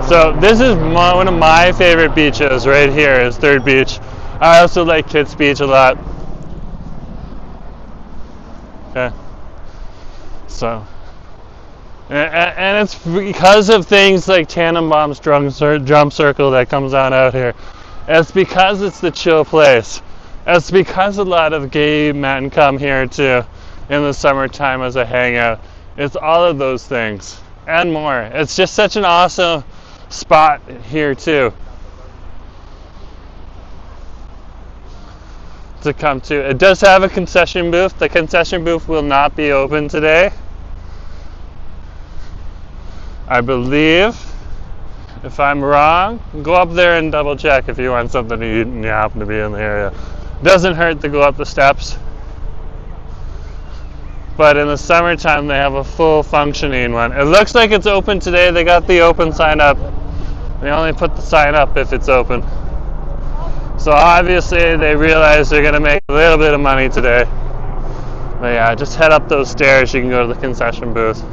So this is one of my favorite beaches right here is Third Beach. I also like Kids Beach a lot. Okay. So and it's because of things like Tannenbaum's drum circle that comes on out here. It's because it's the chill place. It's because a lot of gay men come here too in the summertime as a hangout. It's all of those things and more. It's just such an awesome spot here too to come to. It does have a concession booth. The concession booth will not be open today, I believe. If I'm wrong, go up there and double check if you want something to eat and you happen to be in the area. Doesn't hurt to go up the steps. But in the summertime, they have a full functioning one. It looks like it's open today. They got the open sign up. They only put the sign up if it's open. So obviously they realize they're gonna make a little bit of money today. But yeah, just head up those stairs. You can go to the concession booth.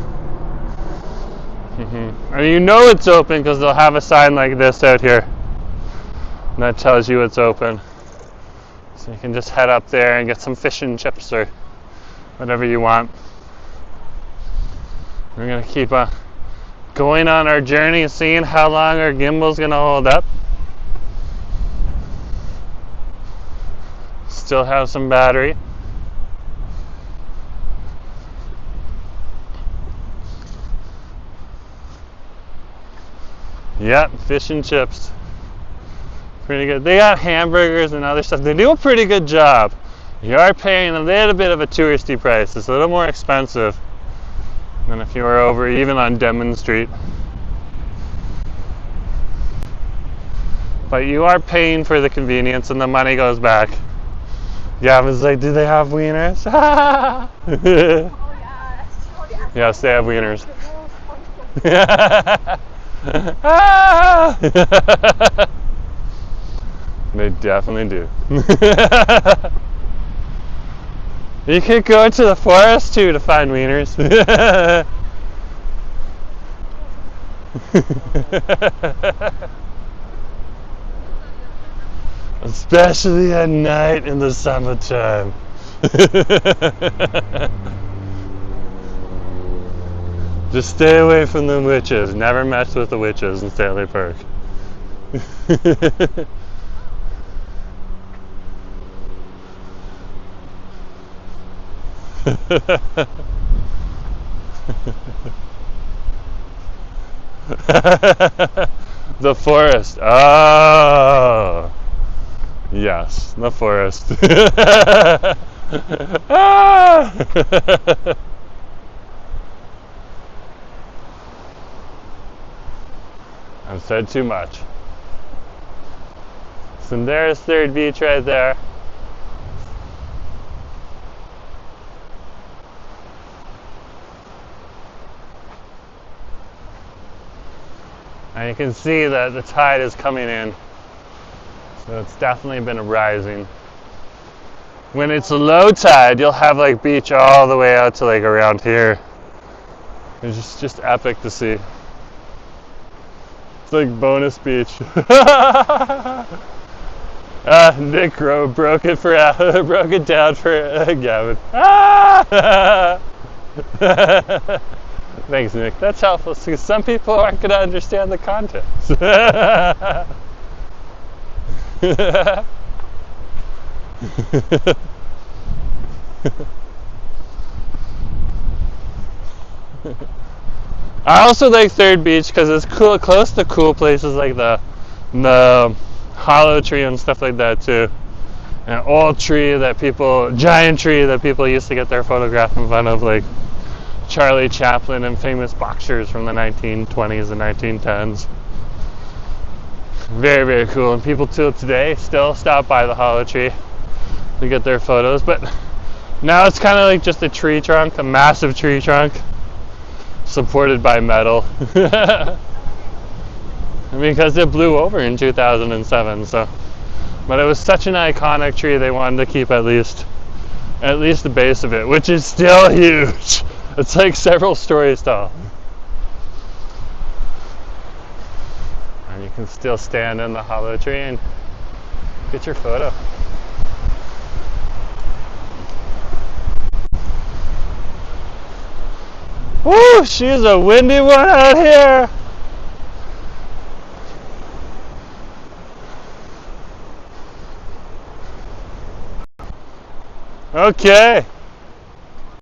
And you know it's open because they'll have a sign like this out here that tells you it's open. So you can just head up there and get some fish and chips or whatever you want. We're going to keep going on our journey, seeing how long our gimbal's going to hold up. Still have some battery. Yep, fish and chips. Pretty good. They got hamburgers and other stuff. They do a pretty good job. You are paying a little bit of a touristy price. It's a little more expensive than if you were over even on Denman Street. But you are paying for the convenience and the money goes back. Gavin's like, do they have wieners? Yes, they have wieners. They definitely do. You could go to the forest too to find wieners. Especially at night in the summertime. Just stay away from the witches. Never mess with the witches in Stanley Park. The forest. Oh. Yes, the forest. I've said too much. So there's Third Beach right there. And you can see that the tide is coming in. So it's definitely been rising. When it's low tide, you'll have like beach all the way out to like around here. It's just epic to see. It's like bonus beach. Nick broke it down for Gavin. Thanks, Nick. That's helpful because some people aren't going to understand the context. I also like Third Beach because it's cool, close to cool places like the hollow tree and stuff like that too. An old tree that giant tree that people used to get their photograph in front of, like Charlie Chaplin and famous boxers from the 1920s and 1910s. Very, very cool. And people till today still stop by the hollow tree to get their photos. But now it's kind of like just a tree trunk, a massive tree trunk, supported by metal. Because it blew over in 2007. So, but it was such an iconic tree, they wanted to keep at least the base of it, which is still huge. It's like several stories tall. And you can still stand in the hollow tree and get your photo. Woo! She's a windy one out here. Okay.